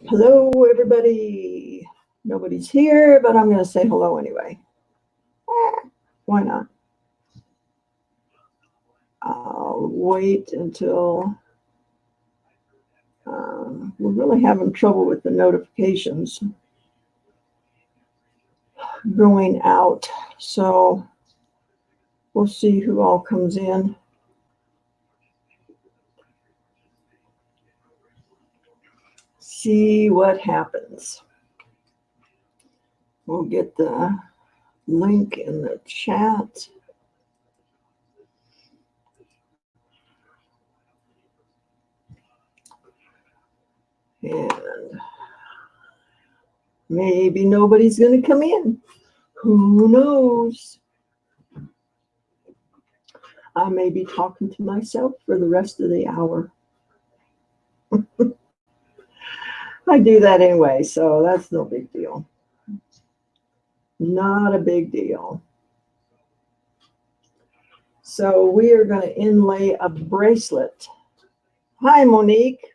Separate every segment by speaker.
Speaker 1: Hello, everybody. Nobody's here, but I'm going to say hello anyway. Why not? I'll wait until we're really having trouble with the notifications going out. So we'll see who all comes in. See what happens. We'll get the link in the chat. And maybe nobody's going to come in. Who knows? I may be talking to myself for the rest of the hour. I do that anyway, so that's no big deal. Not a big deal. So we are going to inlay a bracelet. Hi, Monique.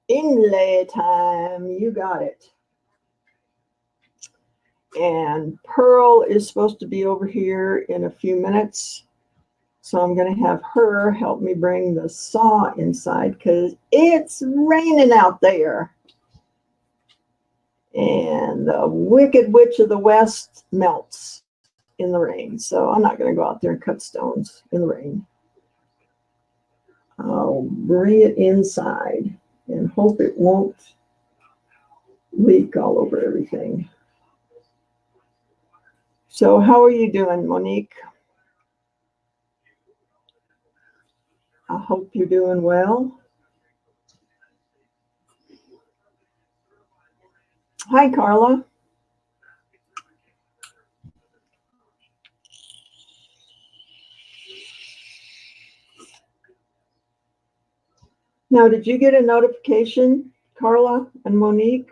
Speaker 1: Inlay time. You got it. And Pearl is supposed to be over here in a few minutes. So I'm going to have her help me bring the saw inside because it's raining out there. And the Wicked Witch of the West melts in the rain. So I'm not going to go out there and cut stones in the rain. I'll bring it inside and hope it won't leak all over everything. So how are you doing, Monique? I hope you're doing well. Hi, Carla. Now, did you get a notification, Carla and Monique?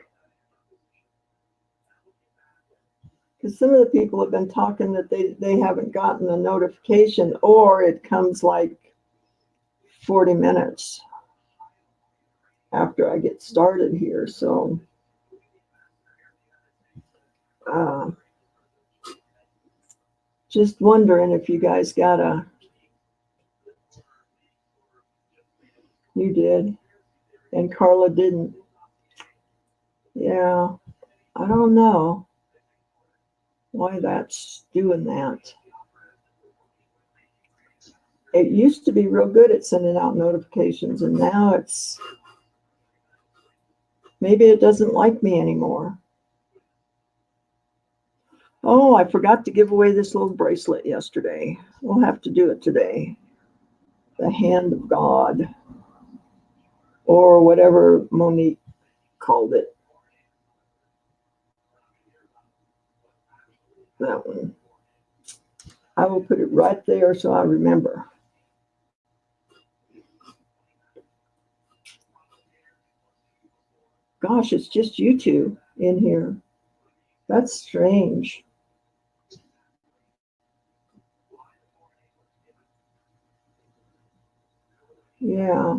Speaker 1: Because some of the people have been talking that they haven't gotten a notification, or it comes like 40 minutes after I get started here. So just wondering if you guys got a... You did, and Carla didn't. Yeah, I don't know why that's doing that. It used to be real good at sending out notifications, and now it's... Maybe it doesn't like me anymore. Oh, I forgot to give away this little bracelet yesterday. We'll have to do it today. The Hand of God, or whatever Monique called it. That one. I will put it right there so I remember. Gosh, it's just you two in here. That's strange. Yeah.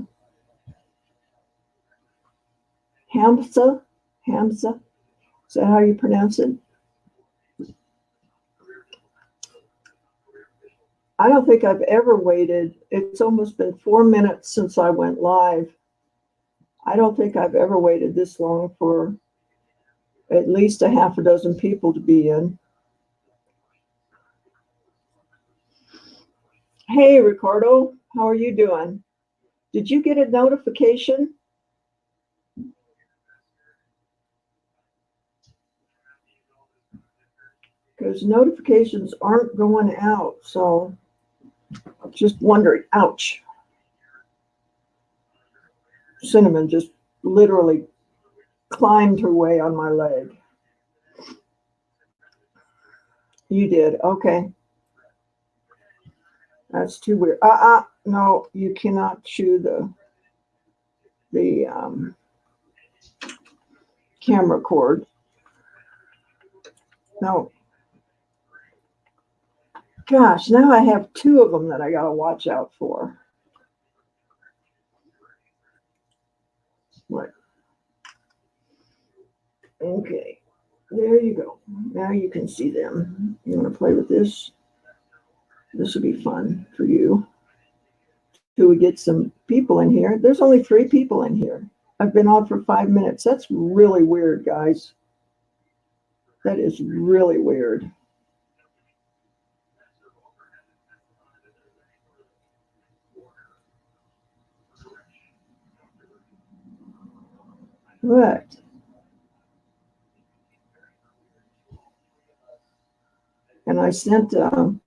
Speaker 1: Hamza? Hamza? Is that how you pronounce it? I don't think I've ever waited. It's almost been 4 minutes since I went live. I don't think I've ever waited this long for at least a half a dozen people to be in. Hey, Ricardo, how are you doing? Did you get a notification? Because notifications aren't going out, so I'm just wondering. Ouch. Cinnamon just literally climbed her way on my leg. You did, okay. That's too weird. No, you cannot chew the camera cord. No. Gosh, now I have 2 of them that I gotta watch out for. What? Okay, there you go. Now you can see them. You want to play with this? This will be fun for you. Till we get some people in here. There's only 3 people in here. I've been on for 5 minutes. That's really weird, guys. That is really weird. What? And I sent an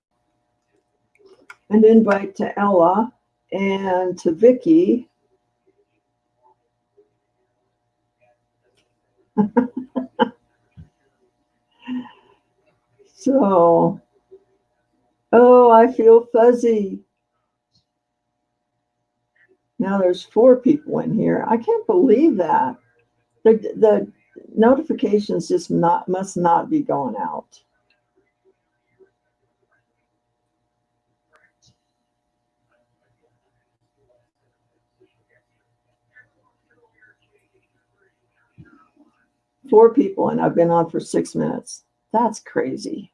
Speaker 1: invite to Ella and to Vicky. So, oh, I feel fuzzy. Now there's 4 people in here. I can't believe that. The notifications just must not be going out. Four people, and I've been on for 6 minutes. That's crazy.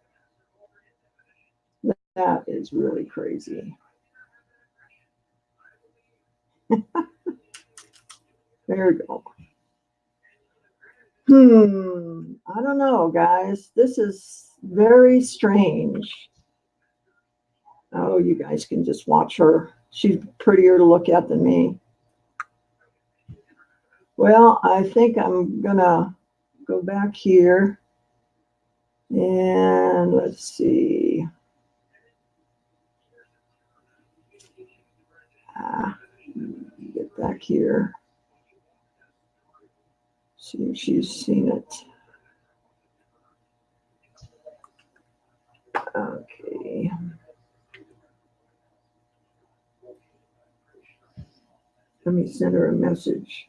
Speaker 1: That is really crazy. There we go. I don't know, guys. This is very strange. Oh, you guys can just watch her. She's prettier to look at than me. Well, I think I'm gonna go back here and let's see. Get back here. See if she's seen it. Okay. Let me send her a message.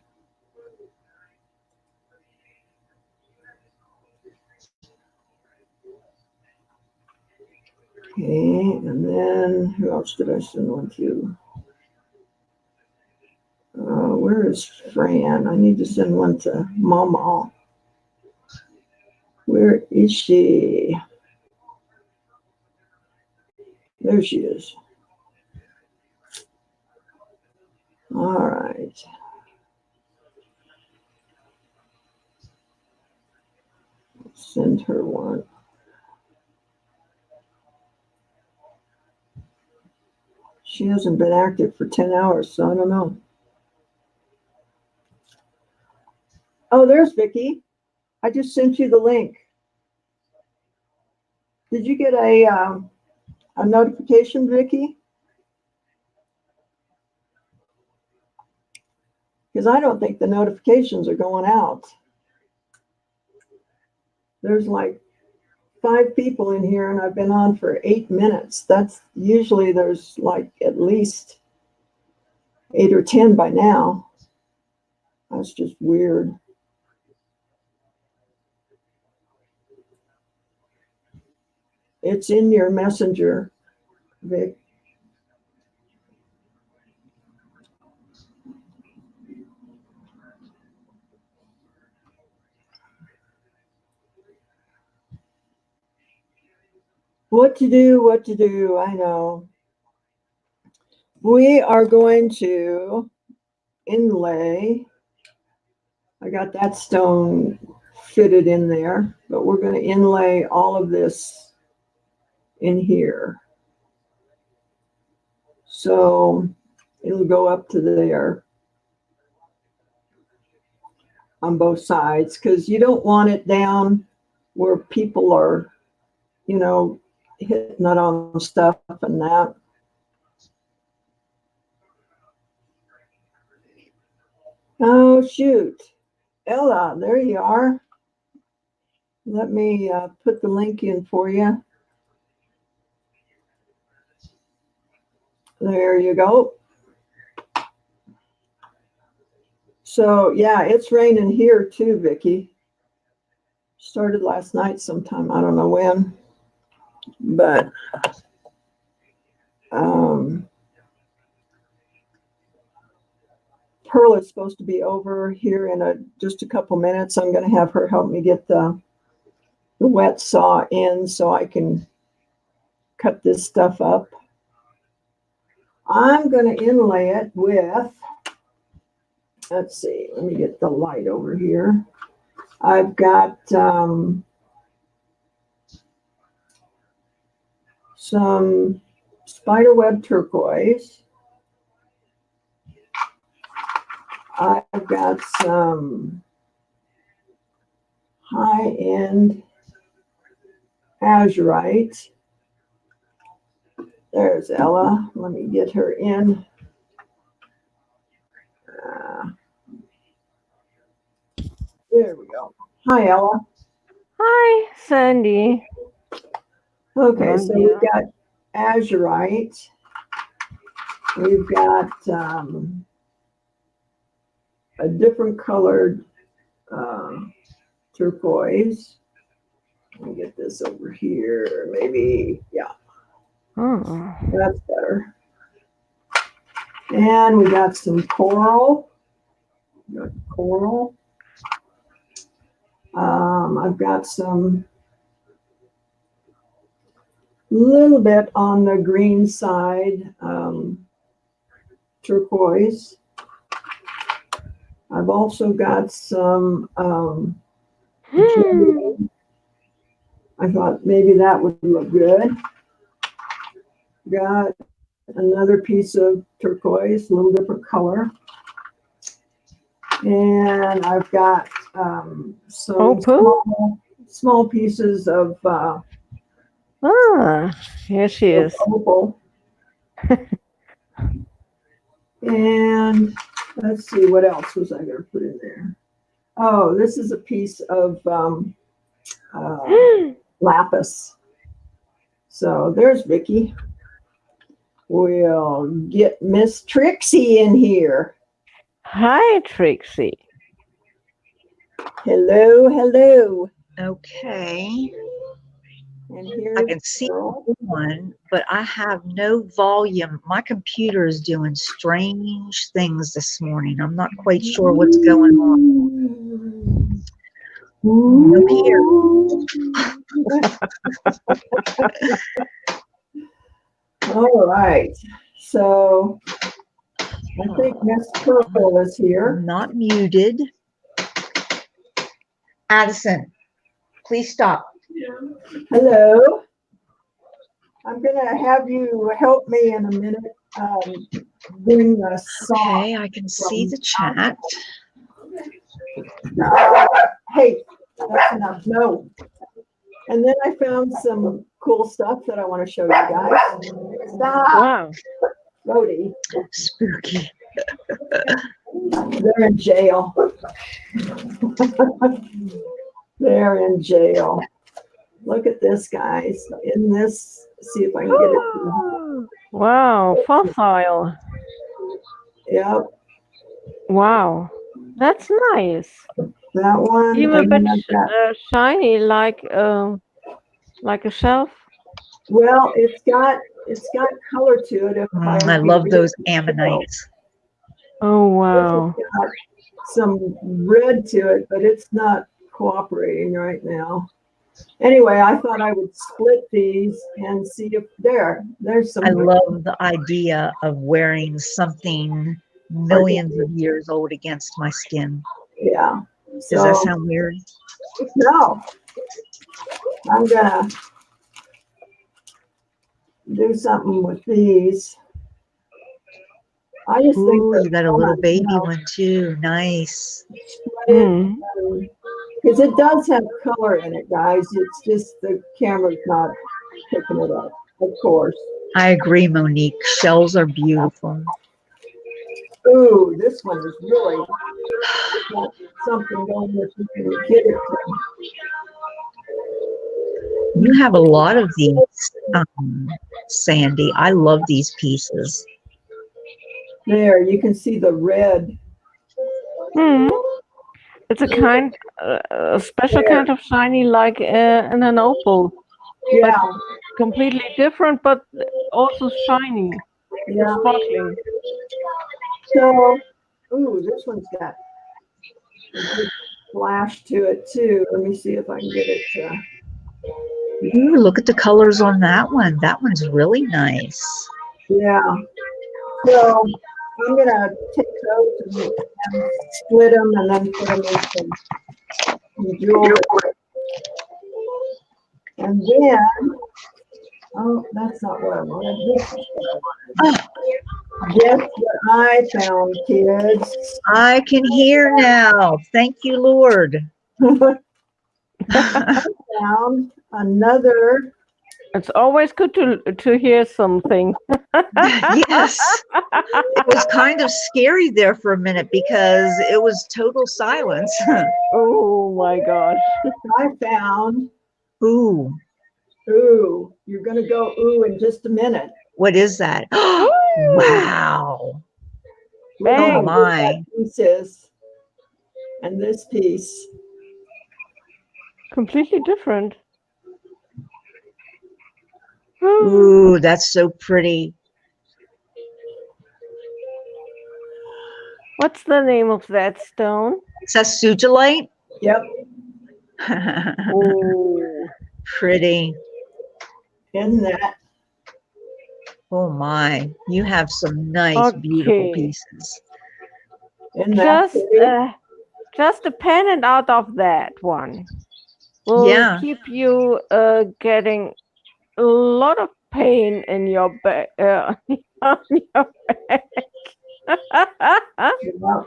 Speaker 1: Okay, and then who else did I send one to? Where is Fran? I need to send one to Mama. Where is she? There she is. All right. Send her one. She hasn't been active for 10 hours, so I don't know. Oh, there's Vicky. I just sent you the link. Did you get a notification, Vicky? Because I don't think the notifications are going out. There's like 5 people in here, and I've been on for 8 minutes. That's usually there's like at least 8 or 10 by now. That's just weird. It's in your messenger, Vic. What to do, I know. We are going to inlay. I got that stone fitted in there, but we're going to inlay all of this in here. So it'll go up to there on both sides, because you don't want it down where people are, you know, hitting it on stuff and that. Oh, shoot. Ella, there you are. Let me put the link in for you. There you go. So, yeah, it's raining here too, Vicky. Started last night sometime. I don't know when. But Pearl is supposed to be over here in just a couple minutes. I'm going to have her help me get the wet saw in so I can cut this stuff up. I'm going to inlay it with, let's see, let me get the light over here. I've got some spiderweb turquoise. I've got some high-end azurite. There's Ella. Let me get her in. There we go. Hi, Ella.
Speaker 2: Hi, Sandy.
Speaker 1: Okay, so we've got azurite. We've got a different colored turquoise. Let me get this over here. Maybe, yeah.
Speaker 2: Oh.
Speaker 1: That's better. And we got some coral. I've got some little bit on the green side, turquoise. I've also got some jade. I thought maybe that would look good. Got another piece of turquoise, a little different color. And I've got some small pieces of
Speaker 2: here she is.
Speaker 1: Opal. And let's see, what else was I going to put in there? Oh, this is a piece of lapis. So there's Vicki. We'll get Miss Trixie in here.
Speaker 2: Hi, Trixie.
Speaker 1: Hello, hello.
Speaker 3: Okay.
Speaker 1: And here's
Speaker 3: I can see one, but I have no volume. My computer is doing strange things this morning. I'm not quite sure what's going on. No here.
Speaker 1: All right. So I think Miss Pearl is here.
Speaker 3: Not muted. Addison, please stop.
Speaker 1: Hello. I'm going to have you help me in a minute bring the saw.
Speaker 3: Okay, I can see the chat.
Speaker 1: Hey, that's enough. No. And then I found some cool stuff that I want to show you guys. Stop.
Speaker 2: Wow.
Speaker 1: Rhodey.
Speaker 3: Spooky.
Speaker 1: They're in jail. They're in jail. Look at this, guys. In this, see if I can get it.
Speaker 2: Wow, fossil.
Speaker 1: Yep.
Speaker 2: Wow, that's nice.
Speaker 1: That one.
Speaker 2: Even a bit shiny, like a shelf.
Speaker 1: Well, it's got color to it.
Speaker 3: I love those ammonites.
Speaker 2: Oh wow.
Speaker 1: It's got some red to it, but it's not cooperating right now. Anyway, I thought I would split these and see if there's some.
Speaker 3: I love the idea of wearing something millions of years old against my skin.
Speaker 1: Yeah.
Speaker 3: Does that sound weird?
Speaker 1: No. I'm gonna do something with these. I just think
Speaker 3: you got a little baby one too. Nice.
Speaker 1: Because it does have color in it, guys. It's just the camera's not picking it up, of course.
Speaker 3: I agree, Monique. Shells are beautiful.
Speaker 1: Ooh, this one is really got something going that you can get it to.
Speaker 3: You have a lot of these, Sandy. I love these pieces.
Speaker 1: There, you can see the red.
Speaker 2: It's a special kind of shiny, like in an opal.
Speaker 1: Yeah.
Speaker 2: But completely different, but also shiny.
Speaker 1: Yeah.
Speaker 2: Sparkling.
Speaker 1: So, Ooh, this one's got a good flash to it too. Let me see if I can get it.
Speaker 3: Ooh, look at the colors on that one. That one's really nice.
Speaker 1: Yeah. So I'm gonna take those and split them and then put them in some jewelry. And then, oh, that's not what I wanted. This is what I wanted. Guess what I found, kids?
Speaker 3: I can hear now. Thank you, Lord.
Speaker 1: I found another.
Speaker 2: It's always good to hear something.
Speaker 3: Yes. It was kind of scary there for a minute because it was total silence.
Speaker 2: Oh my gosh.
Speaker 1: I found.
Speaker 3: Ooh,
Speaker 1: Ooh, you're gonna go ooh in just a minute.
Speaker 3: what is that? Wow.
Speaker 1: We know how
Speaker 2: Bang.
Speaker 1: big
Speaker 3: My.
Speaker 1: that piece is. And this piece.
Speaker 2: Completely different.
Speaker 3: Ooh, that's so pretty.
Speaker 2: What's the name of that stone?
Speaker 3: Is that sugilite?
Speaker 1: Yep.
Speaker 2: Oh,
Speaker 3: Pretty.
Speaker 1: Isn't that?
Speaker 3: Oh my. You have some nice, beautiful
Speaker 2: okay.
Speaker 3: pieces.
Speaker 1: Isn't that pretty?
Speaker 2: Just a pendant out of that one will
Speaker 3: Yeah.
Speaker 2: keep you getting a lot of pain in your back. On your back.
Speaker 1: Yeah.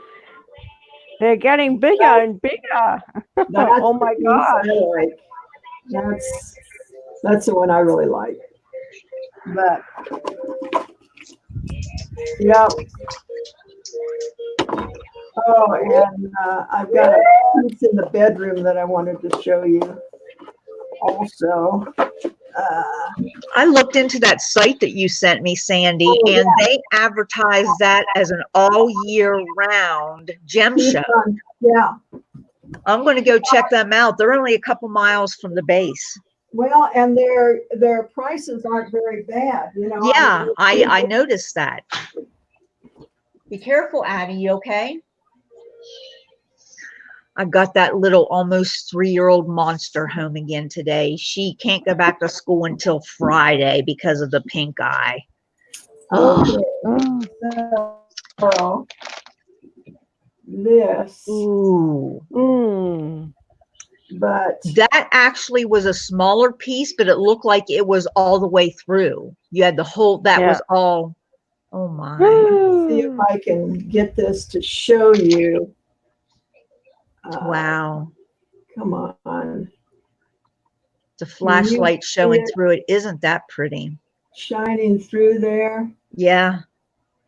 Speaker 2: They're getting bigger and bigger.
Speaker 1: That's
Speaker 2: Oh my
Speaker 1: the piece
Speaker 2: gosh.
Speaker 1: I like. That's the one I really like. But yeah. Oh, and I've got a piece in the bedroom that I wanted to show you. Also,
Speaker 3: I looked into that site that you sent me, Sandy,
Speaker 1: Oh,
Speaker 3: and they advertise that as an all year round gem show.
Speaker 1: yeah.
Speaker 3: I'm going to go check them out. They're only a couple miles from the base.
Speaker 1: Well, and their prices aren't very bad, you know.
Speaker 3: Yeah, I noticed that. Be careful, Addie. You okay? I've got that little almost 3-year-old monster home again today. She can't go back to school until Friday because of the pink eye.
Speaker 1: Okay.
Speaker 2: Oh.
Speaker 1: So, this,
Speaker 3: Ooh.
Speaker 1: but
Speaker 3: That actually was a smaller piece, but it looked like it was all the way through. You had the whole, that was all, oh my.
Speaker 1: see if I can get this to show you.
Speaker 3: Wow.
Speaker 1: Come on.
Speaker 3: The flashlight showing
Speaker 1: it?
Speaker 3: through it. Isn't that pretty?
Speaker 1: Shining through there.
Speaker 3: Yeah.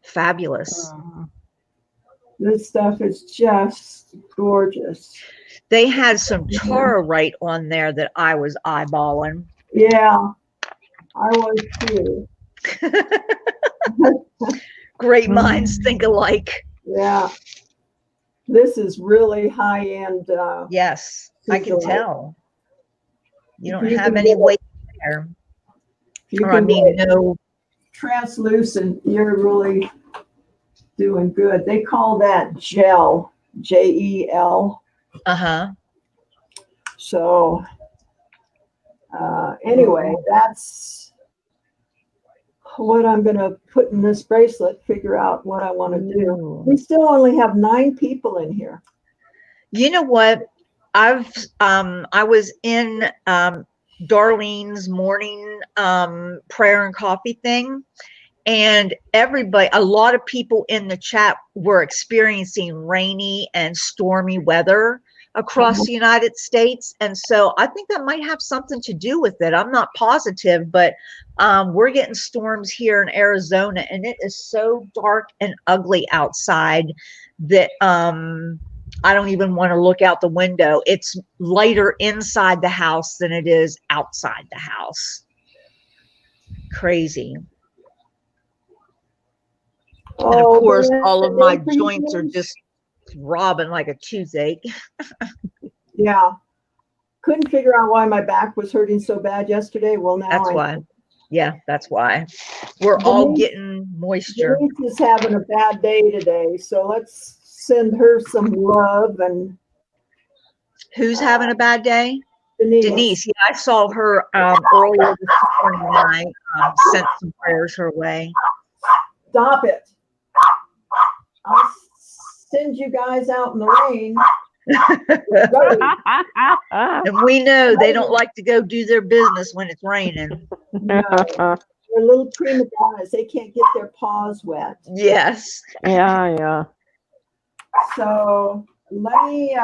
Speaker 3: Fabulous.
Speaker 1: This stuff is just gorgeous.
Speaker 3: They had some Tara right on there that I was eyeballing.
Speaker 1: Yeah, I was too.
Speaker 3: Great minds think alike.
Speaker 1: Yeah. This is really high-end.
Speaker 3: Yes, I can
Speaker 1: sugilite.
Speaker 3: tell. You don't
Speaker 1: You
Speaker 3: have
Speaker 1: can
Speaker 3: any
Speaker 1: get it-
Speaker 3: weight there.
Speaker 1: You
Speaker 3: Or I
Speaker 1: can
Speaker 3: mean,
Speaker 1: get
Speaker 3: no.
Speaker 1: translucent. You're really doing good. They call that gel, J-E-L.
Speaker 3: Uh-huh.
Speaker 1: So anyway, that's what I'm going to put in this bracelet, figure out what I want to do.
Speaker 3: Ooh.
Speaker 1: We still only have 9 people in here.
Speaker 3: You know what? I was in Darlene's morning prayer and coffee thing, and everybody, a lot of people in the chat were experiencing rainy and stormy weather across the United States. And so I think that might have something to do with it. I'm not positive, but we're getting storms here in Arizona, and it is so dark and ugly outside that I don't even want to look out the window. It's lighter inside the house than it is outside the house. Crazy. And of course, all of my joints are just throbbing like a toothache.
Speaker 1: Yeah. Couldn't figure out why my back was hurting so bad yesterday. Well, now
Speaker 3: That's why. Yeah, that's why. We're all getting moisture.
Speaker 1: Denise is having a bad day today, so let's send her some love. And
Speaker 3: Who's having a bad day?
Speaker 1: Denise.
Speaker 3: Yeah, I saw her earlier this morning, and I sent some prayers her way.
Speaker 1: Stop it. I'll send you guys out in the rain.
Speaker 3: And we know they don't like to go do their business when it's raining.
Speaker 1: No, they're little prima donnas. They can't get their paws wet.
Speaker 3: Yes.
Speaker 2: Yeah.
Speaker 1: So let me,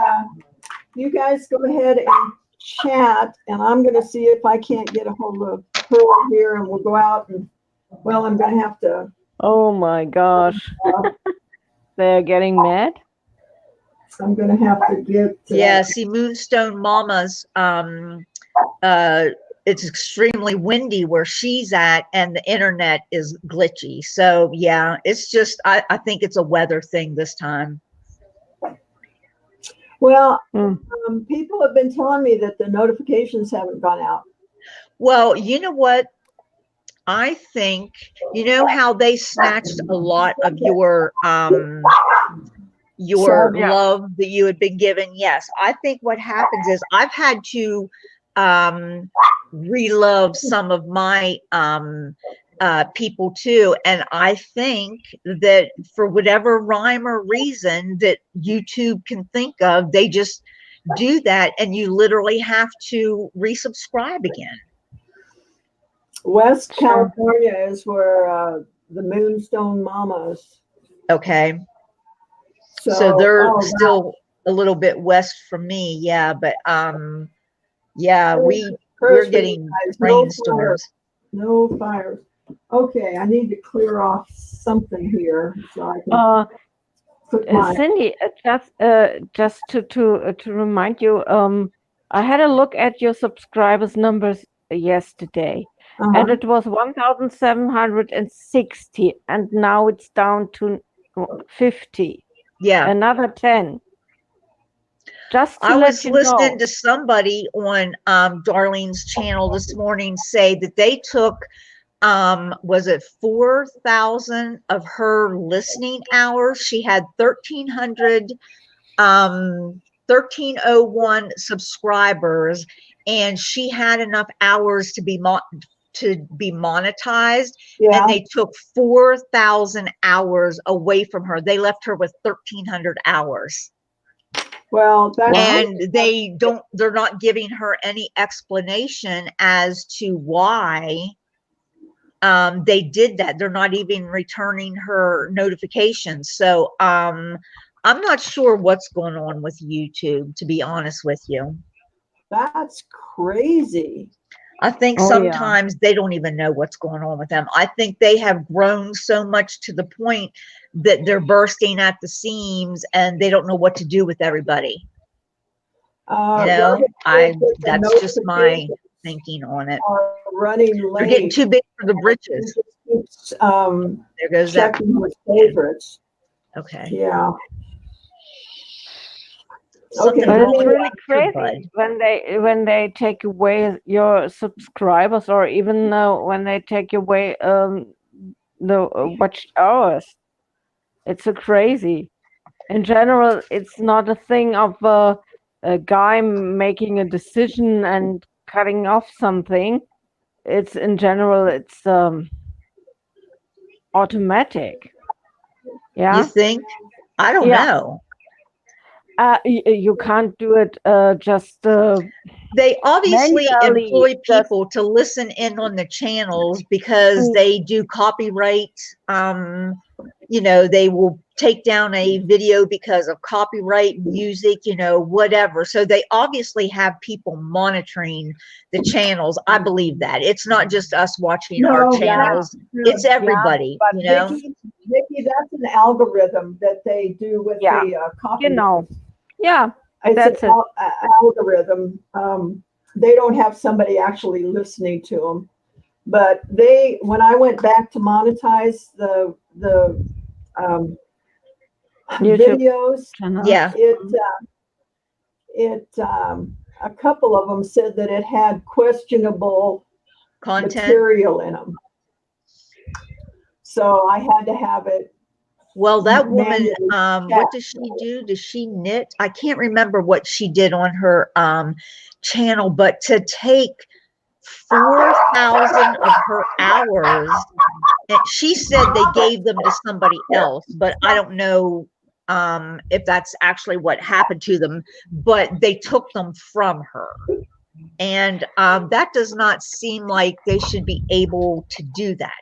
Speaker 1: you guys go ahead and chat, and I'm going to see if I can't get a hold of Pearl here, and we'll go out and, well, I'm going to have to.
Speaker 2: Oh my gosh. They're getting mad?
Speaker 1: I'm going to have to get.
Speaker 3: Yeah, see, Moonstone Mama's, it's extremely windy where she's at, and the internet is glitchy. So, yeah, it's just, I think it's a weather thing this time.
Speaker 1: Well, people have been telling me that the notifications haven't gone out.
Speaker 3: Well, you know what? I think, you know how they snatched a lot of your love that you had been given? Yes. I think what happens is I've had to relove some of my people too. And I think that for whatever rhyme or reason that YouTube can think of, they just do that, and you literally have to resubscribe again.
Speaker 1: West California is where the Moonstone Mamas.
Speaker 3: Okay. So they're still a little bit west from me. Yeah. But yeah, we're getting rainstorms.
Speaker 1: No fires. Okay, I need to clear off something here so I can put my.
Speaker 2: Cindy, just to remind you, I had a look at your subscribers numbers yesterday, and it was 1,760, and now it's down to 50.
Speaker 3: Yeah,
Speaker 2: another 10. Just to
Speaker 3: I was listening
Speaker 2: know.
Speaker 3: to somebody on Darlene's channel this morning say that they took was it 4,000 of her listening hours? She had 1301 subscribers, and she had enough hours to be monetized.
Speaker 1: Yeah.
Speaker 3: And they took 4,000 hours away from her. They left her with 1,300 hours.
Speaker 1: Well,
Speaker 3: and they're not giving her any explanation as to why they did that. They're not even returning her notifications. So I'm not sure what's going on with YouTube, to be honest with you.
Speaker 1: That's crazy.
Speaker 3: I think sometimes they don't even know what's going on with them. I think they have grown so much to the point that they're bursting at the seams and they don't know what to do with everybody. That's just my thinking on it.
Speaker 1: Running late.
Speaker 3: They're getting too big for the britches. There goes that.
Speaker 1: Favorites.
Speaker 3: Okay.
Speaker 1: Yeah.
Speaker 2: Okay, but it's really crazy when they take away your subscribers, or even when they take away the watched hours. It's so crazy. In general, it's not a thing of a guy making a decision and cutting off something. It's in general, it's automatic. Yeah.
Speaker 3: You think? I don't know.
Speaker 2: You can't do it just.
Speaker 3: They obviously employ people to listen in on the channels because they do copyright. They will take down a video because of copyright music, whatever. So they obviously have people monitoring the channels. I believe that it's not just us watching our channels. It's everybody,
Speaker 1: Vicki, that's an algorithm that they do with the copyright.
Speaker 2: Yeah,
Speaker 1: it's an algorithm. They don't have somebody actually listening to them, but when I went back to monetize the videos, a couple of them said that it had questionable
Speaker 3: content
Speaker 1: material in them, so I had to have it
Speaker 3: Well, that woman,
Speaker 1: manually
Speaker 3: what does she do? Does she knit? I can't remember what she did on her channel, but to take 4,000 of her hours, and she said they gave them to somebody else, but I don't know if that's actually what happened to them, but they took them from her. And that does not seem like they should be able to do that.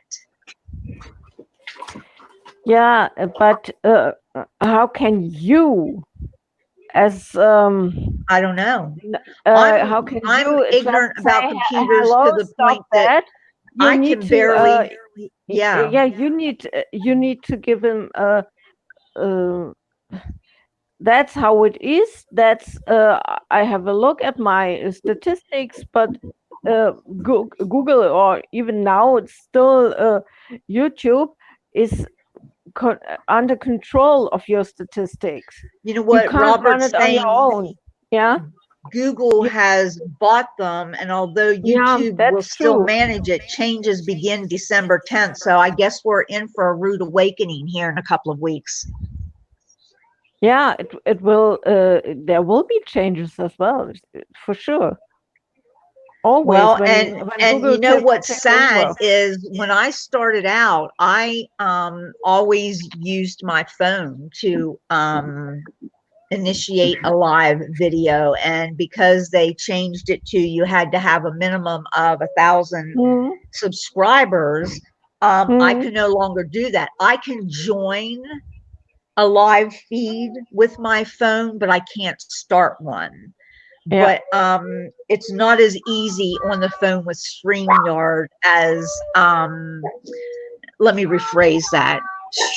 Speaker 2: Yeah, but how can you, as
Speaker 3: I don't know.
Speaker 2: how can
Speaker 3: I'm
Speaker 2: you
Speaker 3: ignorant
Speaker 2: just
Speaker 3: about
Speaker 2: say,
Speaker 3: computers
Speaker 2: hello,
Speaker 3: to the
Speaker 2: stop
Speaker 3: point that
Speaker 2: You
Speaker 3: I
Speaker 2: need
Speaker 3: can
Speaker 2: to,
Speaker 3: barely, yeah.
Speaker 2: yeah, you need to give him that's how it is. That's I have a look at my statistics, but Google, or even now it's still YouTube, is under control of your statistics.
Speaker 3: You know
Speaker 2: You
Speaker 3: what
Speaker 2: can't run
Speaker 3: Robert's
Speaker 2: it on your
Speaker 3: saying?
Speaker 2: own. Yeah,
Speaker 3: Google has bought them, and although
Speaker 2: yeah,
Speaker 3: YouTube will
Speaker 2: that's
Speaker 3: still
Speaker 2: true.
Speaker 3: manage it, changes begin December 10th. So I guess we're in for a rude awakening here in a couple of weeks.
Speaker 2: Yeah, it will. There will be changes as well, for sure. Always,
Speaker 3: Well,
Speaker 2: when
Speaker 3: and
Speaker 2: Google
Speaker 3: you know what's
Speaker 2: take
Speaker 3: sad
Speaker 2: over.
Speaker 3: is when I started out, I always used my phone to initiate a live video, and because they changed it to you had to have a minimum of 1,000 subscribers, I can no longer do that. I can join a live feed with my phone, but I can't start one.
Speaker 2: Yeah.
Speaker 3: But it's not as easy on the phone with StreamYard as let me rephrase that.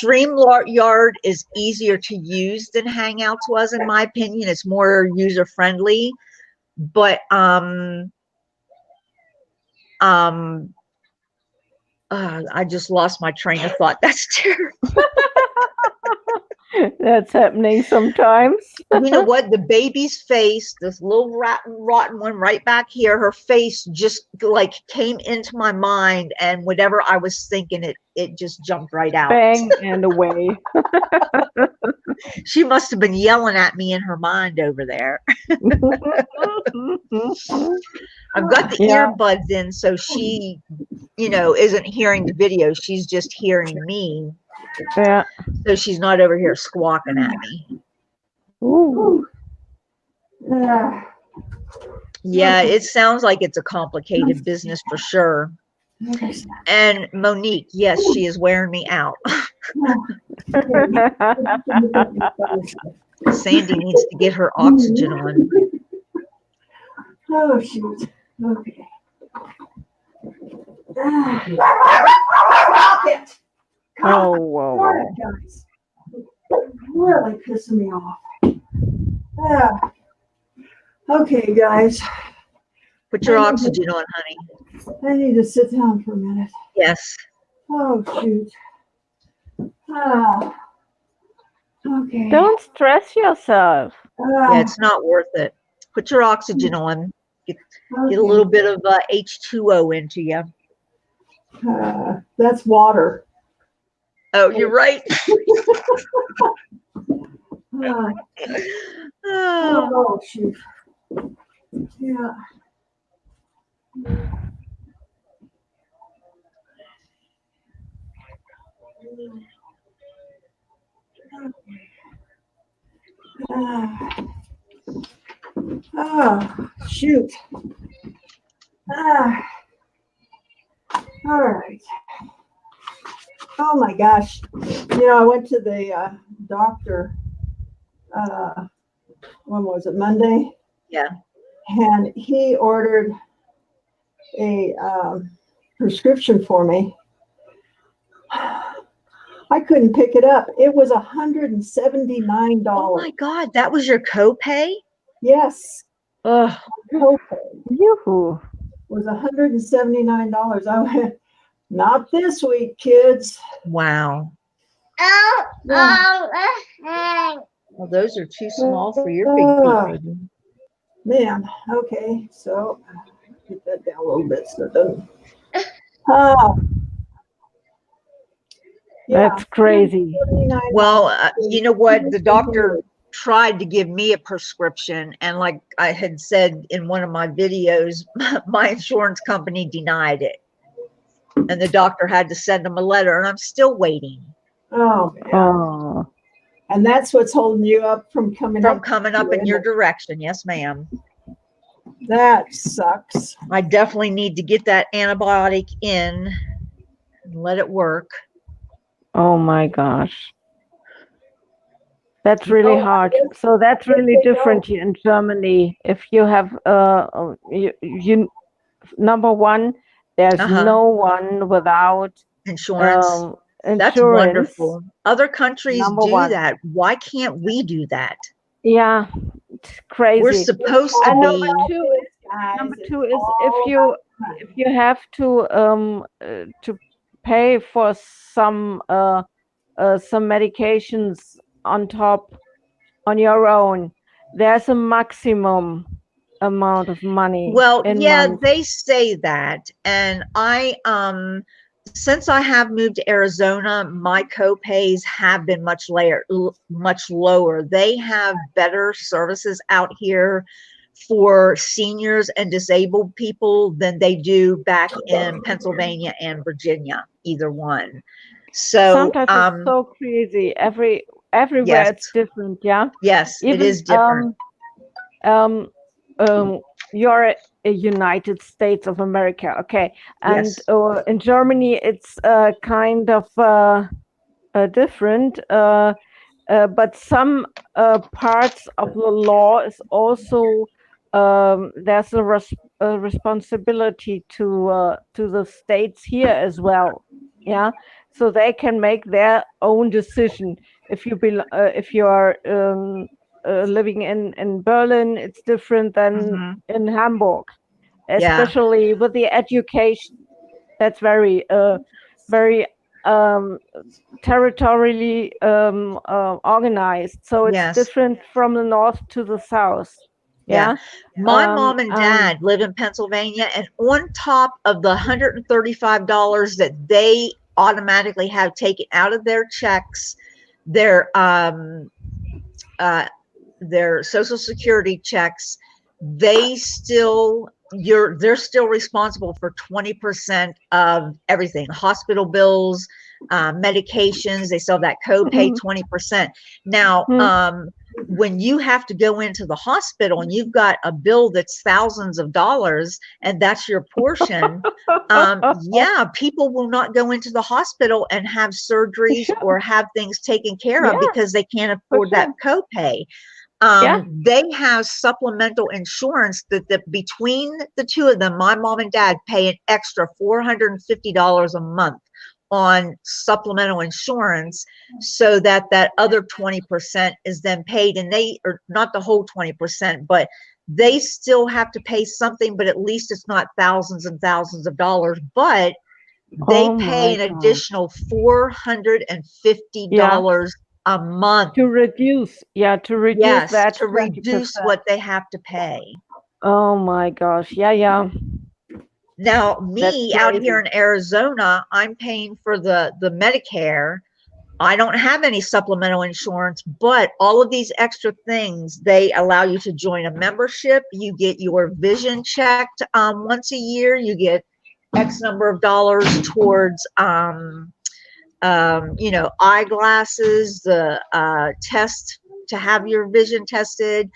Speaker 3: StreamYard is easier to use than Hangouts was, in my opinion. It's more user friendly, but I just lost my train of thought. That's terrible.
Speaker 2: That's happening sometimes.
Speaker 3: You know what? The baby's face, this little rotten one right back here, her face just like came into my mind, and whatever I was thinking, it just jumped right out.
Speaker 2: Bang and away.
Speaker 3: She must have been yelling at me in her mind over there. I've got the earbuds in, so she, isn't hearing the video. She's just hearing me.
Speaker 2: Yeah.
Speaker 3: So she's not over here squawking at me.
Speaker 2: Ooh.
Speaker 3: Yeah, it sounds like it's a complicated business for sure. And Monique, yes, she is wearing me out. Sandy needs to get her oxygen on.
Speaker 1: Oh, shoot. Okay. Stop it.
Speaker 2: Oh, whoa.
Speaker 1: Guys. Really pissing me off. Okay, guys.
Speaker 3: Put your oxygen on, honey.
Speaker 1: I need to sit down for a minute.
Speaker 3: Yes.
Speaker 1: Oh, shoot. Okay.
Speaker 2: Don't stress yourself.
Speaker 3: Yeah, it's not worth it. Put your oxygen on. Get a little bit of H2O into you.
Speaker 1: That's water.
Speaker 3: Oh, you're right.
Speaker 1: Oh, shoot. Yeah. Shoot. All right. Oh my gosh. I went to the doctor, when was it, Monday?
Speaker 3: Yeah.
Speaker 1: And he ordered a prescription for me. I couldn't pick it up. It was $179.
Speaker 3: Oh my God, that was your copay?
Speaker 1: Yes.
Speaker 3: Ugh.
Speaker 1: Copay
Speaker 2: Yoo-hoo.
Speaker 1: was $179. I went, not this week, kids.
Speaker 3: Wow. Well, those are too small for your big feet, baby.
Speaker 1: Man, okay, so get that down a little bit so it doesn't.
Speaker 2: That's crazy.
Speaker 3: Well, you know what? The doctor tried to give me a prescription, and like I had said in one of my videos, my insurance company denied it, and the doctor had to send them a letter, and I'm still waiting.
Speaker 1: Oh, man.
Speaker 2: Oh,
Speaker 1: And that's what's holding you up from coming
Speaker 3: From
Speaker 1: up.
Speaker 3: coming up in your direction. Yes, ma'am.
Speaker 1: That sucks.
Speaker 3: I definitely need to get that antibiotic in and let it work.
Speaker 2: oh my gosh. That's really
Speaker 1: Oh,
Speaker 2: hard. So that's really different here in Germany. If you have you number one, there's no one without
Speaker 3: Insurance. That's
Speaker 2: insurance.
Speaker 3: wonderful. Other countries
Speaker 2: Number
Speaker 3: do
Speaker 2: one.
Speaker 3: that. Why can't we do that?
Speaker 2: Yeah, it's crazy.
Speaker 3: We're supposed to
Speaker 2: And
Speaker 3: be.
Speaker 2: number two is if you have to pay for some medications on top on your own, there's a maximum amount of money.
Speaker 3: Well,
Speaker 2: in
Speaker 3: yeah,
Speaker 2: months.
Speaker 3: they say that. And I since I have moved to Arizona, my co-pays have been much lower. They have better services out here for seniors and disabled people than they do back in Pennsylvania and Virginia, either one. So
Speaker 2: sometimes it's so crazy. Everywhere
Speaker 3: yes.
Speaker 2: it's different. Yeah.
Speaker 3: Yes,
Speaker 2: Even,
Speaker 3: it is different.
Speaker 2: You're a United States of America, okay, and
Speaker 3: Yes.
Speaker 2: in Germany it's kind of different, but some parts of the law is also there's a responsibility to the states here as well, yeah, so they can make their own decision. If you are living in Berlin, it's different than in Hamburg, especially with the education. That's very territorially organized. So it's different from the north to the south. Yeah.
Speaker 3: My mom and dad live in Pennsylvania, and on top of the $135 that they automatically have taken out of their checks, their Social Security checks, they're still responsible for 20% of everything: hospital bills, medications. They still have that copay 20%. Now, when you have to go into the hospital and you've got a bill that's thousands of dollars and that's your portion, people will not go into the hospital and have surgeries or have things taken care of because they can't afford that copay. They have supplemental insurance that between the two of them, my mom and dad pay an extra $450 a month on supplemental insurance, so that other 20% is then paid, and they are not the whole 20%, but they still have to pay something, but at least it's not thousands and thousands of dollars, but they pay an additional $450 a month
Speaker 2: to reduce that,
Speaker 3: to reduce what they have to pay.
Speaker 2: Oh my gosh. Yeah.
Speaker 3: Now, me out here in Arizona, I'm paying for the Medicare. I don't have any supplemental insurance, but all of these extra things, they allow you to join a membership. You get your vision checked once a year. You get X number of dollars towards eyeglasses, the test to have your vision tested.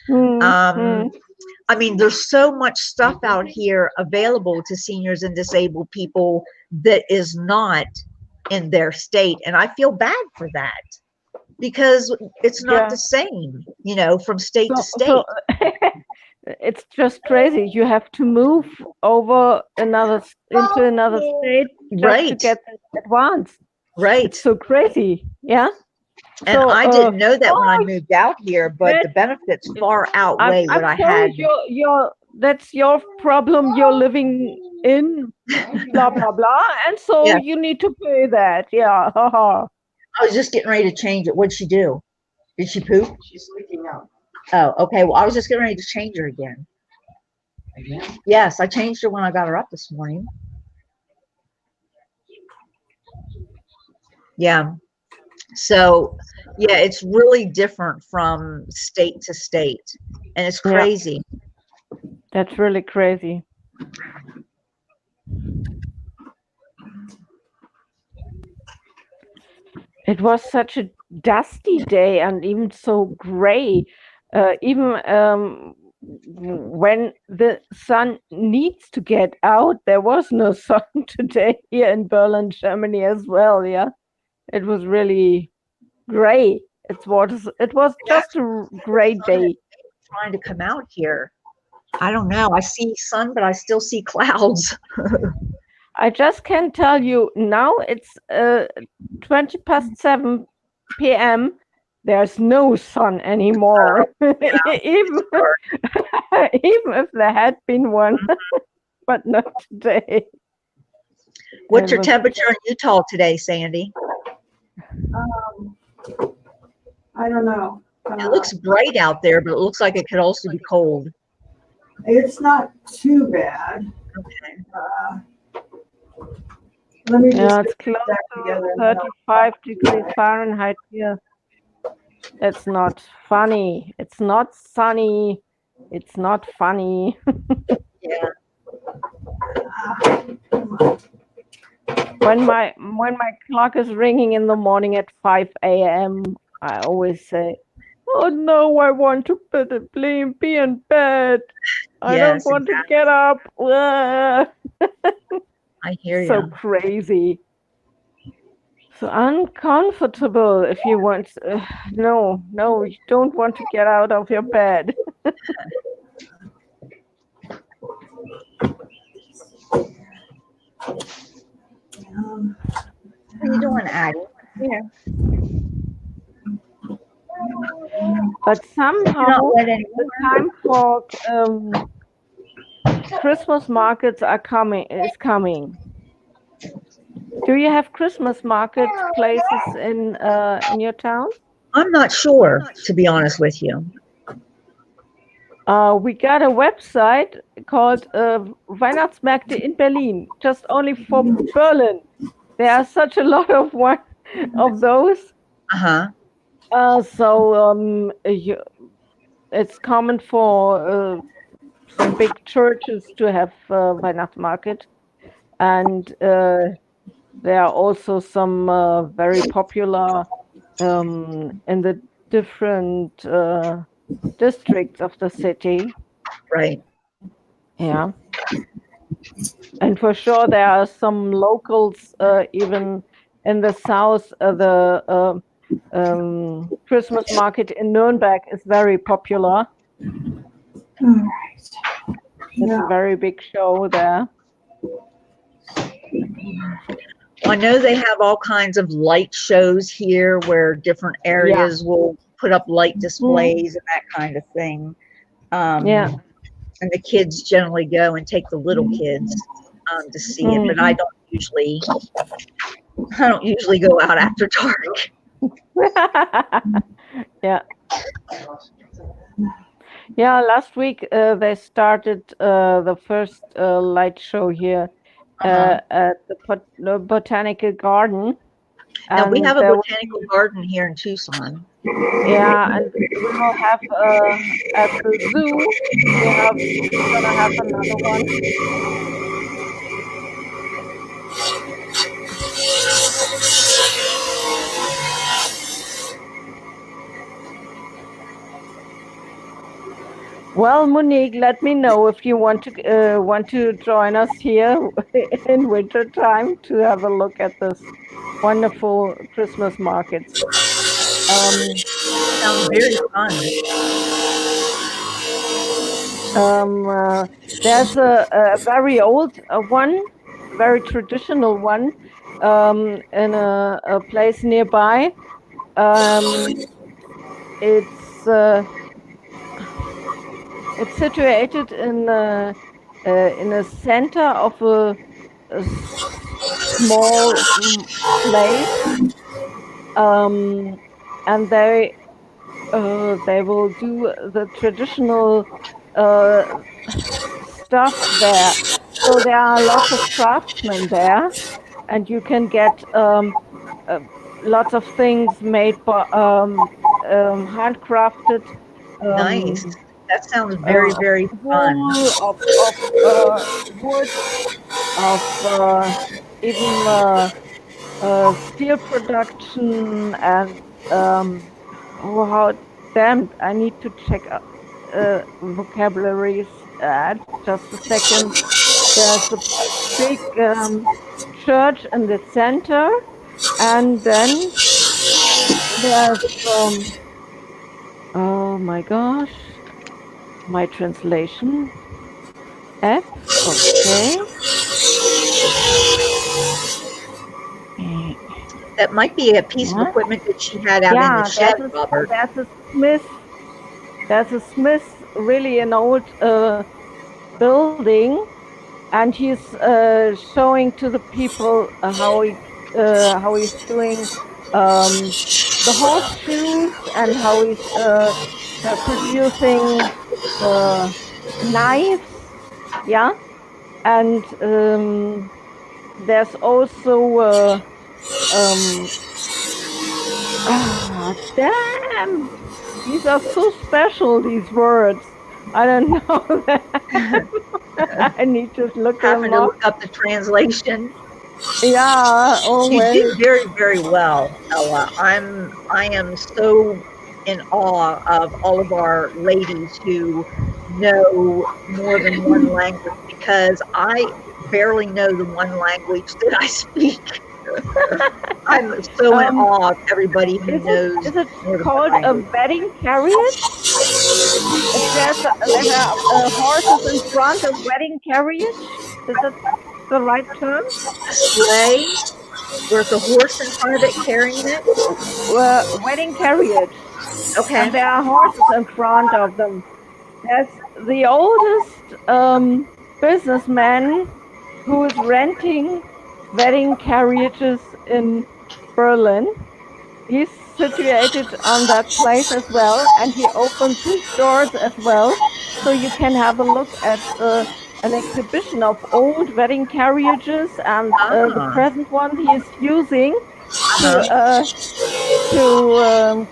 Speaker 3: I mean, there's so much stuff out here available to seniors and disabled people that is not in their state. And I feel bad for that, because it's not the same, from state to state.
Speaker 2: So it's just crazy. You have to move over into another state just to get the advance.
Speaker 3: Right.
Speaker 2: It's so crazy. Yeah.
Speaker 3: And I didn't know that when I moved out here, but the benefits far outweigh what I had.
Speaker 2: That's your problem. You're living in blah, blah, blah. And so you need to pay that. Yeah.
Speaker 3: I was just getting ready to change it. What'd she do? Did she poop?
Speaker 4: She's leaking out.
Speaker 3: Oh, okay. Well, I was just getting ready to change her again.
Speaker 4: Again?
Speaker 3: Yes, I changed her when I got her up this morning. Yeah. So, yeah, it's really different from state to state, and it's
Speaker 2: Yeah.
Speaker 3: crazy.
Speaker 2: That's really crazy. It was such a dusty day and even so gray. Even when the sun needs to get out, there was no sun today here in Berlin, Germany as well. Yeah, it was really gray. It was just a gray day.
Speaker 3: Trying to come out here. I don't know. I see sun, but I still see clouds.
Speaker 2: I just can tell you now it's 7:20 p.m. There's no sun anymore. even even if there had been one, but not today.
Speaker 3: What's
Speaker 2: It
Speaker 3: your
Speaker 2: was
Speaker 3: temperature in Utah today, Sandy?
Speaker 1: I don't know.
Speaker 3: It looks bright out there, but it looks like it could also be cold.
Speaker 1: It's not too bad.
Speaker 3: Okay.
Speaker 1: Let me just
Speaker 2: Yeah, it's
Speaker 1: get
Speaker 2: close
Speaker 1: back
Speaker 2: to
Speaker 1: together. and then I'll-
Speaker 2: 35 degrees Fahrenheit here. It's not funny. It's not sunny. It's not funny.
Speaker 3: Yeah.
Speaker 1: Come on.
Speaker 2: When my clock is ringing in the morning at 5 a.m., I always say, "Oh no, I want to be in bed. I
Speaker 3: Yes,
Speaker 2: don't want to get up." Ugh.
Speaker 3: I hear
Speaker 2: So
Speaker 3: you.
Speaker 2: crazy. So uncomfortable if you want. No, you don't want to get out of your bed.
Speaker 3: What are you doing, Addie? Here.
Speaker 2: But somehow
Speaker 3: Not wet
Speaker 2: the
Speaker 3: anymore.
Speaker 2: time for Christmas markets is coming. Do you have Christmas market places in your town?
Speaker 3: I'm not sure, to be honest with you.
Speaker 2: We got a website called Weihnachtsmärkte in Berlin, just only for Berlin. There are such a lot of those.
Speaker 3: Uh-huh.
Speaker 2: It's common for some big churches to have Weihnachtsmarkt, and there are also some very popular in the different districts of the city.
Speaker 3: Right.
Speaker 2: Yeah. And for sure, there are some locals, even in the south. The Christmas market in Nuremberg is very popular.
Speaker 1: All right.
Speaker 2: It's a very big show there.
Speaker 3: I know they have all kinds of light shows here where different areas will put up light displays and that kind of thing.
Speaker 2: Yeah.
Speaker 3: And the kids generally go and take the little kids to see it, but I don't usually go out after dark.
Speaker 2: Yeah. Yeah, last week they started the first light show here at the Botanical Garden.
Speaker 3: Now we
Speaker 2: And
Speaker 3: have a
Speaker 2: there
Speaker 3: botanical garden here in Tucson.
Speaker 2: Yeah, and we will have at the zoo. We're gonna have another one. Well, Monique, let me know if you want to join us here in winter time to have a look at this wonderful Christmas markets.
Speaker 3: Sounds very fun.
Speaker 2: There's a very old one, very traditional one, in a place nearby. It's situated in a center of a small place, and they will do the traditional stuff there. So there are lots of craftsmen there, and you can get lots of things made by handcrafted.
Speaker 3: Nice. That sounds very,
Speaker 2: Of
Speaker 3: very fun.
Speaker 2: wool, of wood, of even steel production, and oh, how damned! I need to check vocabularies. Just a second. There's a big church in the center, and then there's oh my gosh, my translation. F. Okay.
Speaker 3: That might be a piece of
Speaker 2: What?
Speaker 3: equipment that she had out in the shed, Robert.
Speaker 2: There's a smith. There's a smith, really an old building, and he's showing to the people how he's doing the horseshoes, and how he's producing knives. Yeah, and there's also damn, these are so special, these words. I don't know that. I need to look
Speaker 3: Having
Speaker 2: them
Speaker 3: to
Speaker 2: up.
Speaker 3: look up the translation.
Speaker 2: Yeah,
Speaker 3: You
Speaker 2: always.
Speaker 3: did very, very well, Ella. I am so in awe of all of our ladies who know more than one language, because I barely know the one language that I speak. I'm so in awe of everybody who knows.
Speaker 2: Is it
Speaker 3: more than
Speaker 2: called
Speaker 3: one
Speaker 2: a
Speaker 3: language.
Speaker 2: wedding carriage? There are horses in front of wedding carriage. Is that the right term?
Speaker 3: A sleigh, where it's a horse in front of it carrying it.
Speaker 2: Wedding carriage.
Speaker 3: Okay.
Speaker 2: And there are horses in front of them. There's the oldest businessman who is renting wedding carriages in Berlin. He's situated on that place as well, and he opens his doors as well, so you can have a look at an exhibition of old wedding carriages, and the present one he is using to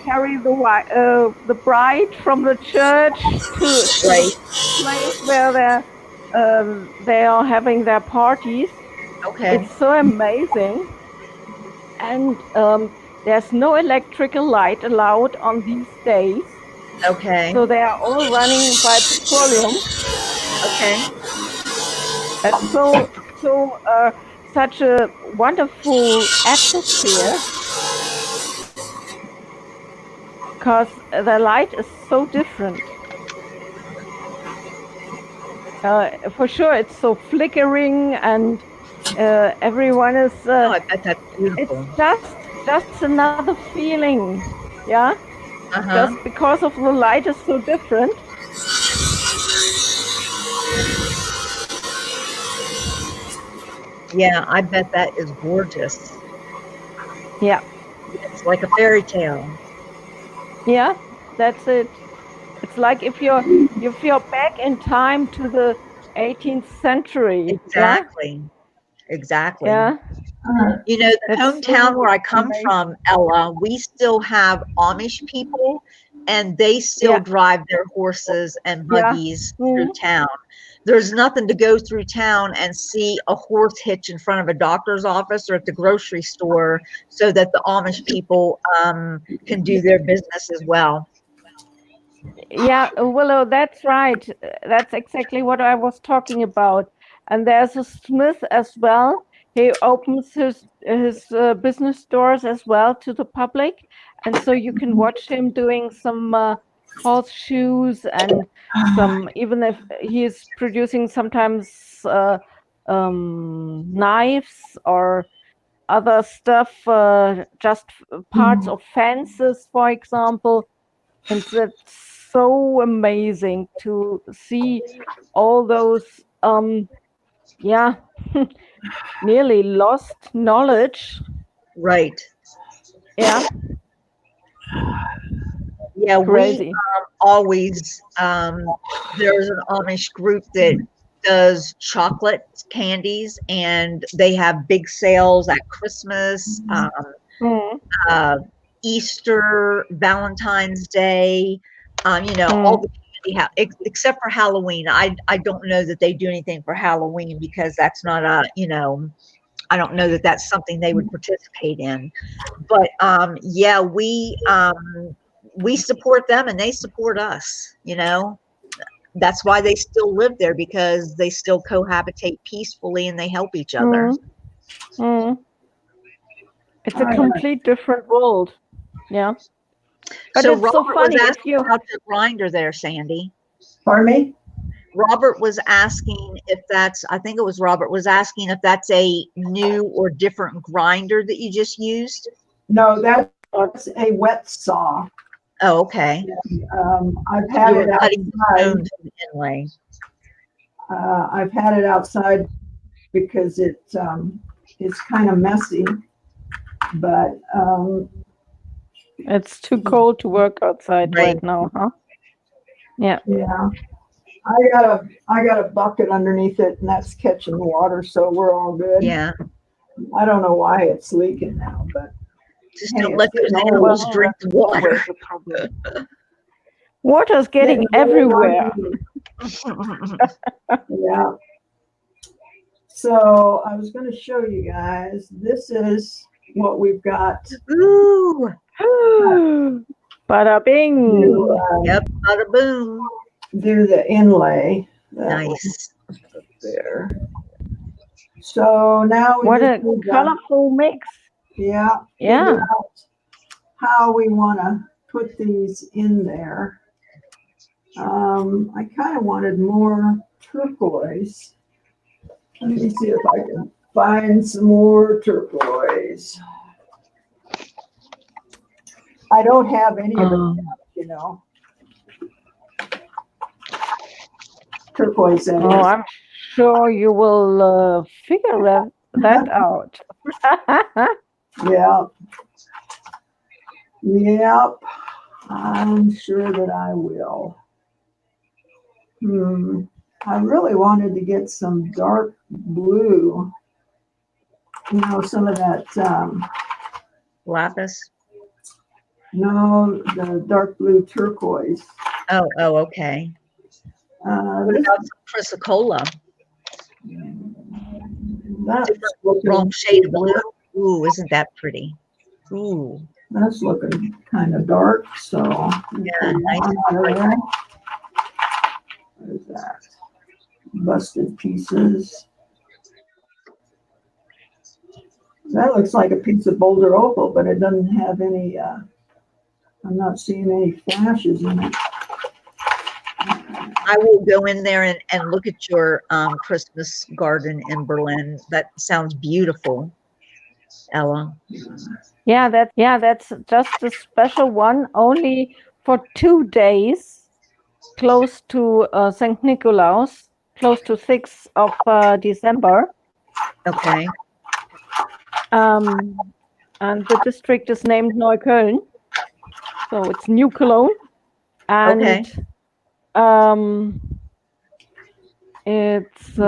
Speaker 2: carry the bride from the church to the place where they are having their parties.
Speaker 3: Okay.
Speaker 2: It's so amazing. And there's no electrical light allowed on these days.
Speaker 3: Okay.
Speaker 2: So they are all running by petroleum.
Speaker 3: Okay.
Speaker 2: And such a wonderful atmosphere, because the light is so different. For sure, it's so flickering, and everyone is.
Speaker 3: I bet that's beautiful.
Speaker 2: It's just another feeling, yeah. Just because of the light is so different.
Speaker 3: Yeah, I bet that is gorgeous.
Speaker 2: Yeah.
Speaker 3: It's like a fairy tale.
Speaker 2: Yeah, that's it. It's like if you're back in time to the 18th century.
Speaker 3: Exactly. Yeah? Exactly.
Speaker 2: Yeah.
Speaker 3: You know, the hometown where I come from, Ella, we still have Amish people, and they still drive their horses and buggies through town. There's nothing to go through town and see a horse hitch in front of a doctor's office or at the grocery store, so that the Amish people can do their business as well.
Speaker 2: Yeah, Willow, that's right. That's exactly what I was talking about. And there's a smith as well. He opens his business doors as well to the public, and so you can watch him doing some horseshoes, and some, even if he is producing sometimes knives or other stuff, just parts of fences, for example. And that's so amazing to see all those nearly lost knowledge.
Speaker 3: Right.
Speaker 2: Yeah.
Speaker 3: Yeah,
Speaker 2: crazy.
Speaker 3: We always, there's an Amish group that does chocolate candies, and they have big sales at Christmas.
Speaker 2: Mm.
Speaker 3: Easter, Valentine's Day, all the community except for Halloween. I don't know that they do anything for Halloween because that's not I don't know that that's something they would participate in. But yeah, we support them and they support us. That's why they still live there, because they still cohabitate peacefully and they help each other.
Speaker 2: It's a complete different world. Yeah. But
Speaker 3: so
Speaker 2: it's
Speaker 3: Robert
Speaker 2: so funny
Speaker 3: was
Speaker 2: if
Speaker 3: asking
Speaker 2: you
Speaker 3: about your grinder there, Sandy.
Speaker 1: Pardon me?
Speaker 3: Robert was asking I think it was Robert was asking if that's a new or different grinder that you just used.
Speaker 1: No, that's a wet saw.
Speaker 3: Oh, okay.
Speaker 1: I've had it outside.
Speaker 3: Inlay.
Speaker 1: I've had it outside because it's kind of messy, but
Speaker 2: it's too cold to work outside right now, huh? Yeah.
Speaker 1: Yeah. I got a bucket underneath it, and that's catching the water, so we're all good.
Speaker 3: Yeah.
Speaker 1: I don't know why it's leaking now, but
Speaker 3: just don't let those animals drink the water.
Speaker 2: Water's getting everywhere.
Speaker 1: Yeah. So I was going to show you guys. This is what we've got.
Speaker 3: Ooh.
Speaker 2: Bada bing.
Speaker 3: Yep. Bada boom.
Speaker 1: Do the inlay.
Speaker 3: Nice.
Speaker 1: There. So now we
Speaker 2: what a colorful mix.
Speaker 1: Yeah.
Speaker 2: Yeah.
Speaker 1: How we want to put these in there. I kind of wanted more turquoise. Let me see if I can find some more turquoise. I don't have any of it, Turquoise.
Speaker 2: I'm sure you will figure that out.
Speaker 1: Yeah. Yep. I'm sure that I will. I really wanted to get some dark blue. Some of that.
Speaker 3: Lapis?
Speaker 1: No, the dark blue turquoise.
Speaker 3: Oh, okay. What about some chrysocolla?
Speaker 1: That's
Speaker 3: wrong shade of blue. Ooh, isn't that pretty? Ooh.
Speaker 1: That's looking kind of dark, so
Speaker 3: yeah, nice.
Speaker 1: What is that? Busted pieces. That looks like a piece of Boulder opal, but it doesn't have any, I'm not seeing any flashes in it.
Speaker 3: I will go in there and look at your Christmas garden in Berlin. That sounds beautiful, Ella.
Speaker 2: Yeah, that's just a special one, only for 2 days, close to St. Nikolaus, close to 6th of December.
Speaker 3: Okay.
Speaker 2: And the district is named Neukölln, so it's New Cologne. And
Speaker 3: okay.
Speaker 2: It's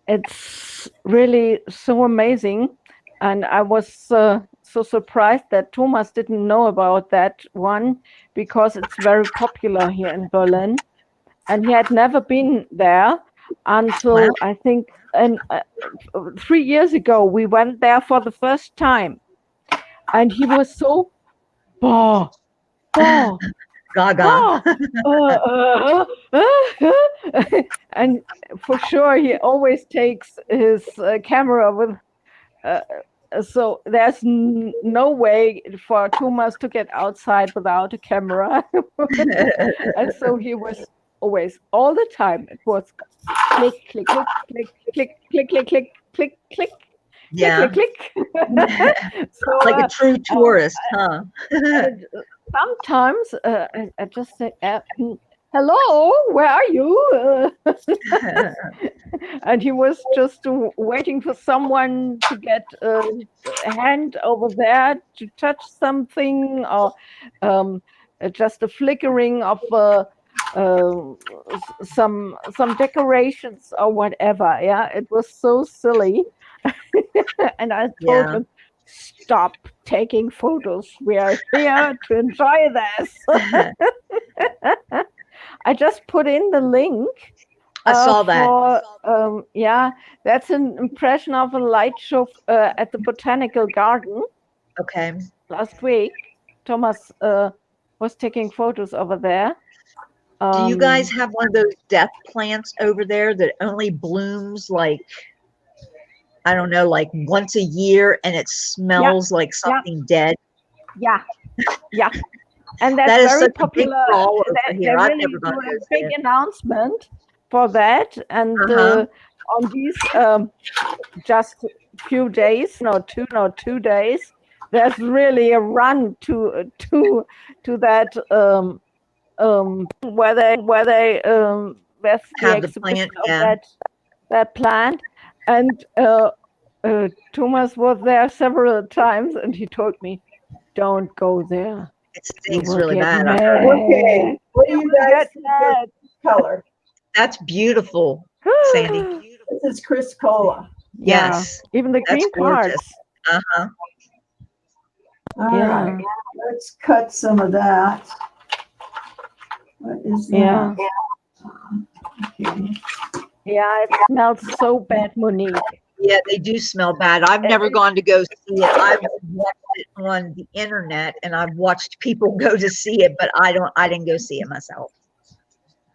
Speaker 2: it's really so amazing, and I was so surprised that Thomas didn't know about that one, because it's very popular here in Berlin, and he had never been there until I think 3 years ago. We went there for the first time, and he was so
Speaker 3: Gaga.
Speaker 2: And for sure he always takes his camera with so there's no way for Thomas to get outside without a camera. And so he was always, all the time, it was click click click click click click click click click click.
Speaker 3: Yeah.
Speaker 2: Click, click, click. So,
Speaker 3: like a true tourist, huh?
Speaker 2: Sometimes I just say, hello, where are you? And he was just waiting for someone to get a hand over there to touch something, or just a flickering of some decorations or whatever. Yeah, it was so silly. And I told
Speaker 3: Yeah.
Speaker 2: him, stop taking photos. We are here to enjoy this. I just put in the link.
Speaker 3: I saw that.
Speaker 2: Yeah, that's an impression of a light show at the Botanical Garden
Speaker 3: Okay.
Speaker 2: last week. Thomas was taking photos over there.
Speaker 3: Do you guys have one of those death plants over there that only blooms like, I don't know, like once a year, and it smells like something dead?
Speaker 2: Yeah, yeah. And that's
Speaker 3: That is
Speaker 2: very
Speaker 3: such a big
Speaker 2: popular.
Speaker 3: draw over
Speaker 2: They
Speaker 3: here. I've
Speaker 2: really
Speaker 3: never
Speaker 2: do
Speaker 3: gone to
Speaker 2: a
Speaker 3: go see
Speaker 2: big
Speaker 3: it.
Speaker 2: announcement for that. And on these just few days, 2 days, there's really a run to that where they that's the
Speaker 3: Have the
Speaker 2: exhibition
Speaker 3: plant,
Speaker 2: of
Speaker 3: yeah.
Speaker 2: that plant. And Thomas was there several times, and he told me, "Don't go there.
Speaker 3: It
Speaker 2: You
Speaker 3: stinks
Speaker 2: will
Speaker 3: really
Speaker 2: get
Speaker 3: bad.
Speaker 2: mad.
Speaker 1: Okay, what do you guys
Speaker 2: Get
Speaker 1: think
Speaker 2: mad."
Speaker 1: of this color?
Speaker 3: That's beautiful, Sandy.
Speaker 1: This is Chris Cola.
Speaker 3: Yes.
Speaker 2: Even the
Speaker 3: That's
Speaker 2: green
Speaker 3: gorgeous.
Speaker 2: parts.
Speaker 3: Uh-huh.
Speaker 1: All
Speaker 2: Yeah.
Speaker 1: right, let's cut some of that. What is that?
Speaker 2: Yeah.
Speaker 1: Okay.
Speaker 2: Yeah, it smells so bad, Monique.
Speaker 3: Yeah, they do smell bad. I've never gone to go see it. I've watched it on the internet, and I've watched people go to see it, but I didn't go see it myself.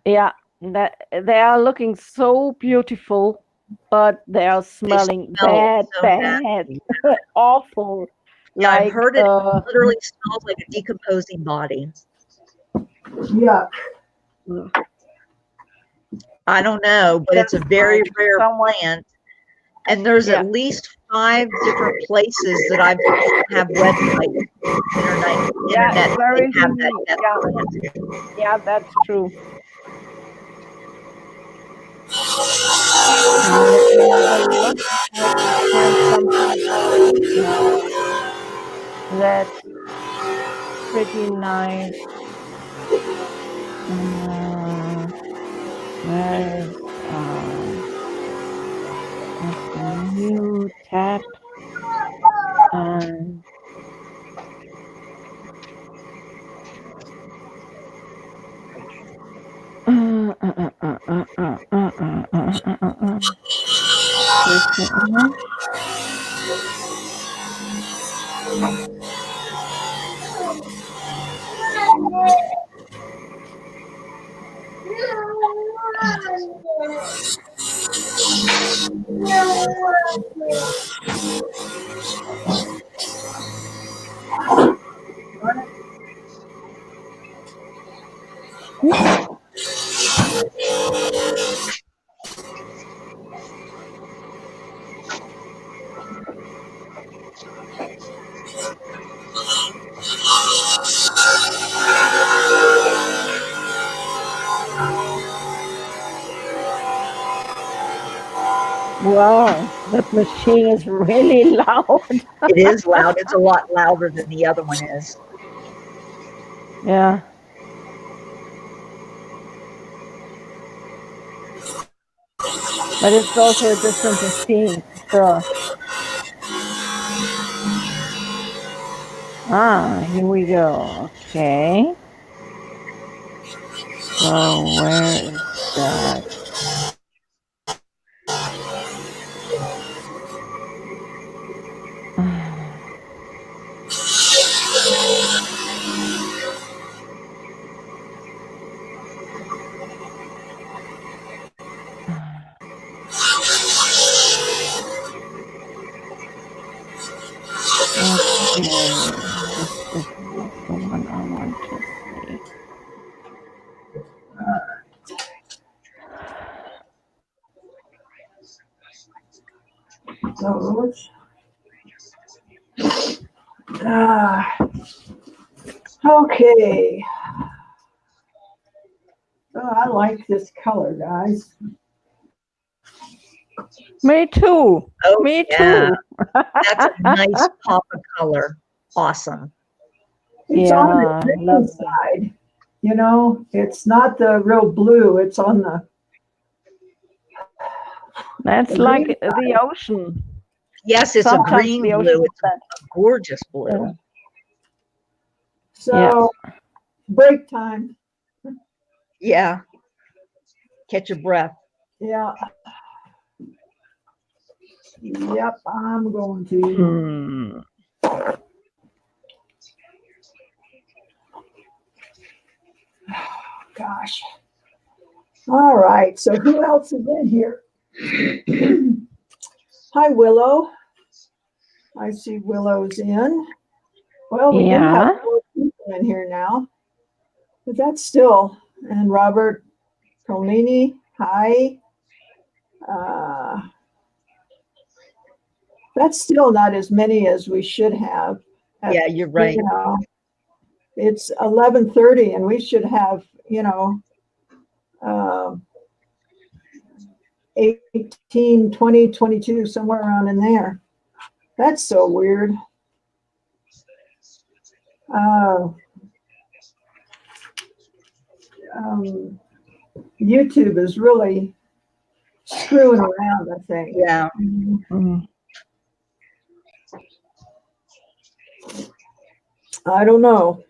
Speaker 2: Yeah, that they are looking so beautiful, but they are smelling
Speaker 3: smell
Speaker 2: bad,
Speaker 3: so
Speaker 2: bad, awful.
Speaker 3: Yeah,
Speaker 2: Like
Speaker 3: I've heard it literally smells like a decomposing body.
Speaker 1: Yuck.
Speaker 3: I don't know, but it's a very rare plant. And there's at least 5 different places that I've have websites, internet
Speaker 2: very
Speaker 3: that have that death
Speaker 2: yeah.
Speaker 3: plant.
Speaker 2: Yeah, that's true. That's pretty nice. There's a new tab. Wow, that machine is really loud.
Speaker 3: It is loud. It's a lot louder than the other one is.
Speaker 2: Yeah. But it's also a different machine, sure. Here we go. Okay. So where is that? Okay, this is not the one I want to see.
Speaker 1: Those. Okay. Oh, I like this color, guys.
Speaker 2: Me too.
Speaker 3: Oh,
Speaker 2: Me
Speaker 3: yeah.
Speaker 2: too.
Speaker 3: That's a nice pop of color. Awesome.
Speaker 1: It's on the green side. You know, it's not the real blue. It's on the.
Speaker 2: That's
Speaker 1: The
Speaker 2: like
Speaker 1: green
Speaker 2: the ocean.
Speaker 3: Yes, it's
Speaker 2: Sometimes
Speaker 3: a green
Speaker 2: the ocean
Speaker 3: blue.
Speaker 2: is
Speaker 3: It's
Speaker 2: that.
Speaker 3: a gorgeous blue.
Speaker 1: So break time.
Speaker 3: Yeah. Catch your breath.
Speaker 1: Yeah. Yep, I'm going to.
Speaker 2: Hmm.
Speaker 1: Gosh. All right. So who else is in here? Hi, Willow. I see Willow's in. Well, we do have
Speaker 2: Yeah.
Speaker 1: 4 people in here now, but that's still. And Robert Colini. Hi. That's still not as many as we should have.
Speaker 3: Yeah, you're right.
Speaker 1: You know, it's 11:30 and we should have, 18, 20, 22, somewhere around in there. That's so weird. YouTube is really screwing around, I think.
Speaker 3: Yeah.
Speaker 2: Mm.
Speaker 1: I don't know.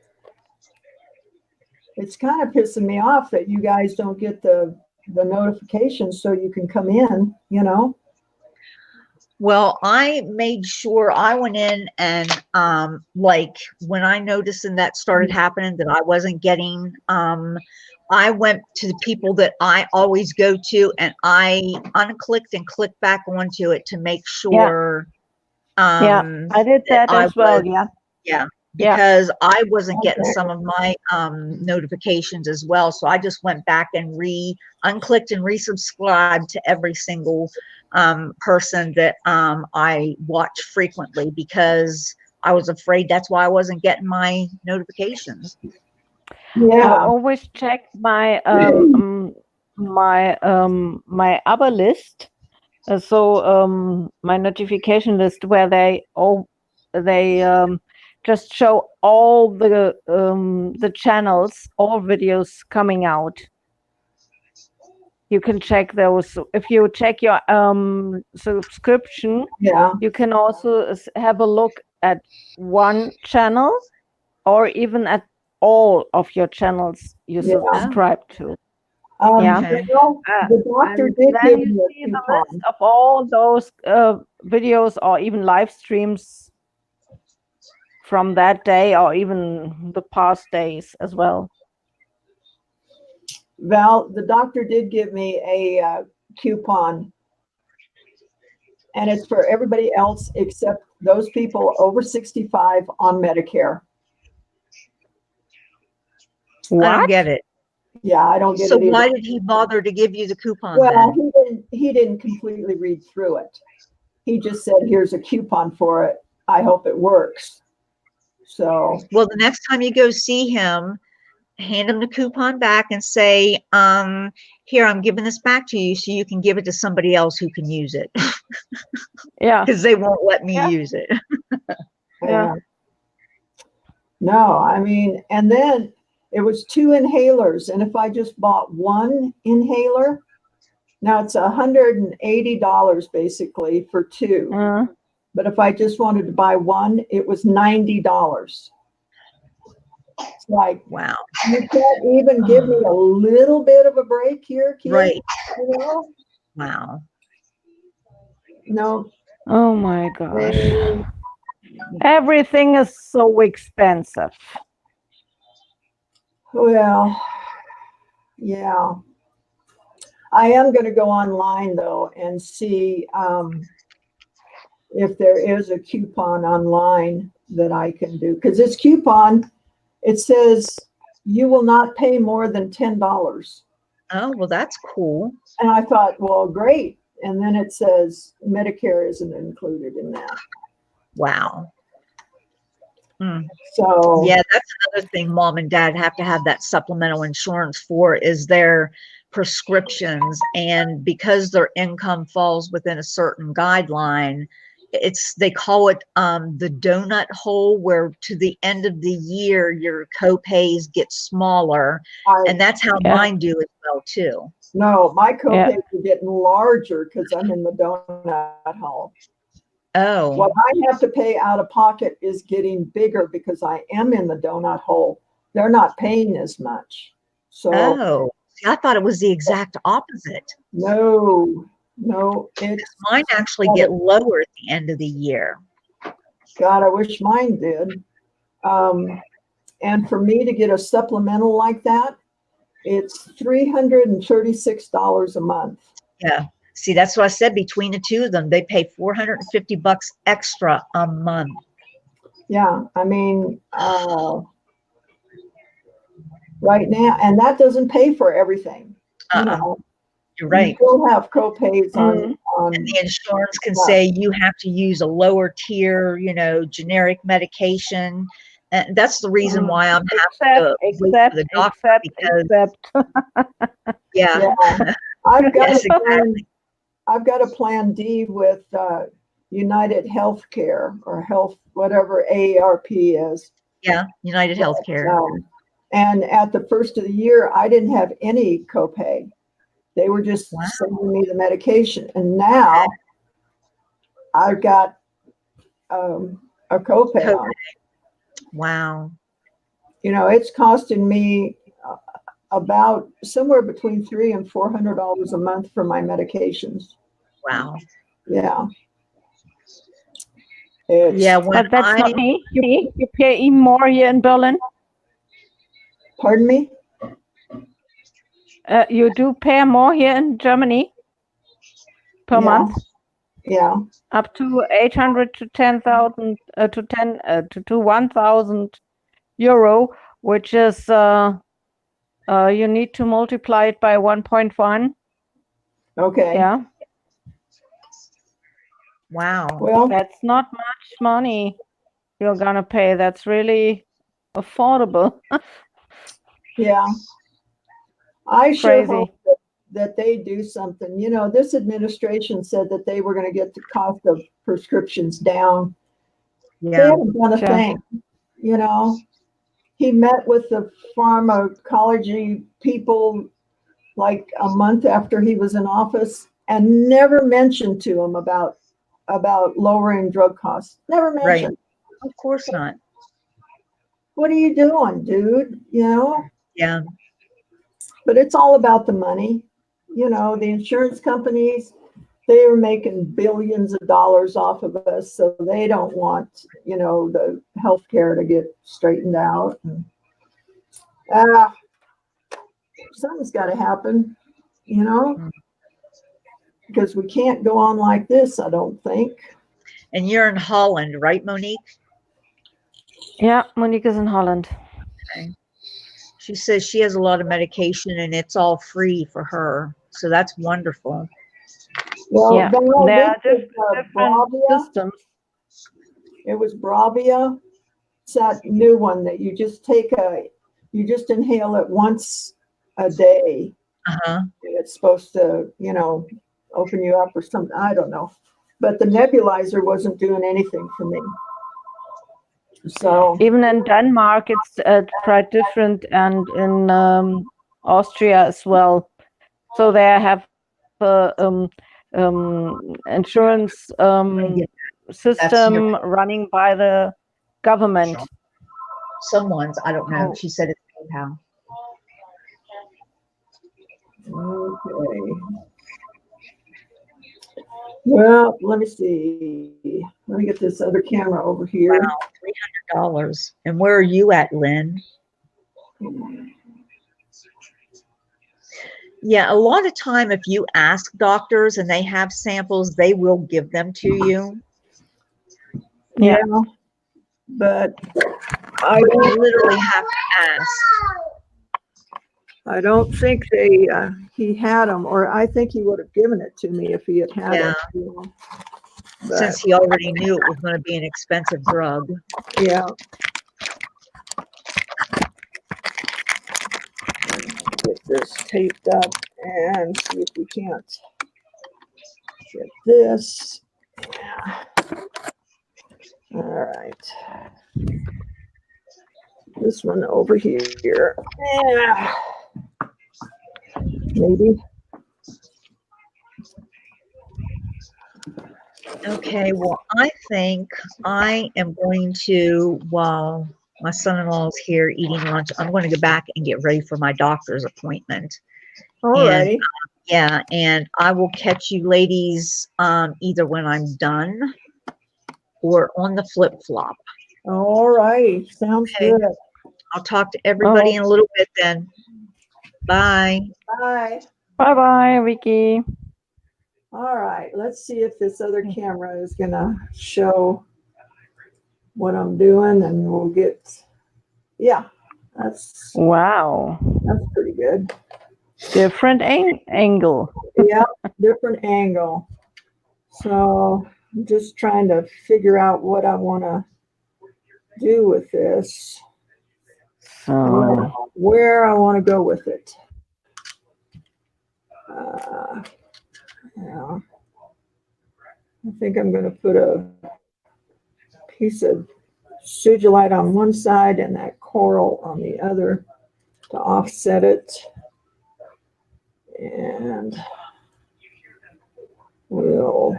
Speaker 1: It's kind of pissing me off that you guys don't get the notifications so you can come in,
Speaker 3: Well, I made sure I went in and like when I noticed and that started happening that I wasn't getting I went to the people that I always go to and I unclicked and clicked back onto it to make sure
Speaker 2: Yeah, I did that
Speaker 3: I
Speaker 2: as well.
Speaker 3: was-
Speaker 2: Yeah.
Speaker 3: because I wasn't getting
Speaker 1: Okay.
Speaker 3: some of my notifications as well. So I just went back and unclicked and resubscribed to every single person that I watch frequently because I was afraid that's why I wasn't getting my notifications.
Speaker 2: I
Speaker 1: Yeah.
Speaker 2: always check my my other list. So my notification list where they just show all the channels, all videos coming out. You can check those. If you check your subscription,
Speaker 1: Yeah.
Speaker 2: you can also have a look at one channel or even at all of your channels you
Speaker 1: Yeah.
Speaker 2: subscribe to. Yeah.
Speaker 3: Okay.
Speaker 1: The doctor
Speaker 2: And
Speaker 1: did
Speaker 2: then
Speaker 1: give
Speaker 2: you
Speaker 1: me a
Speaker 2: see the
Speaker 1: coupon.
Speaker 2: list of all those videos or even live streams from that day or even the past days as well.
Speaker 1: Val, the doctor did give me a coupon, and it's for everybody else except those people over 65 on Medicare.
Speaker 3: I don't
Speaker 2: What?
Speaker 3: get it.
Speaker 1: Yeah, I don't get
Speaker 3: So
Speaker 1: it either.
Speaker 3: why did he bother to give you the coupon
Speaker 1: Well,
Speaker 3: then?
Speaker 1: he didn't completely read through it. He just said, "Here's a coupon for it. I hope it works." So,
Speaker 3: Well, the next time you go see him, hand him the coupon back and say, here, I'm giving this back to you so you can give it to somebody else who can use it.
Speaker 2: Yeah.
Speaker 3: Because they won't let me
Speaker 2: Yeah.
Speaker 3: use it.
Speaker 2: Yeah.
Speaker 1: No, I mean, and then it was 2 inhalers, and if I just bought one inhaler, now it's $180 basically for 2. But if I just wanted to buy one, it was $90. It's like,
Speaker 3: Wow.
Speaker 1: you can't even give me a little bit of a break here, kid.
Speaker 3: Right.
Speaker 1: You know?
Speaker 3: Wow.
Speaker 1: No.
Speaker 2: Oh my gosh. Everything is so expensive.
Speaker 1: Well, yeah. I am going to go online though and see if there is a coupon online that I can do. Because this coupon, it says you will not pay more than $10.
Speaker 3: Oh, well, that's cool.
Speaker 1: And I thought, well, great. And then it says Medicare isn't included in that.
Speaker 3: Wow.
Speaker 1: So
Speaker 3: yeah, that's another thing mom and dad have to have that supplemental insurance for is their prescriptions. And because their income falls within a certain guideline, they call it the donut hole, where to the end of the year your co-pays get smaller, and that's how mine do as well too.
Speaker 1: No, my co-pays are getting larger because I'm in the donut hole.
Speaker 3: Oh.
Speaker 1: What I have to pay out of pocket is getting bigger because I am in the donut hole. They're not paying as much. So
Speaker 3: see, I thought it was the exact opposite.
Speaker 1: No,
Speaker 3: it's mine actually get lower at the end of the year.
Speaker 1: God, I wish mine did. And for me to get a supplemental like that, it's $336 a month.
Speaker 3: Yeah. See, that's what I said. Between the two of them, they pay $450 extra a month.
Speaker 1: Yeah, I mean, right now, and that doesn't pay for everything. You know,
Speaker 3: you're right.
Speaker 1: You still have co-pays on
Speaker 3: and the insurance can say you have to use a lower tier, you know, generic medication. And that's the reason why I'm having to wait for the doctor, because yeah.
Speaker 1: I've got a plan D with United Healthcare or Health, whatever AARP is.
Speaker 3: Yeah, United Healthcare.
Speaker 1: And at the first of the year, I didn't have any copay. They were just sending me the medication. And now I've got a copay on it.
Speaker 3: Wow.
Speaker 1: You know, it's costing me about somewhere between $300 and $400 a month for my medications.
Speaker 3: Wow.
Speaker 1: Yeah.
Speaker 2: But that's not me. You pay even more here in Berlin.
Speaker 1: Pardon me?
Speaker 2: You do pay more here in Germany per month.
Speaker 1: Yeah.
Speaker 2: Up to 800 to 10,000 to 1,000 euro, which is you need to multiply it by 1.1.
Speaker 1: Okay.
Speaker 2: Yeah.
Speaker 3: Wow.
Speaker 1: Well,
Speaker 2: that's not much money you're gonna pay. That's really affordable.
Speaker 1: Yeah. I sure hope that they do something. You know, this administration said that they were going to get the cost of prescriptions down.
Speaker 3: Yeah.
Speaker 1: They haven't done a thing. You know, he met with the pharmacology people like a month after he was in office and never mentioned to him about lowering drug costs. Never mentioned.
Speaker 3: Right. Of course not.
Speaker 1: What are you doing, dude? You know?
Speaker 3: Yeah.
Speaker 1: But it's all about the money. You know, the insurance companies, they are making billions of dollars off of us. So they don't want, you know, the healthcare to get straightened out. Something's got to happen, you know, because we can't go on like this, I don't think.
Speaker 3: And you're in Holland, right, Monique?
Speaker 2: Yeah, Monique is in Holland.
Speaker 3: Okay. She says she has a lot of medication and it's all free for her. So that's wonderful.
Speaker 1: Well,
Speaker 2: yeah, there are different systems.
Speaker 1: It was Bravia. It's that new one that you just you just inhale it once a day. It's supposed to, you know, open you up or something. I don't know. But the nebulizer wasn't doing anything for me. So
Speaker 2: even in Denmark, it's quite different, and in Austria as well. So they have insurance system running by the government.
Speaker 3: Someone's, I don't know. She said it's PayPal.
Speaker 1: Okay. Well, let me see. Let me get this other camera over here.
Speaker 3: Wow, $300. And where are you at, Lynn? Yeah, a lot of time if you ask doctors and they have samples, they will give them to you.
Speaker 1: Yeah, but I
Speaker 3: literally have to ask.
Speaker 1: I don't think he had them, or I think he would have given it to me if he had it. You know.
Speaker 3: Since he already knew it was going to be an expensive drug.
Speaker 1: Yeah. Get this taped up and see if we can't get this. Yeah. All right. This one over here. Yeah. Maybe.
Speaker 3: Okay, well, I think I am going to, while my son-in-law is here eating lunch, I'm going to go back and get ready for my doctor's appointment.
Speaker 1: All righty.
Speaker 3: Yeah, and I will catch you ladies either when I'm done or on the flip-flop.
Speaker 1: All righty. Sounds
Speaker 3: Okay.
Speaker 1: good.
Speaker 3: I'll talk to everybody in a little bit then. Bye.
Speaker 1: Bye.
Speaker 2: Bye-bye, Vicky.
Speaker 1: All right. Let's see if this other camera is going to show what I'm doing, and we'll get, yeah, that's pretty good.
Speaker 2: Different angle.
Speaker 1: Yeah, different angle. So I'm just trying to figure out what I want to do with this,
Speaker 2: So
Speaker 1: where I want to go with it. Yeah, I think I'm going to put a piece of sugilite on one side and that coral on the other to offset it. And we'll,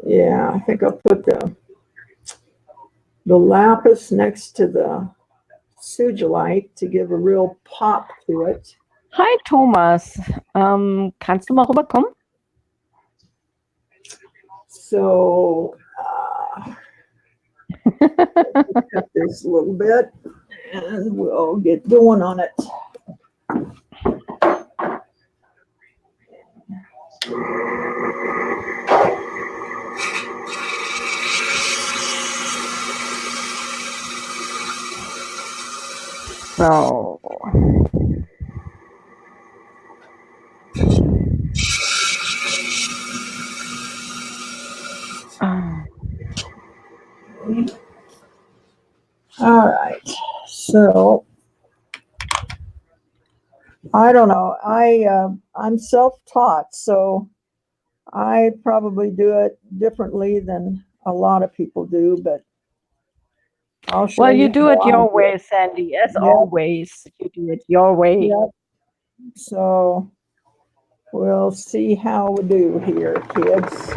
Speaker 1: yeah, I think I'll put the lapis next to the sugilite to give a real pop to it.
Speaker 2: Hi, Thomas. Kannst du mal rüberkommen?
Speaker 1: So, cut this a little bit and we'll get going on it.
Speaker 2: So.
Speaker 1: All right, so I don't know. I'm self-taught, so I probably do it differently than a lot of people do, but I'll show
Speaker 2: Well, you do it
Speaker 1: how I
Speaker 2: your way, Sandy, as
Speaker 1: Yep.
Speaker 2: always. You do it your way.
Speaker 1: Yep. So we'll see how we do here, kids.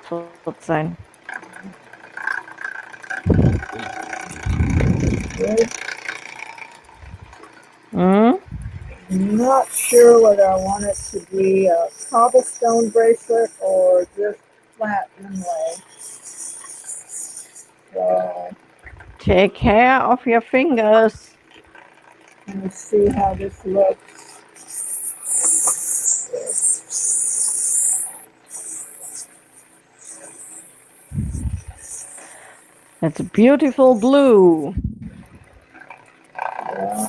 Speaker 2: Bracelet sein.
Speaker 1: Good.
Speaker 2: Mhm.
Speaker 1: Not sure whether I want it to be a cobblestone bracelet or just flat inlay. So
Speaker 2: Take care of your fingers.
Speaker 1: let me see how this looks.
Speaker 2: It's a beautiful blue.
Speaker 1: Yeah.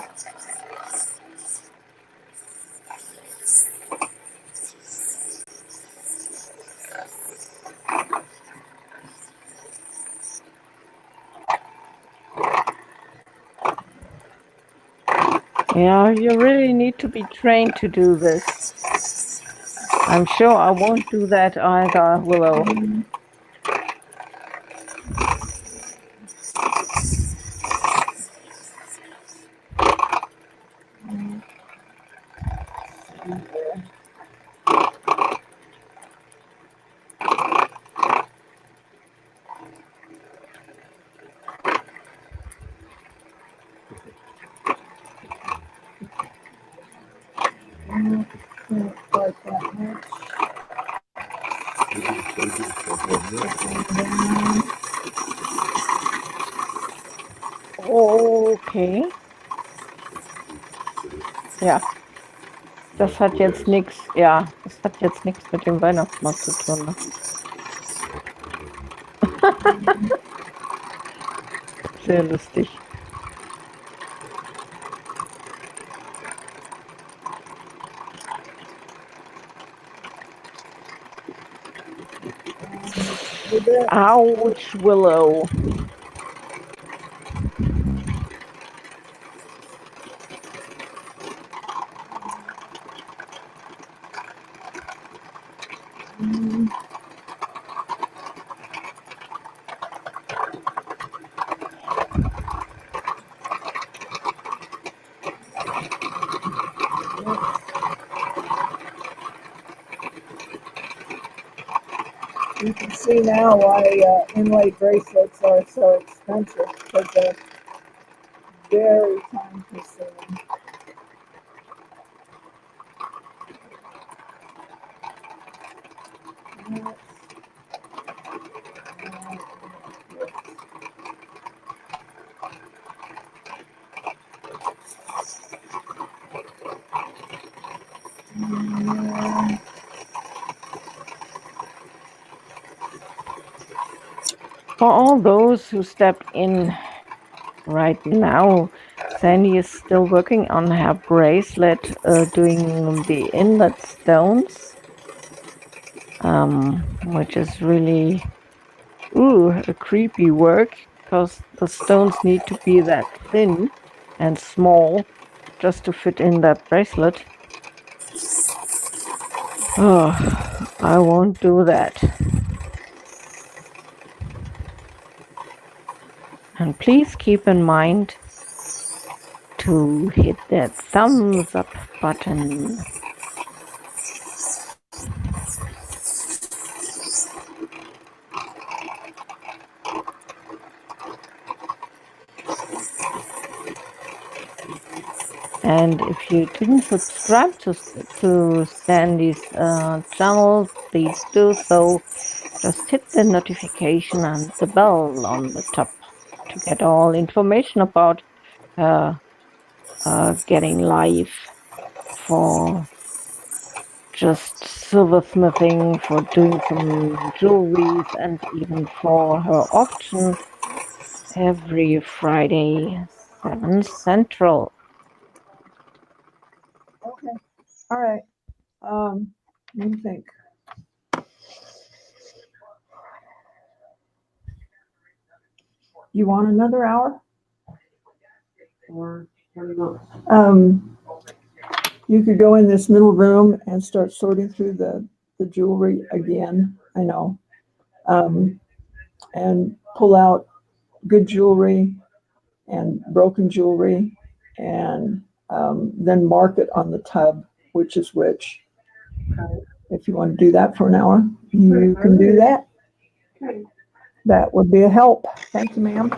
Speaker 2: Yeah, you really need to be trained to do this. I'm sure I won't do that either, Willow.
Speaker 1: Not quite that much.
Speaker 2: Okay. Ja. Das hat jetzt nichts, ja, das hat jetzt nichts mit dem Weihnachtsmarkt zu tun. Ne? Sehr lustig. Ouch, Willow.
Speaker 1: You can see now why inlay bracelets are so expensive because they're very time consuming.
Speaker 2: For all those who stepped in right now, Sandy is still working on her bracelet, doing the inlet stones, which is really a creepy work because the stones need to be that thin and small just to fit in that bracelet. Oh, I won't do that. And please keep in mind to hit that thumbs up button. And if you didn't subscribe to Sandy's channel, please do so. Just hit the notification and the bell on the top to get all information about getting live for just silversmithing, for doing some jewelries, and even for her auction every Friday, 7 Central.
Speaker 1: Okay. All right. Let me think. You want another hour?
Speaker 4: Or not.
Speaker 1: You could go in this middle room and start sorting through the jewelry again. I know. And pull out good jewelry and broken jewelry and then mark it on the tub, which is which. If you want to do that for an hour, you can do that.
Speaker 4: Okay.
Speaker 1: That would be a help. Thank you, ma'am.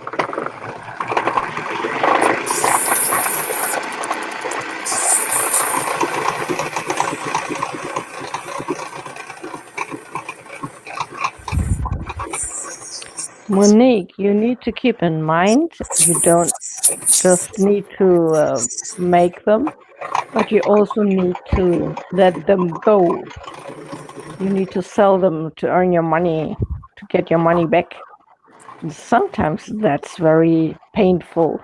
Speaker 2: Monique, you need to keep in mind you don't just need to make them, but you also need to let them go. You need to sell them to earn your money, to get your money back. Sometimes that's very painful.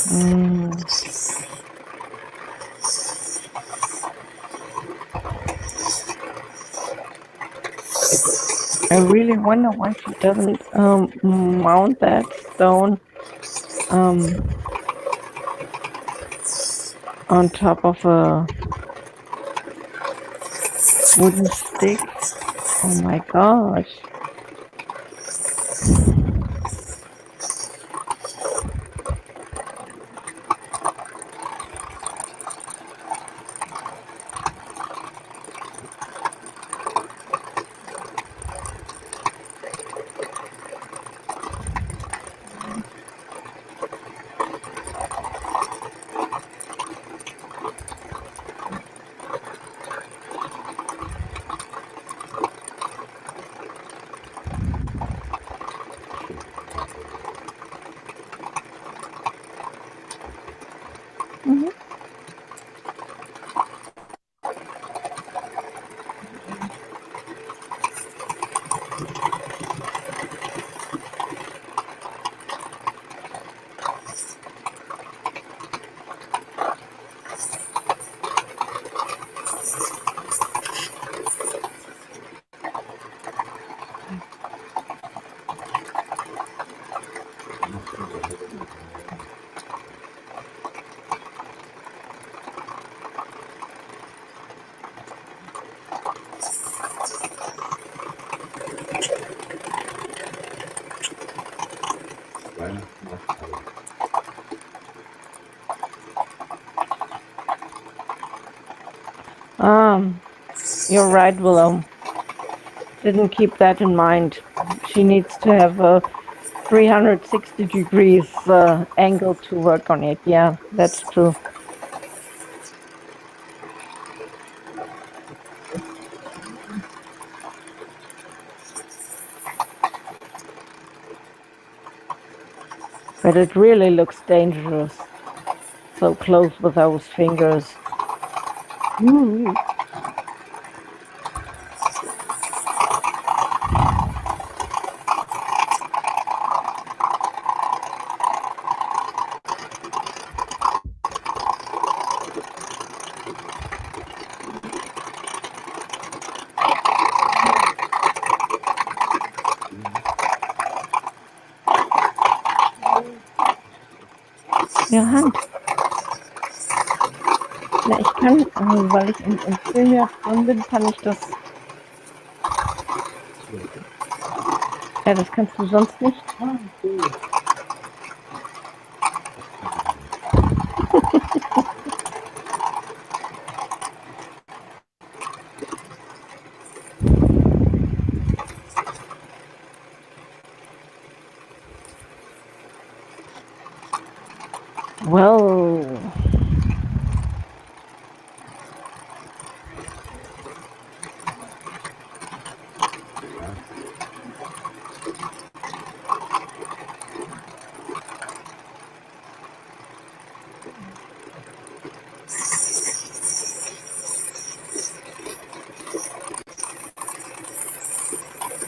Speaker 2: Mm. I really wonder why she doesn't mount that stone on top of a wooden stick. Oh my gosh. Mhm. You're right, Willow. Didn't keep that in mind. She needs to have a 360 degrees angle to work on it. Yeah, that's true. But it really looks dangerous. So close with those fingers. Ooh. Ja, Hand. Na, ich kann, weil ich im Film ja drin bin, kann ich das. Ja, das kannst du sonst nicht. Well.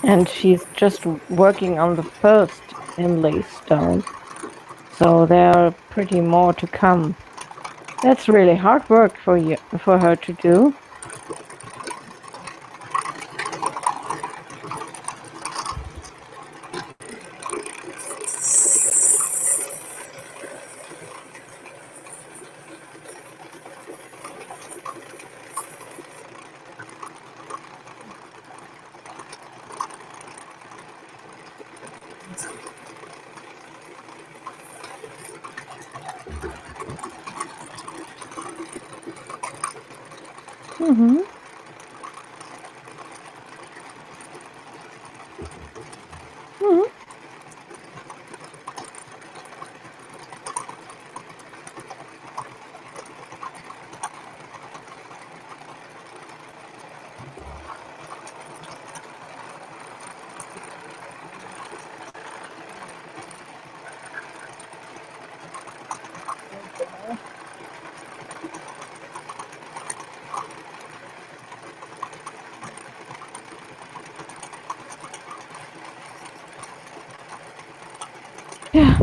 Speaker 2: And she's just working on the first inlay stone. So there are pretty more to come. That's really hard work for her to do. Mm-hmm. Mm-hmm. Yeah.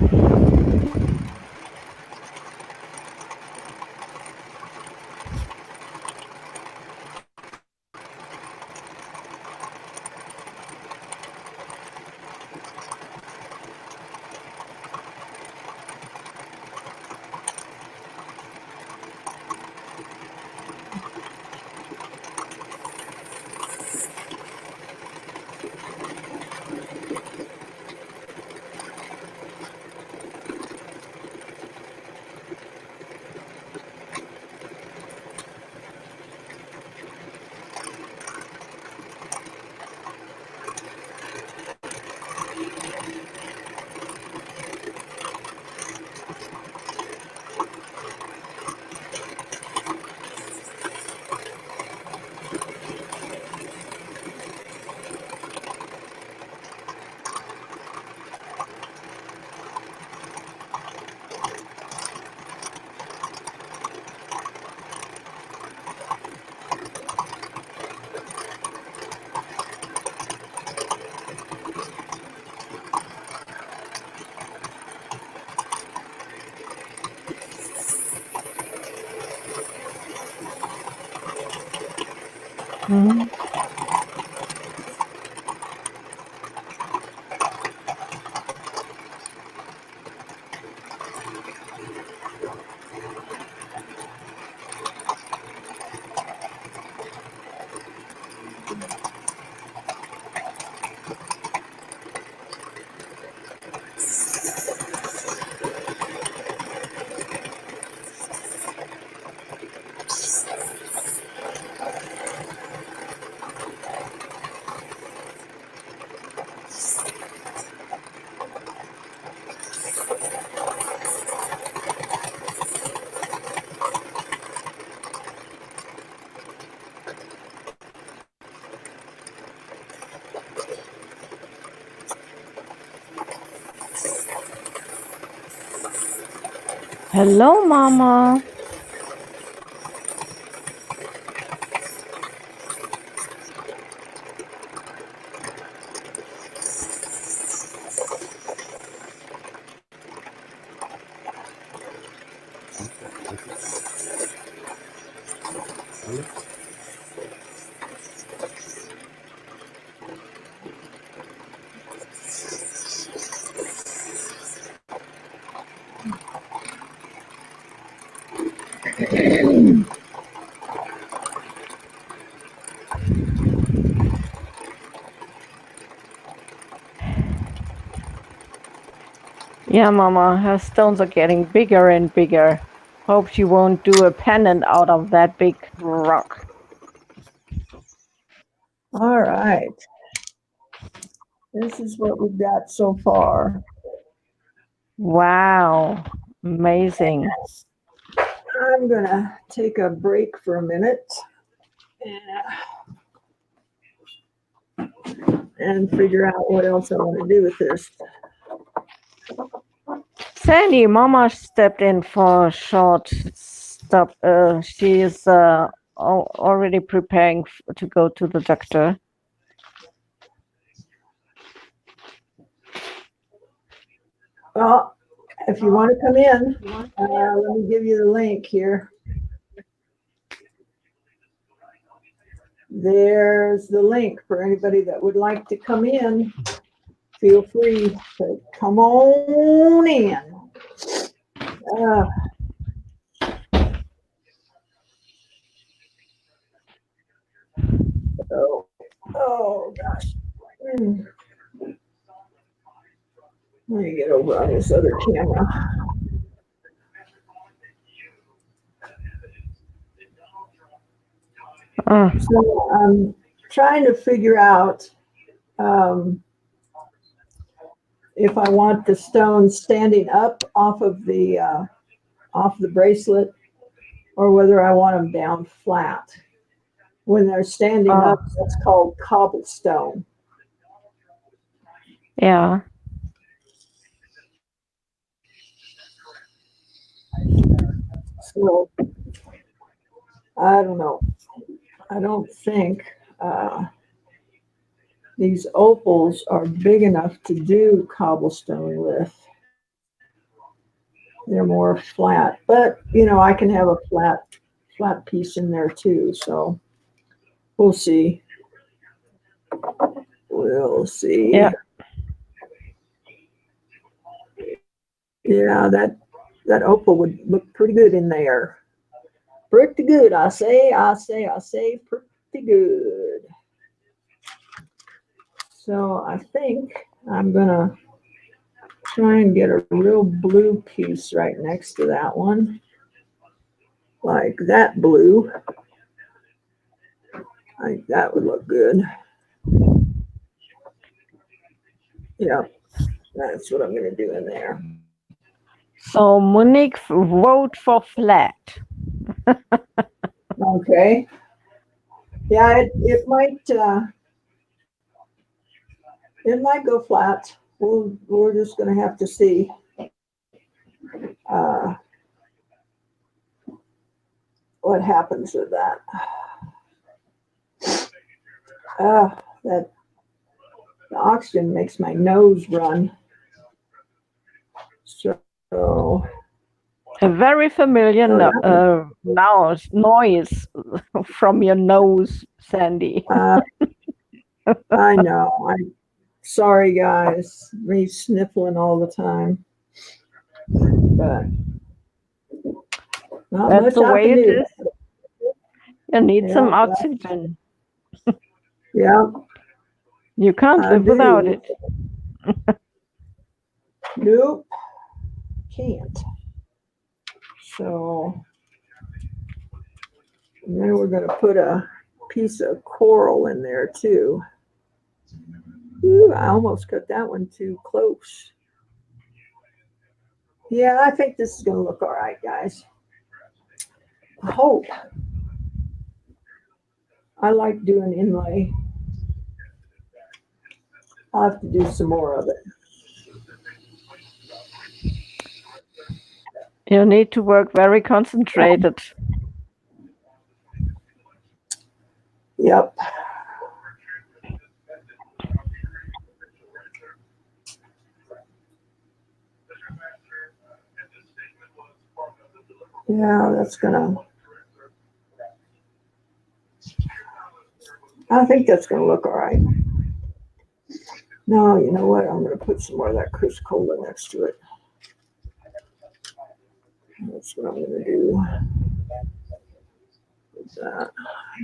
Speaker 2: Mm-hmm. Hello, Mama. Yeah, Mama, her stones are getting bigger and bigger. Hope she won't do a pendant out of that big rock.
Speaker 1: All right. This is what we've got so far.
Speaker 2: Wow, amazing.
Speaker 1: I'm gonna take a break for a minute and figure out what else I want to do with this.
Speaker 2: Sandy, Mama stepped in for a short stop. She is already preparing to go to the doctor.
Speaker 1: Well, if you want to come in, let me give you the link here. There's the link for anybody that would like to come in. Feel free to come on in. Oh gosh. Let me get over on this other camera. So I'm trying to figure out if I want the stones standing up off the bracelet, or whether I want them down flat. When they're standing up, that's called cobblestone.
Speaker 2: Yeah.
Speaker 1: So I don't know. I don't think these opals are big enough to do cobblestone with. They're more flat, but you know, I can have a flat piece in there too. So we'll see. We'll see.
Speaker 2: Yeah.
Speaker 1: Yeah, that opal would look pretty good in there. Pretty good, I say, pretty good. So I think I'm gonna try and get a real blue piece right next to that one. Like that blue. I think that would look good. Yeah, that's what I'm gonna do in there.
Speaker 2: So Monique, vote for flat.
Speaker 1: Okay. Yeah, it might go flat. We're just gonna have to see. What happens with that? That the oxygen makes my nose run. So
Speaker 2: A very familiar noise from your nose, Sandy.
Speaker 1: I know. I'm sorry, guys. Me sniffling all the time. But not
Speaker 2: That's
Speaker 1: much
Speaker 2: the
Speaker 1: I
Speaker 2: way
Speaker 1: can
Speaker 2: it
Speaker 1: do.
Speaker 2: is. You need some
Speaker 1: Yeah,
Speaker 2: oxygen.
Speaker 1: Yeah.
Speaker 2: You can't
Speaker 1: I
Speaker 2: live
Speaker 1: do.
Speaker 2: without it.
Speaker 1: Nope. Can't. So and then we're going to put a piece of coral in there too. Ooh, I almost cut that one too close. Yeah, I think this is going to look all right, guys. I hope. I like doing inlay. I'll have to do some more of it.
Speaker 2: You need to work very concentrated.
Speaker 1: Yep. Yeah, that's gonna. I think that's gonna look all right. No, you know what? I'm gonna put some more of that Criscola next to it. That's what I'm gonna do. Put that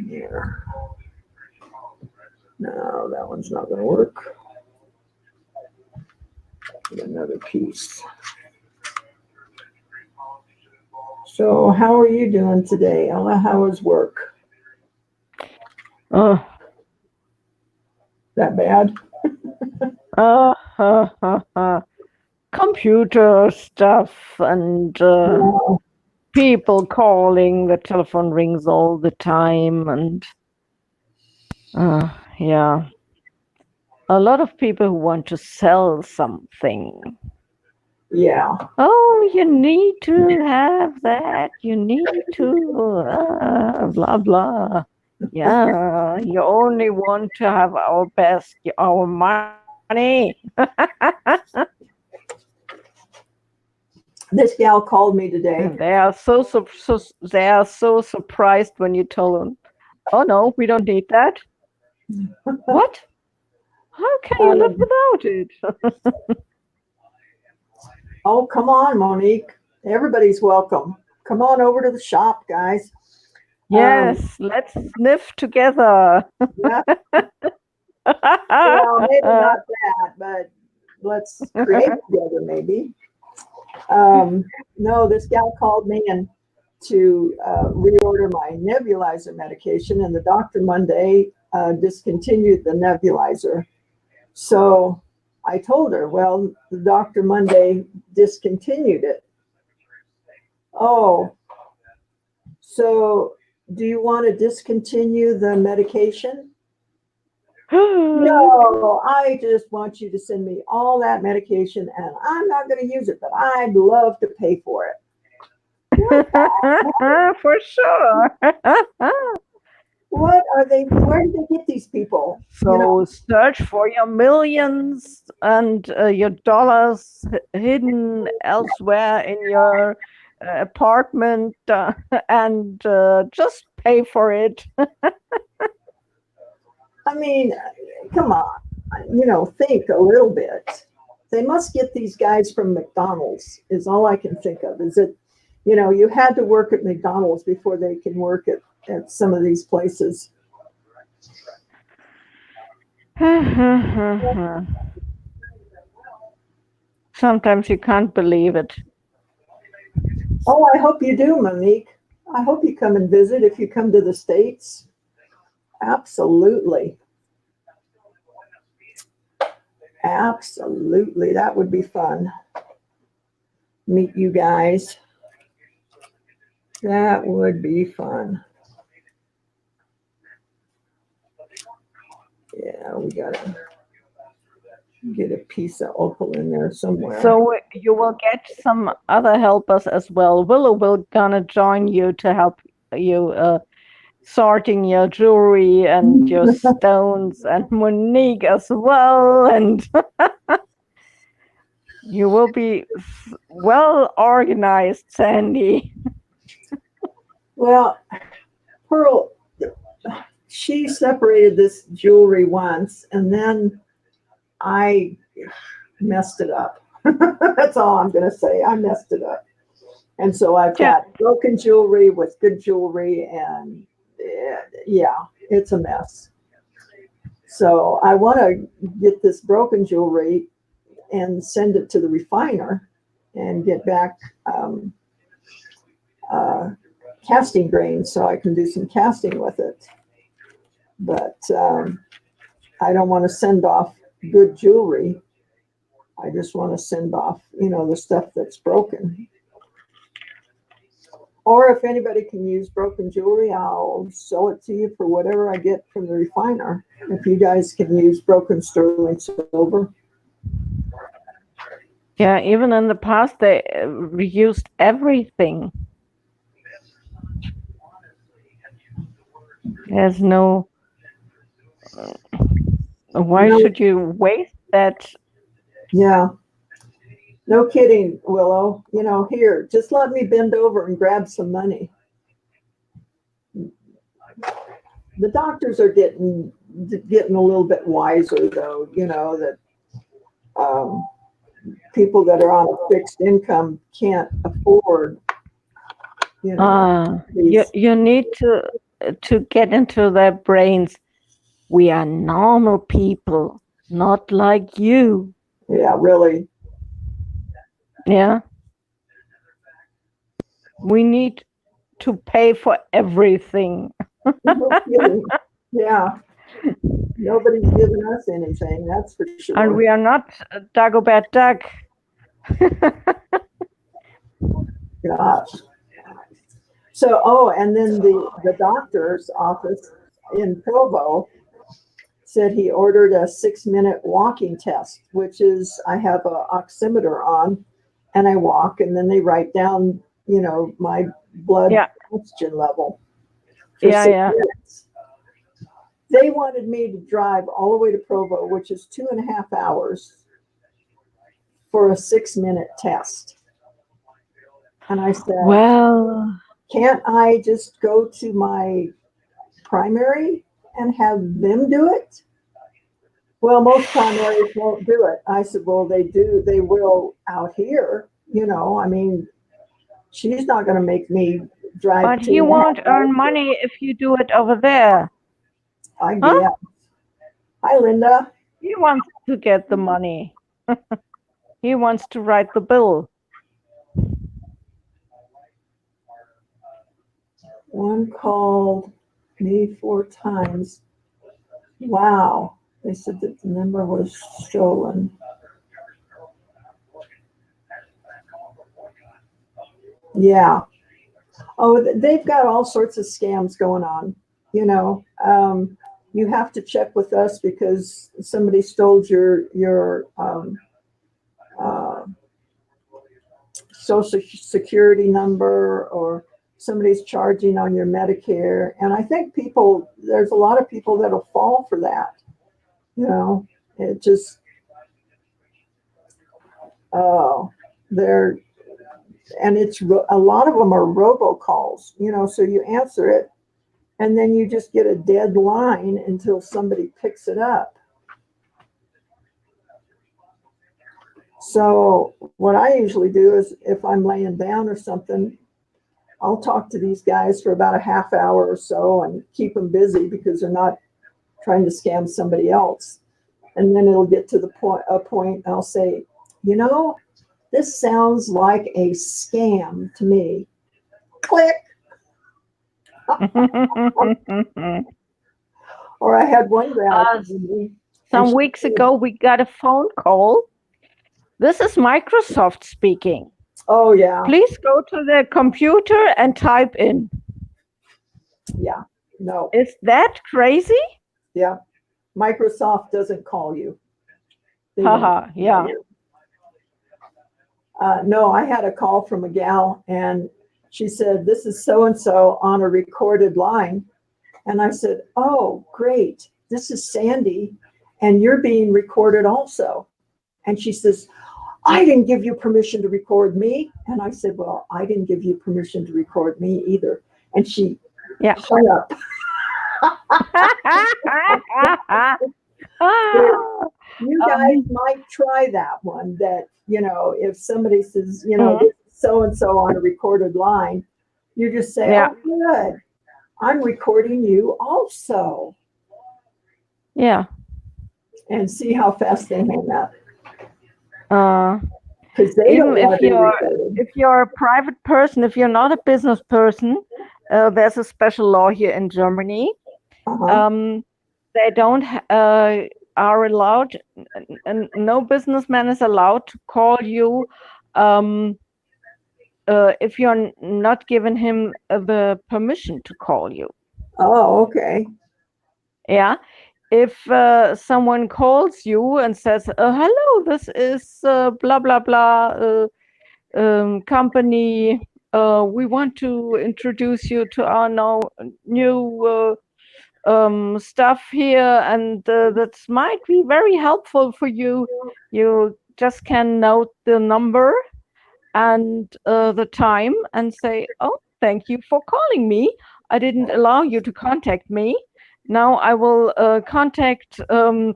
Speaker 1: here. No, that one's not gonna work. Get another piece. So, how are you doing today, Ella? How was work?
Speaker 2: Oh,
Speaker 1: That bad?
Speaker 2: computer stuff and
Speaker 1: No.
Speaker 2: people calling. The telephone rings all the time, and yeah, a lot of people who want to sell something.
Speaker 1: Yeah.
Speaker 2: Oh, you need to have that. You need to blah blah. Yeah, you only want to have our best, our money.
Speaker 1: This gal called me today.
Speaker 2: And they are they are so surprised when you tell them, "Oh no, we don't need that." What? How can you live without it?
Speaker 1: Oh, come on, Monique. Everybody's welcome. Come on over to the shop, guys.
Speaker 2: Yes, let's sniff together.
Speaker 1: Yeah, well, maybe not that, but let's create together, maybe. No, this gal called me and to reorder my nebulizer medication, and the doctor Monday discontinued the nebulizer. So I told her, well, the doctor Monday discontinued it. Oh, so do you want to discontinue the medication? No, I just want you to send me all that medication, and I'm not going to use it, but I'd love to pay for it.
Speaker 2: For sure.
Speaker 1: What are they? Where did they get these people?
Speaker 2: So search for your millions and your dollars hidden elsewhere in your apartment and just pay for it.
Speaker 1: I mean, come on, think a little bit. They must get these guys from McDonald's, is all I can think of. Is it, you had to work at McDonald's before they can work at some of these places.
Speaker 2: Sometimes you can't believe it.
Speaker 1: Oh, I hope you do, Monique. I hope you come and visit if you come to the States. Absolutely. Absolutely. That would be fun. Meet you guys. That would be fun. Yeah, we gotta get a piece of opal in there somewhere.
Speaker 2: So you will get some other helpers as well. Willow will gonna join you to help you sorting your jewelry and your stones, and Monique as well, and you will be well organized, Sandy.
Speaker 1: Well, Pearl, she separated this jewelry once, and then I messed it up. That's all I'm going to say. I messed it up. And so I've got broken jewelry with good jewelry, and yeah, it's a mess. So I want to get this broken jewelry and send it to the refiner and get back casting grains so I can do some casting with it. But I don't want to send off good jewelry. I just want to send off, the stuff that's broken. Or if anybody can use broken jewelry, I'll sell it to you for whatever I get from the refiner. If you guys can use broken sterling silver.
Speaker 2: Yeah, even in the past, they reused everything. There's no... why should you waste that?
Speaker 1: Yeah. No kidding, Willow. Here, just let me bend over and grab some money. The doctors are getting a little bit wiser, though, that people that are on a fixed income can't afford,
Speaker 2: you need to get into their brains. We are normal people, not like you.
Speaker 1: Yeah, really.
Speaker 2: Yeah. We need to pay for everything.
Speaker 1: No kidding. Yeah. Nobody's giving us anything, that's for sure.
Speaker 2: And we are not Dagobert Duck.
Speaker 1: Gosh. So, and then the doctor's office in Provo said he ordered a 6-minute walking test, which is I have an oximeter on and I walk, and then they write down, my blood oxygen level. For 6 minutes. They wanted me to drive all the way to Provo, which is 2.5 hours, for a 6-minute test. And I said,
Speaker 2: Well,
Speaker 1: can't I just go to my primary and have them do it? Well, most primaries won't do it. I said, well, they will out here. I mean, she's not going to make me drive
Speaker 2: but
Speaker 1: two
Speaker 2: he
Speaker 1: and a half
Speaker 2: won't earn
Speaker 1: hours.
Speaker 2: money if you do it over there.
Speaker 1: I
Speaker 2: Huh?
Speaker 1: guess. Hi, Linda.
Speaker 2: He wants to get the money. He wants to write the bill.
Speaker 1: One called me 4 times. Wow. They said that the number was stolen. Yeah. Oh, they've got all sorts of scams going on. You have to check with us because somebody stole your uh, social security number, or somebody's charging on your Medicare. And I think there's a lot of people that'll fall for that. It just, and a lot of them are robocalls, so you answer it and then you just get a dead line until somebody picks it up. So what I usually do is, if I'm laying down or something, I'll talk to these guys for about a half hour or so and keep them busy because they're not trying to scam somebody else. And then it'll get to a point I'll say, this sounds like a scam to me. Click. Or I had one gal.
Speaker 2: Some weeks ago, we got a phone call. This is Microsoft speaking.
Speaker 1: Oh, yeah.
Speaker 2: Please go to the computer and type in.
Speaker 1: Yeah. No.
Speaker 2: Is that crazy?
Speaker 1: Yeah. Microsoft doesn't call you.
Speaker 2: Haha, yeah.
Speaker 1: No, I had a call from a gal and she said, this is so-and-so on a recorded line. And I said, oh, great. This is Sandy and you're being recorded also. And she says, I didn't give you permission to record me. And I said, well, I didn't give you permission to record me either. And she hung up. You guys might try that one, that, if somebody says, so-and-so on a recorded line, you just say, oh, good, I'm recording you also.
Speaker 2: Yeah.
Speaker 1: And see how fast they hang up.
Speaker 2: Even if you're a private person, if you're not a business person, there's a special law here in Germany. They don't are allowed, and no businessman is allowed to call you if you're not giving him the permission to call you.
Speaker 1: Oh, okay.
Speaker 2: Yeah. If someone calls you and says, hello, this is blah, blah, blah company. We want to introduce you to our new stuff here, and that might be very helpful for you. You just can note the number and the time and say, oh, thank you for calling me. I didn't allow you to contact me. Now I will contact the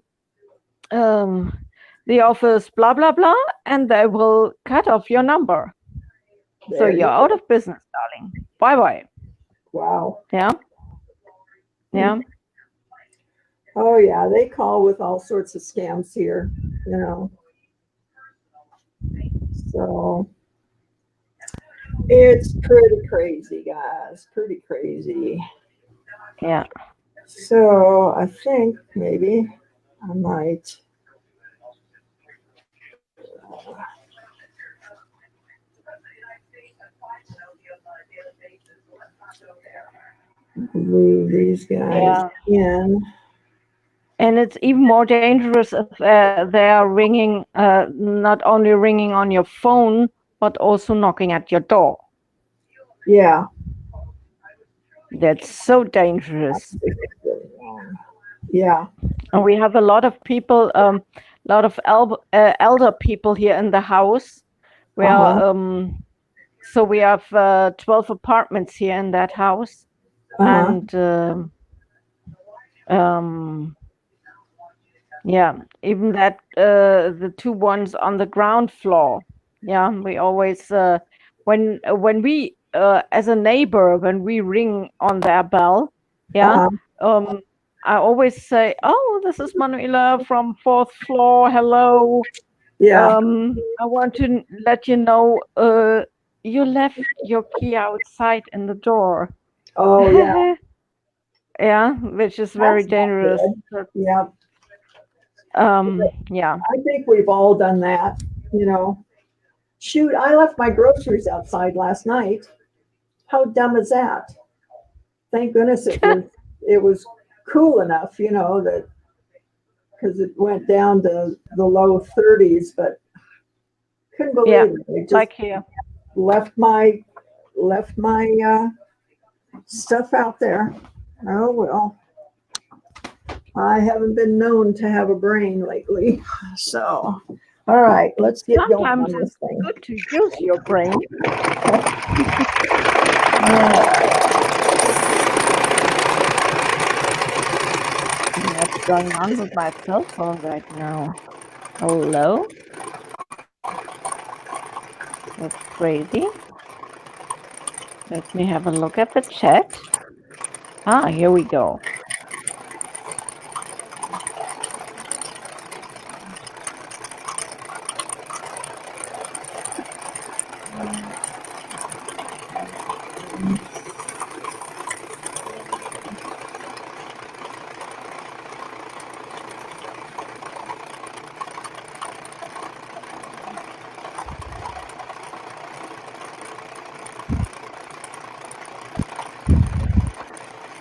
Speaker 2: office, blah, blah, blah, and they will cut off your number. So you're out of business, darling. Bye-bye.
Speaker 1: Wow.
Speaker 2: Yeah. Yeah.
Speaker 1: Oh, yeah. They call with all sorts of scams here, So it's pretty crazy, guys. Pretty crazy.
Speaker 2: Yeah.
Speaker 1: So I think maybe I might move these guys in.
Speaker 2: And it's even more dangerous if they are ringing, not only ringing on your phone, but also knocking at your door.
Speaker 1: Yeah.
Speaker 2: That's so dangerous.
Speaker 1: Yeah.
Speaker 2: And we have a lot of people, elder people here in the house where so we have 12 apartments here in that house, and yeah, even that the two ones on the ground floor. Yeah, we always when we as a neighbor, when we ring on their bell, yeah, I always say, "Oh, this is Manuela from fourth floor. Hello.
Speaker 1: Yeah.
Speaker 2: I want to let you know you left your key outside in the door."
Speaker 1: Oh, yeah.
Speaker 2: Yeah, which is very
Speaker 1: That's not
Speaker 2: dangerous.
Speaker 1: good. Yeah.
Speaker 2: Yeah.
Speaker 1: I think we've all done that, you know. Shoot, I left my groceries outside last night. How dumb is that? Thank goodness it was cool enough, you know, that because it went down to the low 30s, but couldn't
Speaker 2: Yeah,
Speaker 1: believe it. They just
Speaker 2: like here.
Speaker 1: left my stuff out there. Oh well. I haven't been known to have a brain lately. So all right, let's get going
Speaker 2: Sometimes
Speaker 1: on
Speaker 2: it's
Speaker 1: this thing.
Speaker 2: good to use your brain. What's going on with my cell phone right now? Hello? That's crazy. Let me have a look at the chat. Ah, here we go.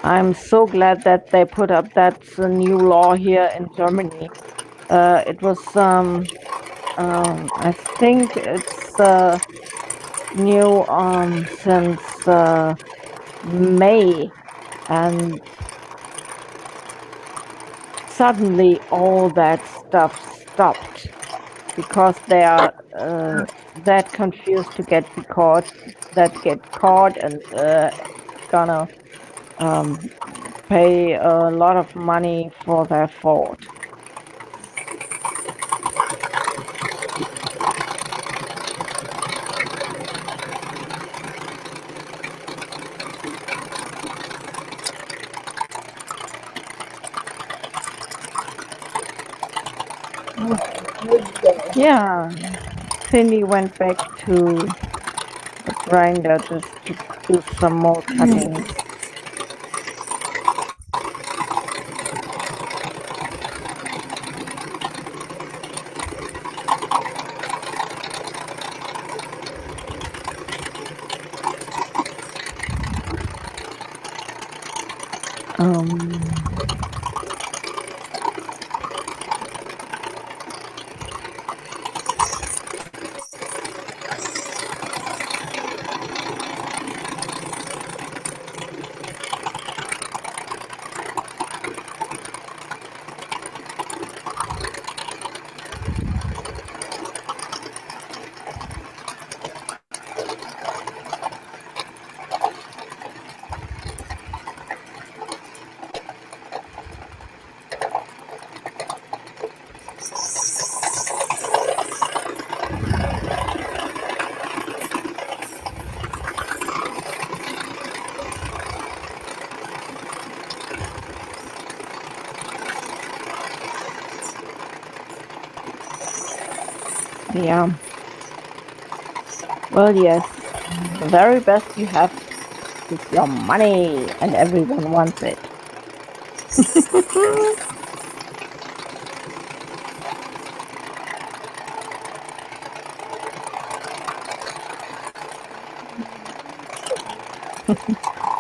Speaker 2: I'm so glad that they put up that new law here in Germany. It was, I think it's new since May, and suddenly all that stuff stopped because they are that confused to get caught, and gonna pay a lot of money for their fault. Yeah, Cindy went back to the grinder just to do some more cutting. Yeah. Well, yes. The very best you have is your money, and everyone wants it.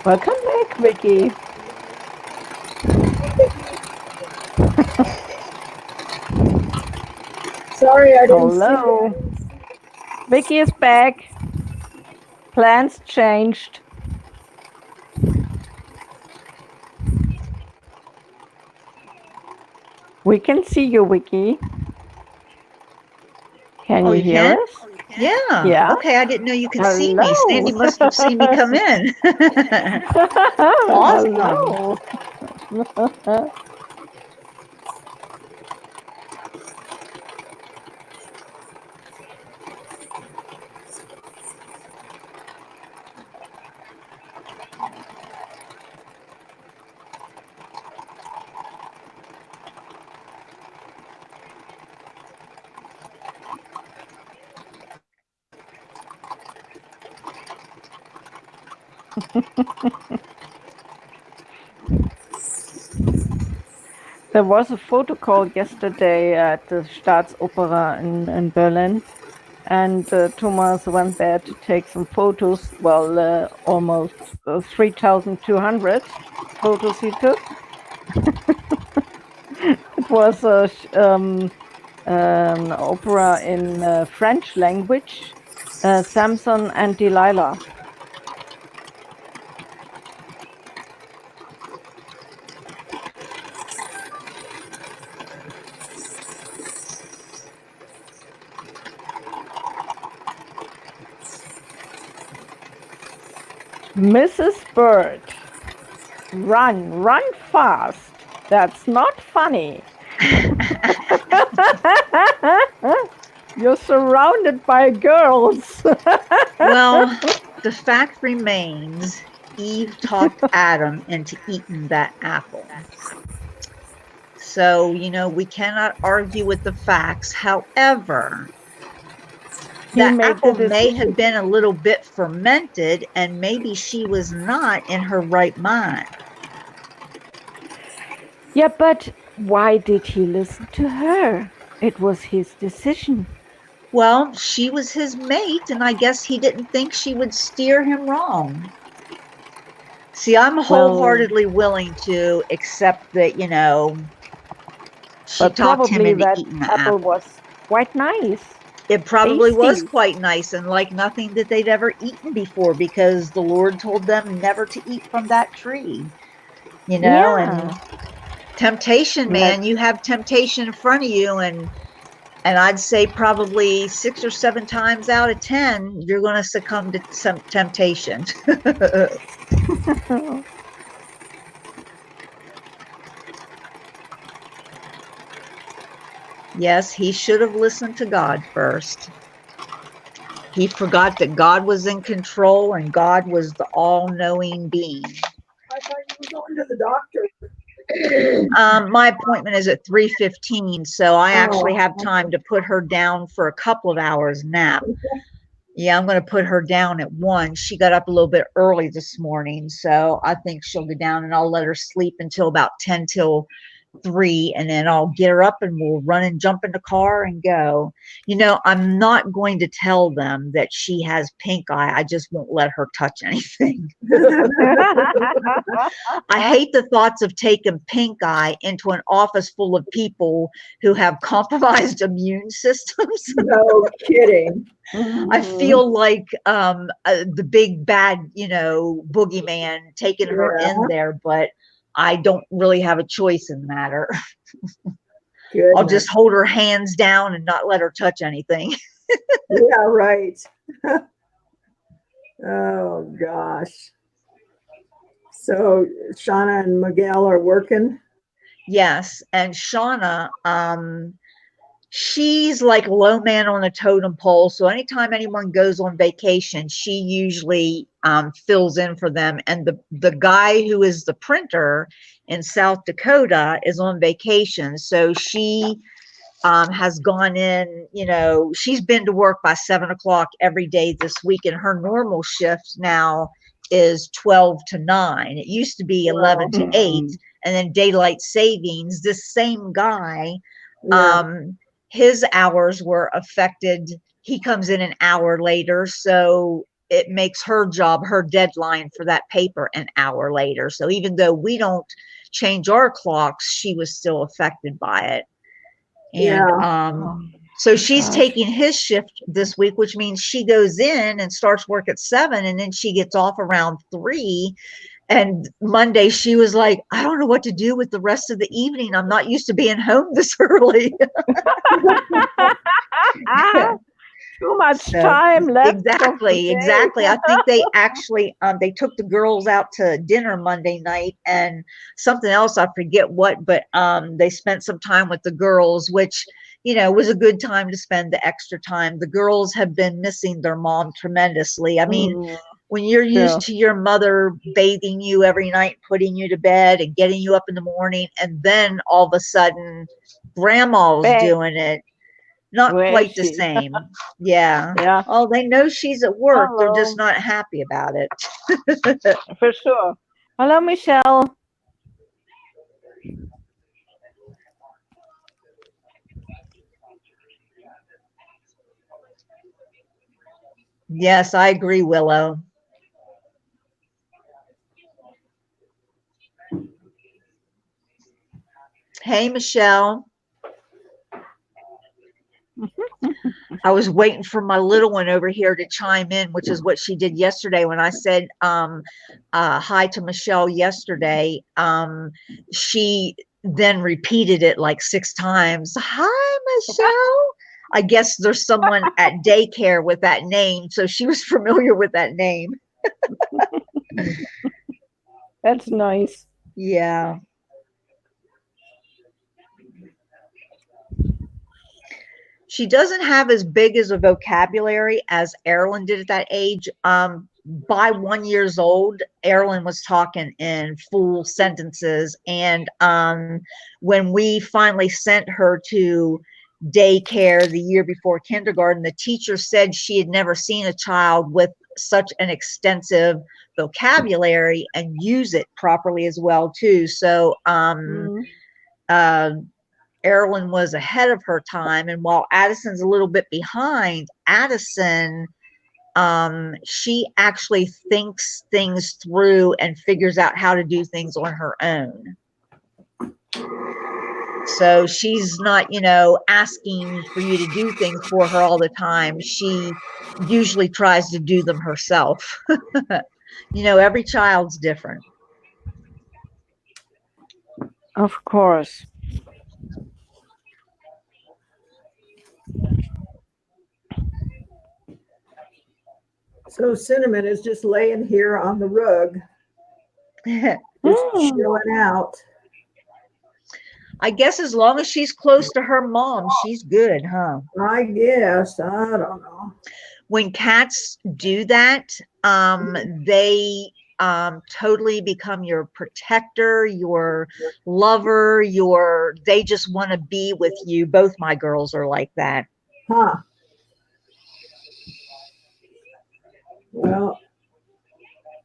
Speaker 2: Welcome back, Vicky.
Speaker 1: Sorry, I didn't see
Speaker 2: Hello. Vicky is back. Plans changed. We can see you, Vicky. Can you hear us?
Speaker 3: Yeah.
Speaker 2: Yeah.
Speaker 3: Okay, I didn't know you could see me.
Speaker 2: Hello.
Speaker 3: Sandy must have seen me come in. Awesome.
Speaker 2: Hello. There was a photo call yesterday at the Staatsoper in Berlin, and Thomas went there to take some photos. Well, almost 3,200 photos he took. It was an opera in French language, Samson and Delilah. Mrs. Bird, run fast. That's not funny. You're surrounded by girls.
Speaker 3: Well, the fact remains, Eve talked Adam into eating that apple. So, we cannot argue with the facts. However, that apple may have been a little bit fermented, and maybe she was not in her right mind.
Speaker 2: Yeah, but why did he listen to her? It was his decision.
Speaker 3: Well, she was his mate, and I guess he didn't think she would steer him wrong. See, I'm wholeheartedly willing to accept that, she talked him into eating the apple.
Speaker 2: Was quite nice.
Speaker 3: It probably was quite nice and like nothing that they'd ever eaten before, because the Lord told them never to eat from that tree, and temptation, man, you have temptation in front of you, and I'd say probably 6 or 7 times out of 10, you're going to succumb to some temptation. Yes, he should have listened to God first. He forgot that God was in control and God was the all-knowing being.
Speaker 1: I thought you were going to the doctor.
Speaker 3: My appointment is at 3:15, so I actually have time to put her down for a couple of hours nap. Yeah, I'm going to put her down at 1. She got up a little bit early this morning, so I think she'll go down, and I'll let her sleep until about 10 till 3, and then I'll get her up and we'll run and jump in the car and go. I'm not going to tell them that she has pink eye. I just won't let her touch anything. I hate the thoughts of taking pink eye into an office full of people who have compromised immune systems.
Speaker 1: No kidding.
Speaker 3: I feel like the big bad, boogeyman taking her in there, but I don't really have a choice in the matter. I'll just hold her hands down and not let her touch anything.
Speaker 1: Yeah, right. Oh, gosh. So Shauna and Miguel are working?
Speaker 3: Yes, and Shauna, she's like low man on the totem pole. So anytime anyone goes on vacation, she usually fills in for them. And the guy who is the printer in South Dakota is on vacation. So she has gone in, she's been to work by 7 o'clock every day this week. And her normal shift now is 12 to 9. It used to be 11 to 8. And then daylight savings, this same guy, his hours were affected. He comes in an hour later, so it makes her job, her deadline for that paper, an hour later. So even though we don't change our clocks, she was still affected by it. And so she's taking his shift this week, which means she goes in and starts work at 7, and then she gets off around 3. And Monday she was like, I don't know what to do with the rest of the evening. I'm not used to being home this early.
Speaker 2: too much
Speaker 3: So,
Speaker 2: time left. of the
Speaker 3: exactly,
Speaker 2: day.
Speaker 3: exactly. I think they actually they took the girls out to dinner Monday night and something else, I forget what, but they spent some time with the girls, which, you know, was a good time to spend the extra time. The girls have been missing their mom tremendously. I mean,
Speaker 2: Mm,
Speaker 3: when you're
Speaker 2: yeah.
Speaker 3: used to your mother bathing you every night, putting you to bed and getting you up in the morning, and then all of a sudden grandma's
Speaker 2: Back.
Speaker 3: doing it, not
Speaker 2: Where
Speaker 3: quite
Speaker 2: is
Speaker 3: the
Speaker 2: she?
Speaker 3: same. Yeah.
Speaker 2: Yeah.
Speaker 3: Oh, they know she's at work. They're
Speaker 2: Hello.
Speaker 3: just not happy about it.
Speaker 2: For sure. Hello, Michelle.
Speaker 3: Yes, I agree, Willow. Hey, Michelle. I was waiting for my little one over here to chime in, which is what she did yesterday when I said hi to Michelle yesterday. She then repeated it like 6 times. Hi, Michelle. I guess there's someone at daycare with that name, so she was familiar with that name.
Speaker 2: That's nice.
Speaker 3: Yeah. She doesn't have as big as a vocabulary as Erilyn did at that age. By 1 year old, Erilyn was talking in full sentences. And when we finally sent her to daycare the year before kindergarten, the teacher said she had never seen a child with such an extensive vocabulary and use it properly as well too. So Erilyn was ahead of her time, and while Addison's a little bit behind, Addison, she actually thinks things through and figures out how to do things on her own. So she's not, you know, asking for you to do things for her all the time. She usually tries to do them herself. You know, every child's different.
Speaker 2: Of course.
Speaker 1: So Cinnamon is just laying here on the rug, just chilling out.
Speaker 3: I guess as long as she's close to her mom, she's good, huh?
Speaker 1: I guess. I don't know.
Speaker 3: When cats do that, they totally become your protector, your lover, they just want to be with you. Both my girls are like that.
Speaker 1: Huh. Well,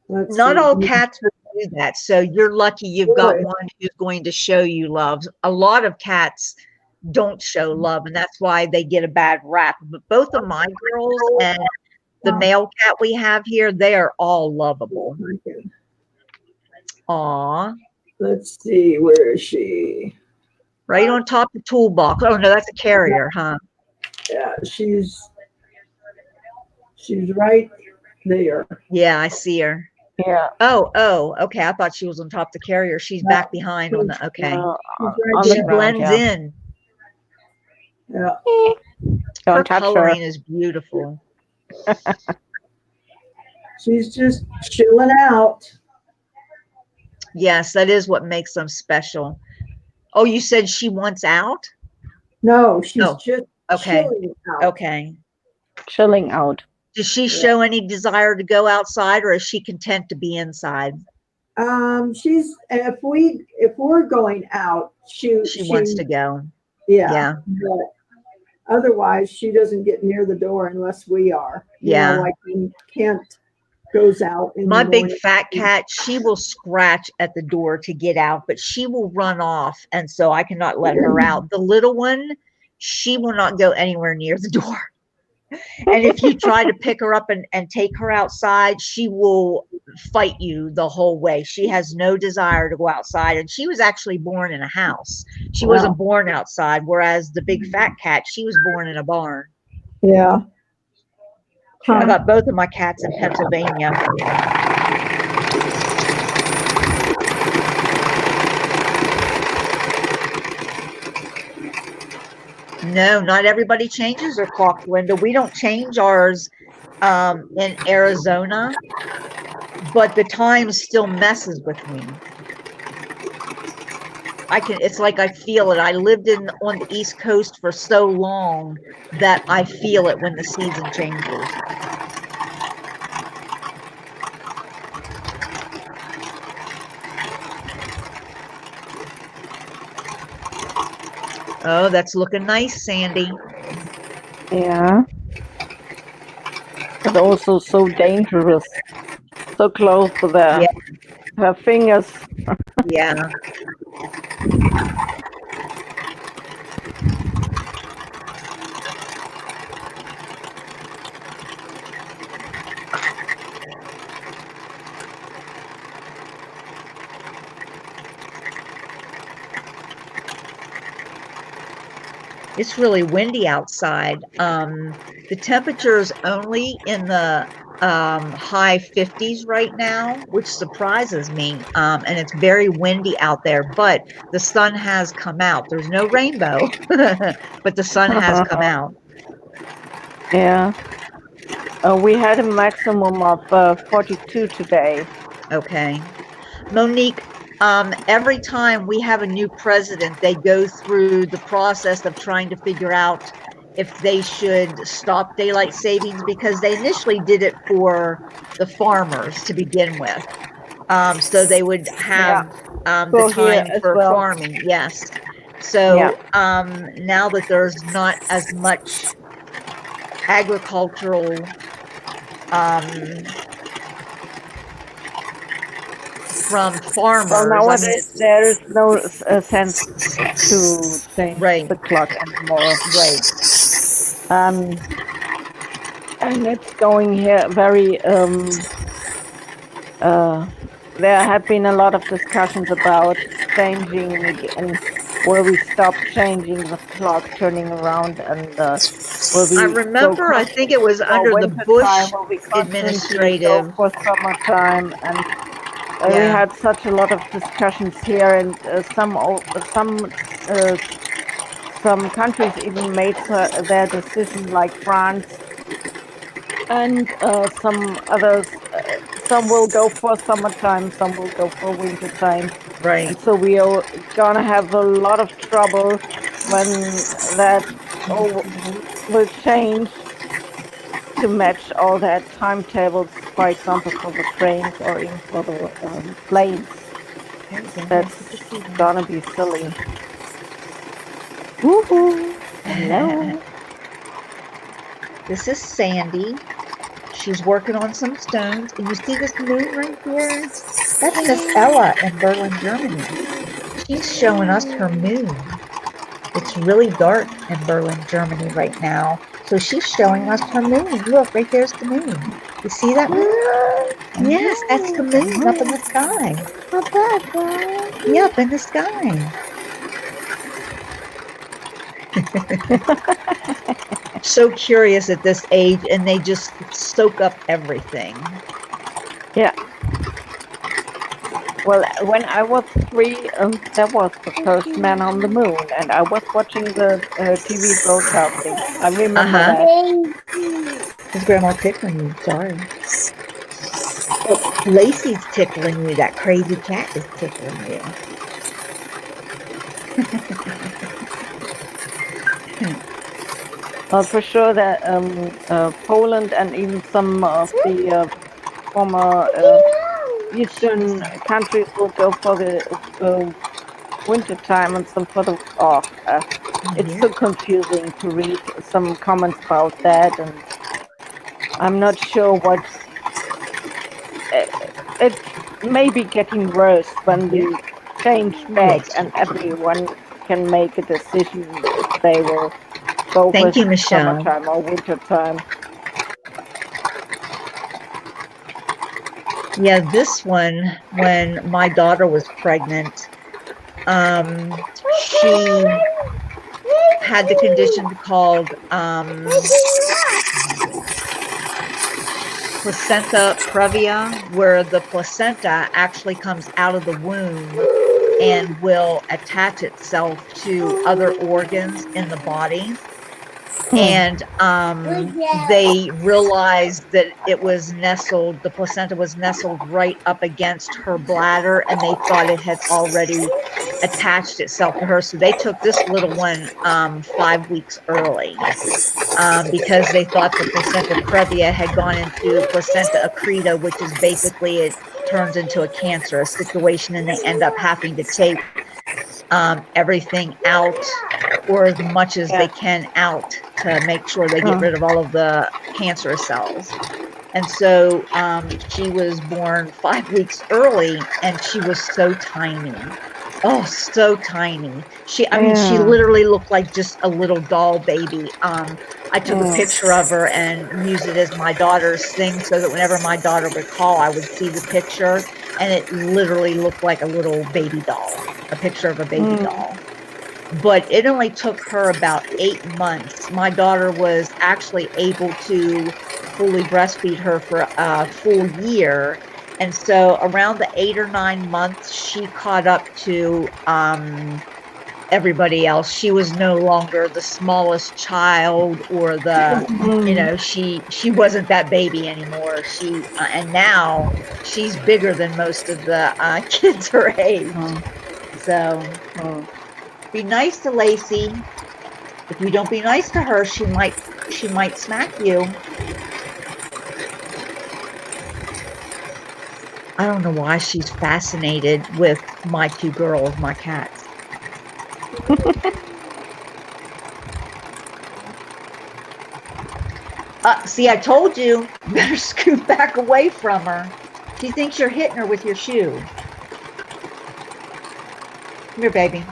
Speaker 1: let's
Speaker 3: Not
Speaker 1: see.
Speaker 3: all cats will do that. So you're lucky you've got
Speaker 1: Really?
Speaker 3: one who's going to show you love. A lot of cats don't show love, and that's why they get a bad rap. But both of my girls and the male cat we have here, they are all lovable. Aw.
Speaker 1: Let's see, where is she?
Speaker 3: Right on top of the toolbox. Oh no, that's a carrier, huh?
Speaker 1: Yeah, she's right there.
Speaker 3: Yeah, I see her.
Speaker 2: Yeah.
Speaker 3: Oh, okay. I thought she was on top of the carrier. She's back behind on the, okay.
Speaker 1: Right
Speaker 3: She
Speaker 1: there.
Speaker 3: blends in.
Speaker 1: Yeah.
Speaker 3: Her
Speaker 2: Don't touch
Speaker 3: coloring
Speaker 2: her.
Speaker 3: is beautiful.
Speaker 1: She's just chilling out.
Speaker 3: Yes, that is what makes them special. Oh, you said she wants out?
Speaker 1: No, she's
Speaker 3: Oh,
Speaker 1: just
Speaker 3: okay.
Speaker 1: chilling out.
Speaker 3: Okay.
Speaker 2: Chilling out.
Speaker 3: Does she show any desire to go outside, or is she content to be inside?
Speaker 1: She's if we're going out, she
Speaker 3: wants to go.
Speaker 1: Yeah. But otherwise, she doesn't get near the door unless we are. You know, like when Kent goes out in
Speaker 3: My
Speaker 1: the
Speaker 3: big
Speaker 1: morning.
Speaker 3: fat cat, she will scratch at the door to get out, but she will run off, and so I cannot let her out. The little one, she will not go anywhere near the door. And if you try to pick her up and take her outside, she will fight you the whole way. She has no desire to go outside. And she was actually born in a house. She wasn't born outside, whereas the big fat cat, she was born in a barn.
Speaker 1: Yeah.
Speaker 3: I got both of my cats in Pennsylvania. No, not everybody changes their clock, Linda. We don't change ours in Arizona, but the time still messes with me. It's like I feel it. I lived on the East Coast for so long that I feel it when the season changes. Oh, that's looking nice, Sandy.
Speaker 2: Yeah. But also so dangerous. So close to her fingers.
Speaker 3: Yeah. It's really windy outside. The temperature is only in the high 50s right now, which surprises me. And it's very windy out there, but the sun has come out. There's no rainbow, but the sun has come out.
Speaker 2: Yeah. We had a maximum of 42 today.
Speaker 3: Okay. Monique, every time we have a new president, they go through the process of trying to figure out if they should stop daylight savings, because they initially did it for the farmers to begin with. So they would have the time for farming. Yes. So now that there's not as much agricultural from farmers.
Speaker 2: Well, nowadays there is no sense to change the clock anymore.
Speaker 3: Right.
Speaker 2: And it's going here very. There have been a lot of discussions about changing again, where we stop changing the clock, turning around, and will we?
Speaker 3: I remember, I think it was under the Bush administrative.
Speaker 2: For summertime, and we had such a lot of discussions here, and some countries even made their decision, like France, and some others. Some will go for summertime, some will go for wintertime.
Speaker 3: Right.
Speaker 2: And so we are gonna have a lot of trouble when that will change to match all that timetables, for example, for the trains or even for the planes. That's gonna be silly. Woohoo! Hello.
Speaker 3: This is Sandy. She's working on some stones. And you see this moon right here? That's Miss Ella in Berlin, Germany. She's showing us her moon. It's really dark in Berlin, Germany right now. So she's showing us her moon. Look, right there's the moon. You see that moon? Yes, that's the moon up in the sky. Yeah, up in the sky. So curious at this age, and they just soak up everything.
Speaker 2: Yeah. Well, when I was 3, there was the first man on the moon, and I was watching the TV broadcasting. I remember that.
Speaker 3: Is Grandma tickling you? Sorry. Oh, Lacey's tickling you. That crazy cat is tickling you.
Speaker 2: For sure that Poland and even some of the former Eastern countries will go for the winter time, and some for the it's so confusing to read some comments about that, and I'm not sure what it may be getting worse when we change back and everyone can make a decision if they will go
Speaker 3: Thank you, Michelle.
Speaker 2: Summertime or winter time.
Speaker 3: Yeah, this one, when my daughter was pregnant, she had the condition called placenta previa, where the placenta actually comes out of the womb and will attach itself to other organs in the body. And they realized that it was nestled, the placenta was nestled right up against her bladder, and they thought it had already attached itself to her. So they took this little one 5 weeks early because they thought the placenta previa had gone into placenta accreta, which is basically it turns into a cancerous situation, and they end up having to take everything out, or as much as they can out, to make sure they get rid of all of the cancerous cells. And so she was born 5 weeks early, and she was so tiny. Oh, so tiny. I mean, she literally looked like just a little doll baby. I took a picture of her and used it as my daughter's thing, so that whenever my daughter would call, I would see the picture, and it literally looked like a little baby doll, a picture of a baby doll. But it only took her about 8 months. My daughter was actually able to fully breastfeed her for a full year. And so around the 8 or 9 months, she caught up to everybody else. She was no longer the smallest child, or the, you know, she wasn't that baby anymore. And now she's bigger than most of the kids her age. So be nice to Lacey. If you don't be nice to her, she might smack you. I don't know why she's fascinated with my 2 girls, my cats. See, I told you, you better scoot back away from her. She thinks you're hitting her with your shoe. Come here, baby.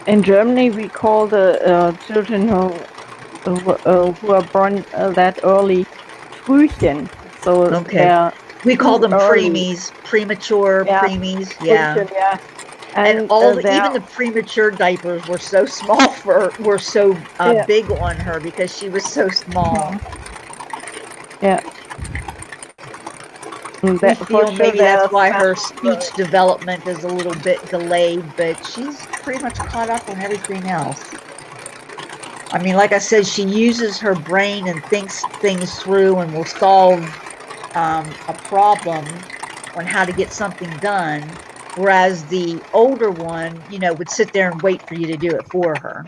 Speaker 2: In Germany, we call the children who are born that early Frühchen. So
Speaker 3: okay, we call them
Speaker 2: early.
Speaker 3: preemies, premature preemies. Yeah.
Speaker 2: Frühchen, yeah.
Speaker 3: And all even the premature diapers were so small were so big on her because she was so small.
Speaker 2: Yeah.
Speaker 3: We feel maybe that's why her speech development is a little bit delayed, but she's pretty much caught up on everything else. I mean, like I said, she uses her brain and thinks things through, and will solve a problem on how to get something done. Whereas the older one, you know, would sit there and wait for you to do it for her.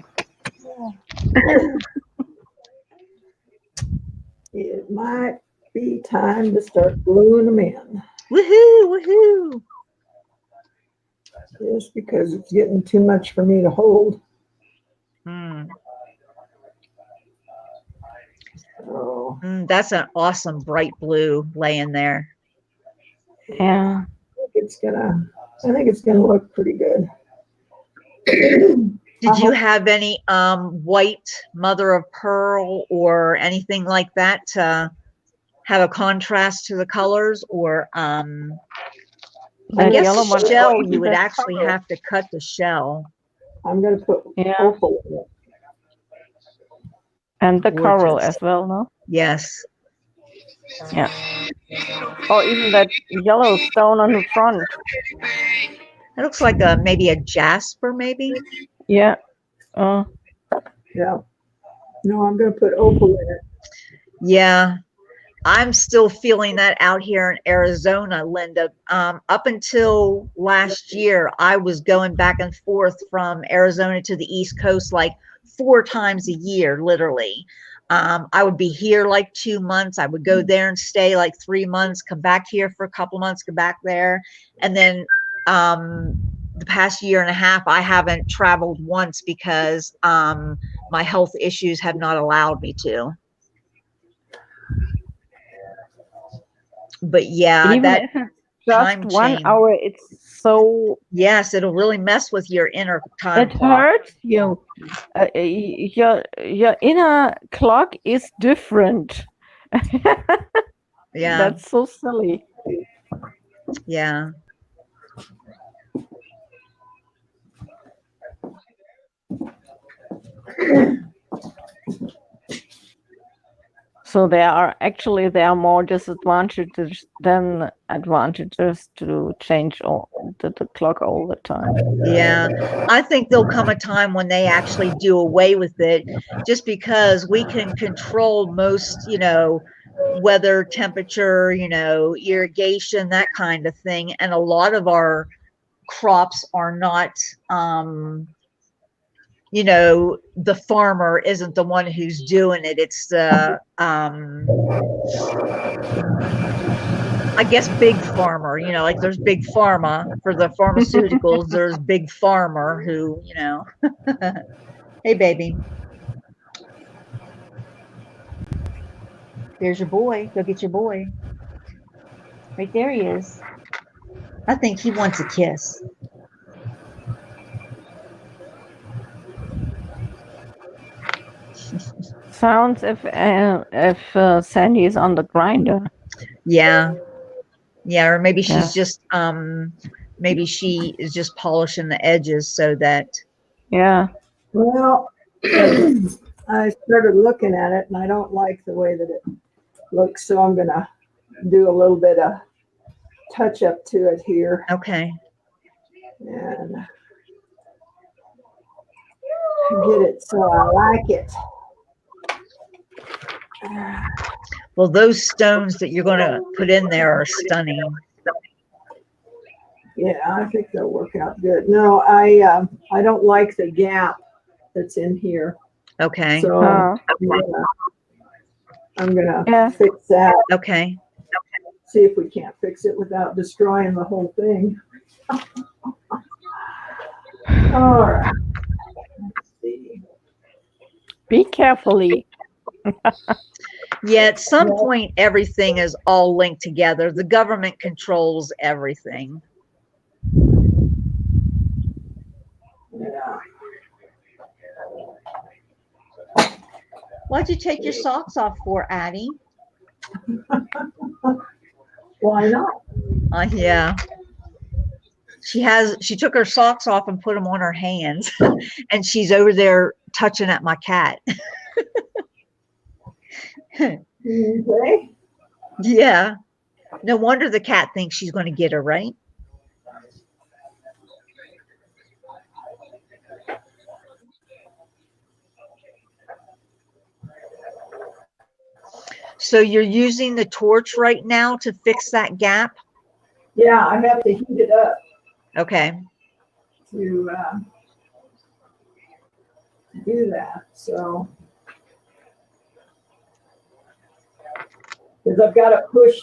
Speaker 1: It might be time to start gluing them in.
Speaker 3: Woohoo, woohoo.
Speaker 1: Just because it's getting too much for me to hold. So,
Speaker 3: that's an awesome bright blue laying there.
Speaker 2: Yeah.
Speaker 1: I think it's gonna look pretty good.
Speaker 3: Did you have any white mother of pearl or anything like that to have a contrast to the colors? Or I guess the shell, you would actually have to cut the shell.
Speaker 1: I'm gonna put opal in it.
Speaker 2: And the coral as well, no?
Speaker 3: Yes.
Speaker 2: Yeah. Or even that yellow stone on the front.
Speaker 3: It looks like maybe a jasper, maybe.
Speaker 2: Yeah.
Speaker 1: Yeah. No, I'm gonna put opal in it.
Speaker 3: Yeah. I'm still feeling that out here in Arizona, Linda. Up until last year, I was going back and forth from Arizona to the East Coast like 4 times a year, literally. I would be here like 2 months. I would go there and stay like 3 months, come back here for a couple months, go back there. And then the past year and a half, I haven't traveled once because my health issues have not allowed me to. But yeah,
Speaker 2: even
Speaker 3: that
Speaker 2: just 1 hour, it's so.
Speaker 3: Yes, it'll really mess with your inner time
Speaker 2: it
Speaker 3: clock.
Speaker 2: Hurts you. Your inner clock is different.
Speaker 3: Yeah,
Speaker 2: that's so silly.
Speaker 3: Yeah.
Speaker 2: So there are more disadvantages than advantages to change the clock all the time.
Speaker 3: Yeah, I think there'll come a time when they actually do away with it, just because we can control most, weather, temperature, irrigation, that kind of thing. And a lot of our crops are not, the farmer isn't the one who's doing it. It's the, I guess, big farmer, like there's big pharma for the pharmaceuticals. There's big farmer who, hey, baby, there's your boy. Go get your boy. Right there he is. I think he wants a kiss.
Speaker 2: Sounds if Sandy is on the grinder.
Speaker 3: Yeah. Yeah, or maybe she's
Speaker 2: Yeah.
Speaker 3: just maybe she is just polishing the edges so that.
Speaker 2: Yeah.
Speaker 1: Well, I started looking at it and I don't like the way that it looks, so I'm gonna do a little bit of touch up to it here
Speaker 3: Okay.
Speaker 1: and get it so I like it.
Speaker 3: Well, those stones that you're going to put in there are stunning.
Speaker 1: Yeah, I think they'll work out good. No, I don't like the gap that's in here,
Speaker 3: Okay.
Speaker 1: so
Speaker 2: Oh.
Speaker 1: I'm gonna
Speaker 2: Yeah.
Speaker 1: fix that.
Speaker 3: Okay.
Speaker 1: See if we can't fix it without destroying the whole thing. All right. Let's see.
Speaker 2: Be carefully.
Speaker 3: Yeah, at some
Speaker 1: Yeah.
Speaker 3: point, everything is all linked together. The government controls everything.
Speaker 1: Yeah.
Speaker 3: Why'd you take your socks off for, Addie?
Speaker 1: Why not?
Speaker 3: Yeah. She took her socks off and put them on her hands, and she's over there touching at my cat.
Speaker 1: Okay.
Speaker 3: Yeah. No wonder the cat thinks she's going to get her, right? So you're using the torch right now to fix that gap?
Speaker 1: Yeah, I have to heat it up
Speaker 3: Okay.
Speaker 1: to do that. So, because I've got to push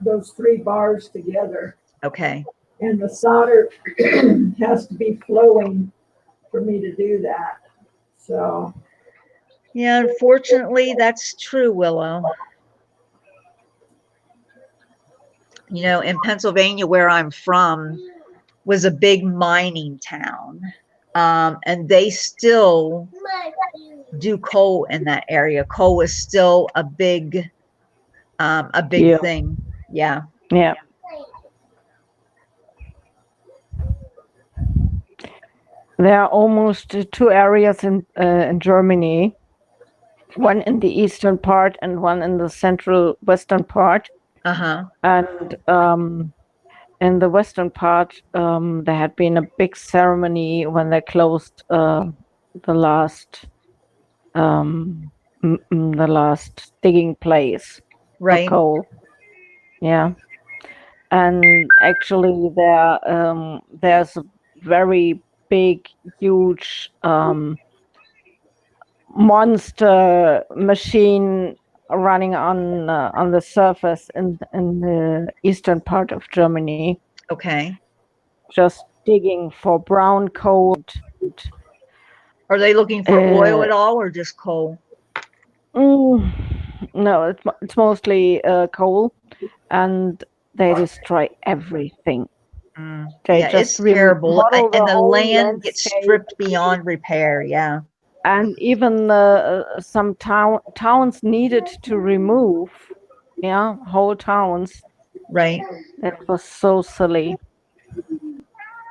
Speaker 1: those 3 bars together,
Speaker 3: Okay.
Speaker 1: and the solder has to be flowing for me to do that. So,
Speaker 3: Yeah, unfortunately, that's true, Willow. In Pennsylvania, where I'm from, was a big mining town. And they still do coal in that area. Coal is still a big
Speaker 2: Yeah.
Speaker 3: thing. Yeah.
Speaker 2: Yeah. There are almost 2 areas in Germany, one in the eastern part and one in the central western part.
Speaker 3: Uh-huh.
Speaker 2: And in the western part, there had been a big ceremony when they closed the last digging place for
Speaker 3: Right.
Speaker 2: coal. Yeah, and actually there's a very big, huge monster machine running on the surface in the eastern part of Germany,
Speaker 3: Okay.
Speaker 2: just digging for brown coal.
Speaker 3: Are they looking for oil at all, or just coal?
Speaker 2: No, it's mostly coal, and they destroy everything. They
Speaker 3: Yeah,
Speaker 2: just
Speaker 3: it's terrible.
Speaker 2: remodel
Speaker 3: And the
Speaker 2: whole
Speaker 3: land gets
Speaker 2: landscape.
Speaker 3: stripped beyond repair. Yeah.
Speaker 2: And even some towns needed to remove, whole towns.
Speaker 3: Right.
Speaker 2: That was so silly.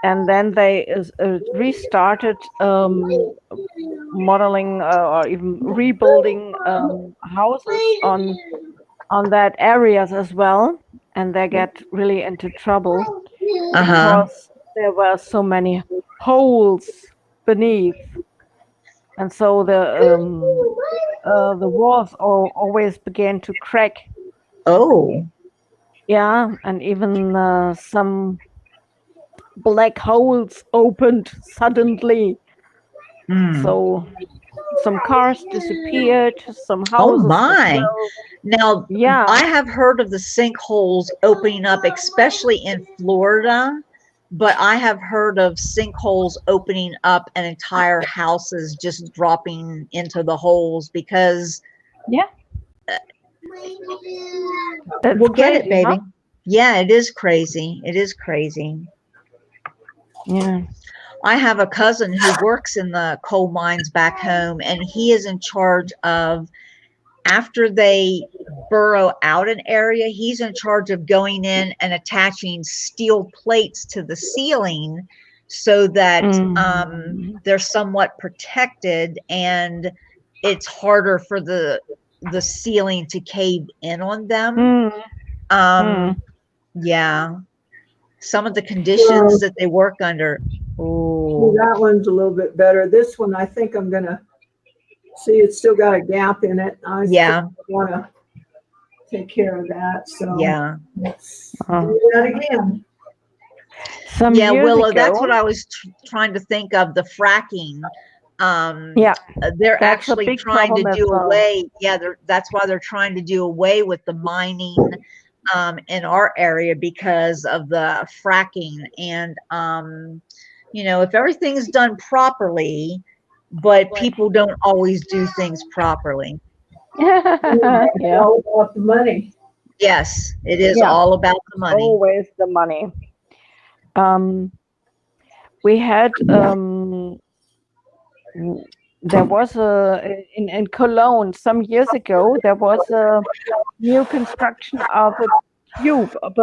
Speaker 2: And then they restarted modeling or even rebuilding houses on that areas as well, and they get really into trouble because there were so many holes beneath, and so the walls always began to crack.
Speaker 3: Oh.
Speaker 2: Yeah, and even some black holes opened suddenly. So some cars disappeared, some houses.
Speaker 3: Oh my.
Speaker 2: As well.
Speaker 3: Now,
Speaker 2: Yeah.
Speaker 3: I have heard of the sinkholes opening up, especially in Florida, but I have heard of sinkholes opening up and entire houses just dropping into the holes because we'll get it, baby. Huh? Yeah, it is crazy. It is crazy.
Speaker 2: Yeah.
Speaker 3: I have a cousin who works in the coal mines back home, and he is in charge of, after they burrow out an area, he's in charge of going in and attaching steel plates to the ceiling so that they're somewhat protected and it's harder for the ceiling to cave in on them. Yeah. Some of the conditions that they work under.
Speaker 1: Oh, that one's a little bit better. This one, I think I'm gonna see. It's still got a gap in it. I want to take care of that. So let's do that again.
Speaker 3: Willow, that's what I was trying to think of. The fracking. They're actually trying to do away. That's why they're trying to do away with the mining in our area because of the fracking. And you know, if everything's done properly, but people don't always do things properly.
Speaker 1: All about the money.
Speaker 3: Yes, it is all about the money.
Speaker 2: Always the money. We had there was in Cologne some years ago. There was a new construction of a tube of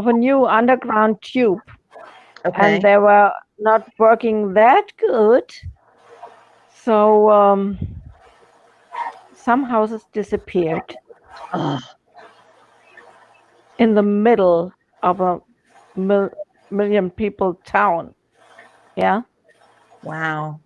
Speaker 2: a new underground tube, and they were not working that good. So some houses disappeared in the middle of a million people town. Yeah.
Speaker 3: Wow.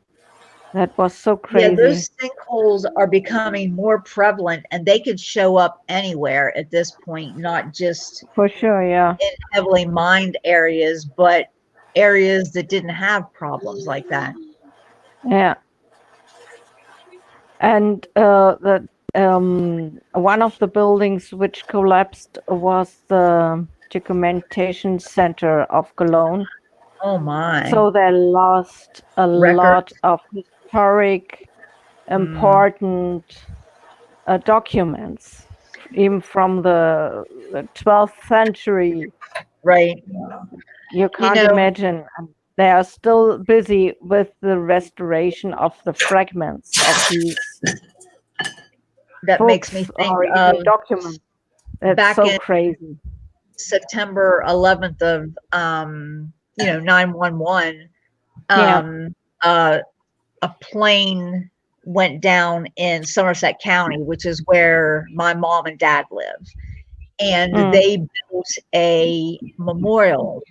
Speaker 2: That was so crazy.
Speaker 3: Yeah, those sinkholes are becoming more prevalent, and they could show up anywhere at this point, not just
Speaker 2: for sure, in
Speaker 3: heavily mined areas, but areas that didn't have problems like that.
Speaker 2: Yeah. And one of the buildings which collapsed was the documentation center of Cologne.
Speaker 3: Oh my.
Speaker 2: So they lost a lot of historic, important documents, even from the 12th century.
Speaker 3: Right.
Speaker 2: You can't imagine. They are still busy with the restoration of the fragments of these.
Speaker 3: That makes me think of
Speaker 2: documents. That's
Speaker 3: back
Speaker 2: so
Speaker 3: in
Speaker 2: crazy.
Speaker 3: September 11th of 9/11. A plane went down in Somerset County, which is where my mom and dad live, and they built a memorial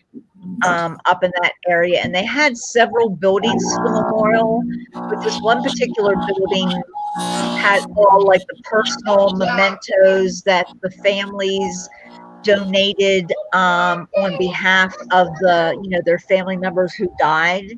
Speaker 3: up in that area, and they had several buildings to the memorial, but this one particular building had all like the personal mementos that the families donated on behalf of their family members who died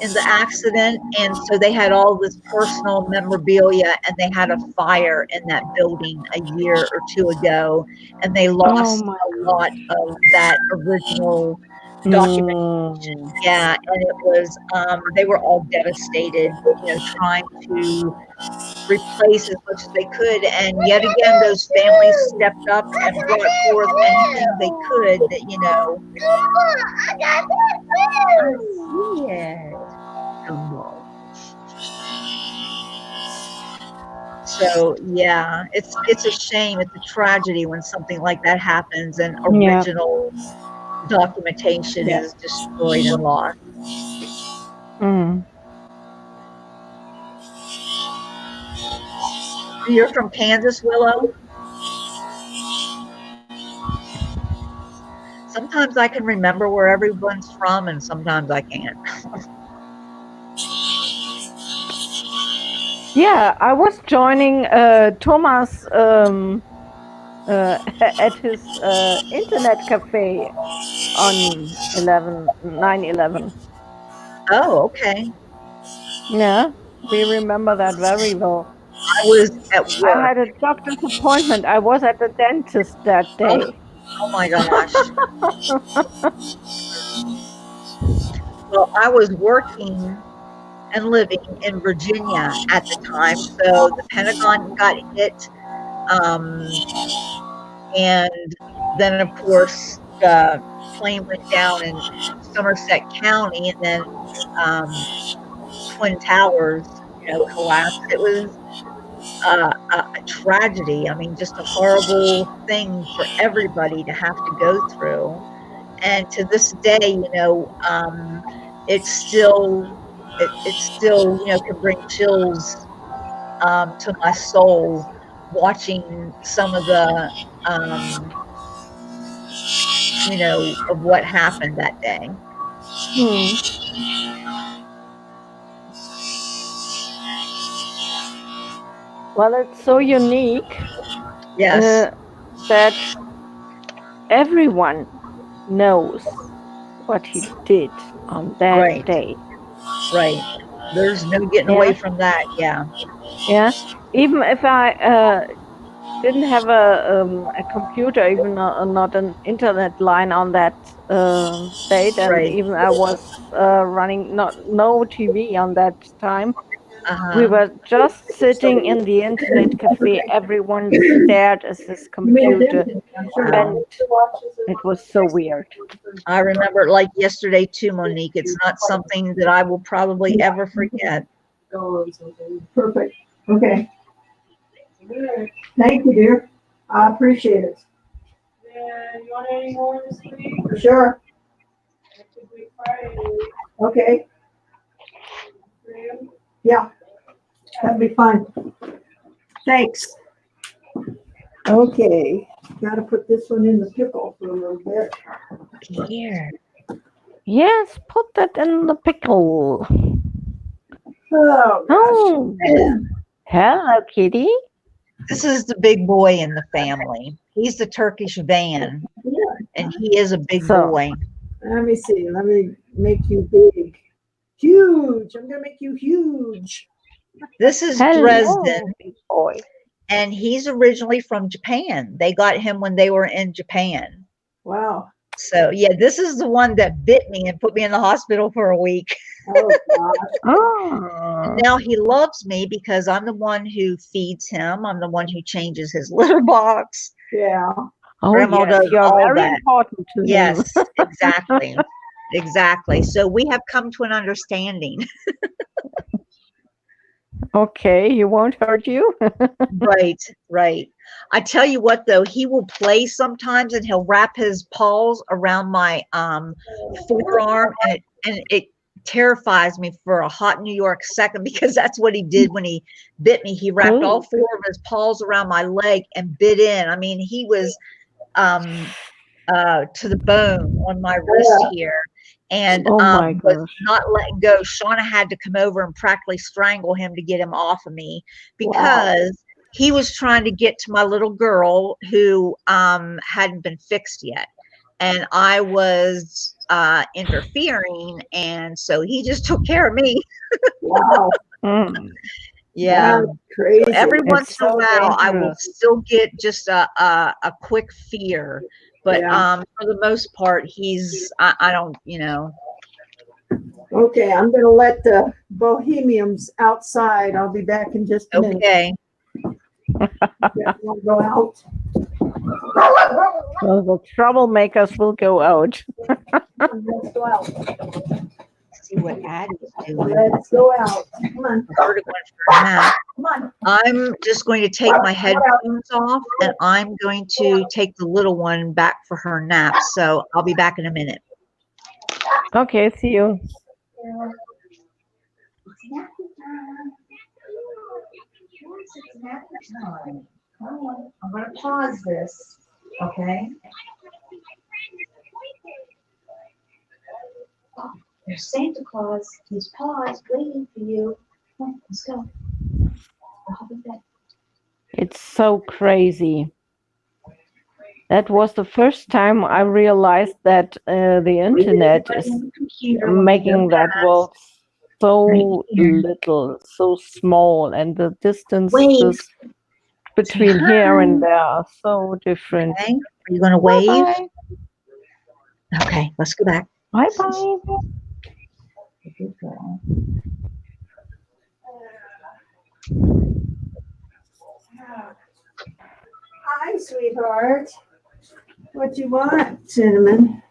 Speaker 3: in the accident. And so they had all this personal memorabilia, and they had a fire in that building a year or two ago, and they lost a lot of that original documentation. Yeah, and it was they were all devastated, trying to replace as much as they could, and yet again those families stepped up and brought forth anything they could. So yeah, it's a shame, it's a tragedy when something like that happens and original documentation is destroyed and lost. You're from Kansas, Willow? Sometimes I can remember where everyone's from, and sometimes I can't.
Speaker 2: Yeah, I was joining Thomas at his internet cafe on 9/11.
Speaker 3: Oh, okay.
Speaker 2: Yeah, we remember that very well.
Speaker 3: I was at
Speaker 2: I
Speaker 3: work.
Speaker 2: had a doctor's appointment. I was at the dentist that
Speaker 3: Oh,
Speaker 2: day.
Speaker 3: oh my gosh. Well, I was working and living in Virginia at the time, so the Pentagon got hit, and then of course the plane went down in Somerset County, and then Twin Towers, collapsed. It was a tragedy. I mean, just a horrible thing for everybody to have to go through. And to this day, it's still, it still, can bring chills to my soul watching some of the, of what happened that day.
Speaker 2: Well, it's so unique.
Speaker 3: Yes.
Speaker 2: That everyone knows what he did on that day.
Speaker 3: Right. There's no getting away from that. Yeah.
Speaker 2: Yeah. Even if I didn't have a computer, even not an internet line on that date, and even I was running no TV on that time. We were just sitting in the internet cafe. Everyone stared at his computer, and it was so weird.
Speaker 3: I remember it like yesterday too, Monique. It's not something that I will probably ever forget.
Speaker 1: Perfect. Okay. Thank you, dear. I appreciate it.
Speaker 4: Yeah, you want any more this week?
Speaker 1: Sure.
Speaker 4: Next week, Friday.
Speaker 1: Okay. Yeah. That'd be fun. Thanks. Okay. Got to put this one in the pickle for a little bit.
Speaker 3: Here.
Speaker 2: Yes, put that in the pickle.
Speaker 1: Oh,
Speaker 2: Hello, kitty.
Speaker 3: This is the big boy in the family. He's the Turkish van, and he is a big boy.
Speaker 1: Let me see. Let me make you big. Huge. I'm going to make you huge.
Speaker 3: This is Dresden,
Speaker 2: big boy.
Speaker 3: And he's originally from Japan. They got him when they were in Japan.
Speaker 1: Wow.
Speaker 3: So, yeah, this is the one that bit me and put me in the hospital for a week.
Speaker 1: Oh, gosh.
Speaker 3: And now he loves me because I'm the one who feeds him. I'm the one who changes his litter box.
Speaker 1: Yeah.
Speaker 2: Oh,
Speaker 3: Grandma
Speaker 2: yes,
Speaker 3: does
Speaker 2: you're
Speaker 3: all
Speaker 2: very
Speaker 3: that.
Speaker 2: important to him.
Speaker 3: Yes, exactly. Exactly. So we have come to an understanding.
Speaker 2: Okay, he won't hurt you.
Speaker 3: Right, right. I tell you what, though, he will play sometimes, and he'll wrap his paws around my forearm, and it terrifies me for a hot New York second, because that's what he did when he bit me. He wrapped all four of his paws around my leg and bit in. I mean, he was to the bone on my wrist here, and was not letting go. Shauna had to come over and practically strangle him to get him off of me, because he was trying to get to my little girl who hadn't been fixed yet, and I was interfering, and so he just took care of me.
Speaker 1: Wow.
Speaker 3: Yeah.
Speaker 1: Crazy.
Speaker 3: So every once in a while, I will still get just a quick fear, but for the most part, he's I don't,
Speaker 1: Okay, I'm going to let the bohemians outside. I'll be back in just a minute.
Speaker 3: Okay.
Speaker 1: We'll go out.
Speaker 2: Well, the troublemakers will go out.
Speaker 1: Let's go out.
Speaker 3: See what Addie's doing.
Speaker 1: Let's go out. Come on.
Speaker 3: Come on. I'm just going to take my headphones off, and I'm going to take the little one back for her nap. So I'll be back in a minute.
Speaker 2: Okay, see you.
Speaker 3: It's nap time. Come on. I'm going to pause this. Okay. Oh, there's Santa Claus. He's paused, waiting for you. Come on, let's go.
Speaker 2: It's so crazy. That was the first time I realized that the internet is making that world so little, so small, and the distances between here and there are so different.
Speaker 3: Okay. Are you going to wave?
Speaker 2: Bye-bye.
Speaker 3: Okay, let's go back.
Speaker 2: Bye-bye.
Speaker 3: Good girl.
Speaker 1: Hi, sweetheart. What you want, Cinnamon?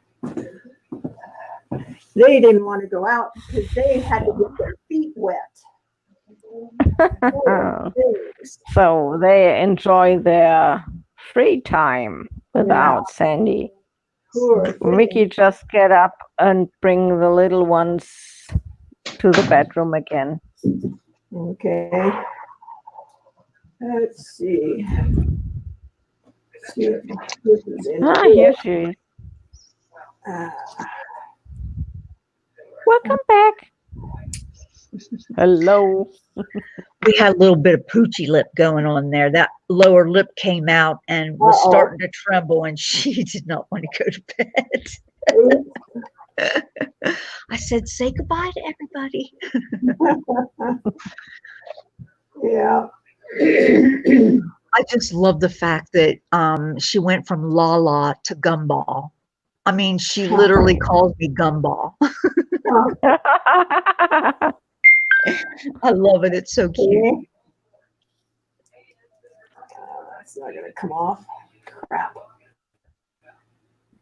Speaker 1: They didn't want to go out because they had to get their feet wet.
Speaker 2: So they enjoy their free time without Sandy. Vicky just get up and bring the little ones to the bedroom again.
Speaker 1: Okay. Let's see. Here
Speaker 2: she is. Welcome back. Hello.
Speaker 3: We had a little bit of poochy lip going on there. That lower lip came out and was starting to tremble, and she did not want to go to bed. I said, say goodbye to everybody.
Speaker 1: Yeah.
Speaker 3: I just love the fact that she went from La La to Gumball. I mean, she literally calls me Gumball. I love it. It's so cute.
Speaker 1: That's not going to come off. Crap.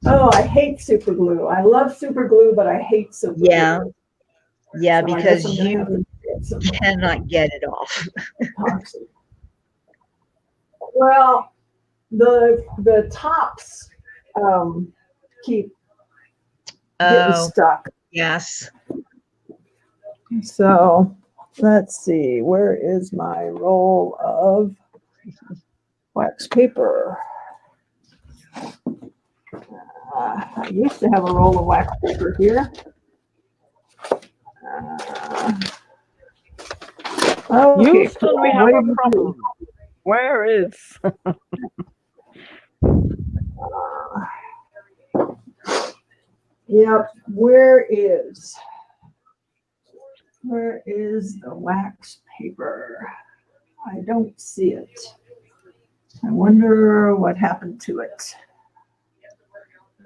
Speaker 1: Oh, I hate super glue. I love super glue, but I hate super glue.
Speaker 3: Yeah,
Speaker 1: So
Speaker 3: because you cannot get it off.
Speaker 1: Well, the tops keep getting stuck.
Speaker 3: Yes.
Speaker 1: So let's see, where is my roll of wax paper? I used to have a roll of wax paper here. Okay,
Speaker 2: Houston, we have a problem. Where is?
Speaker 1: Yep, where is the wax paper? I don't see it. I wonder what happened to it.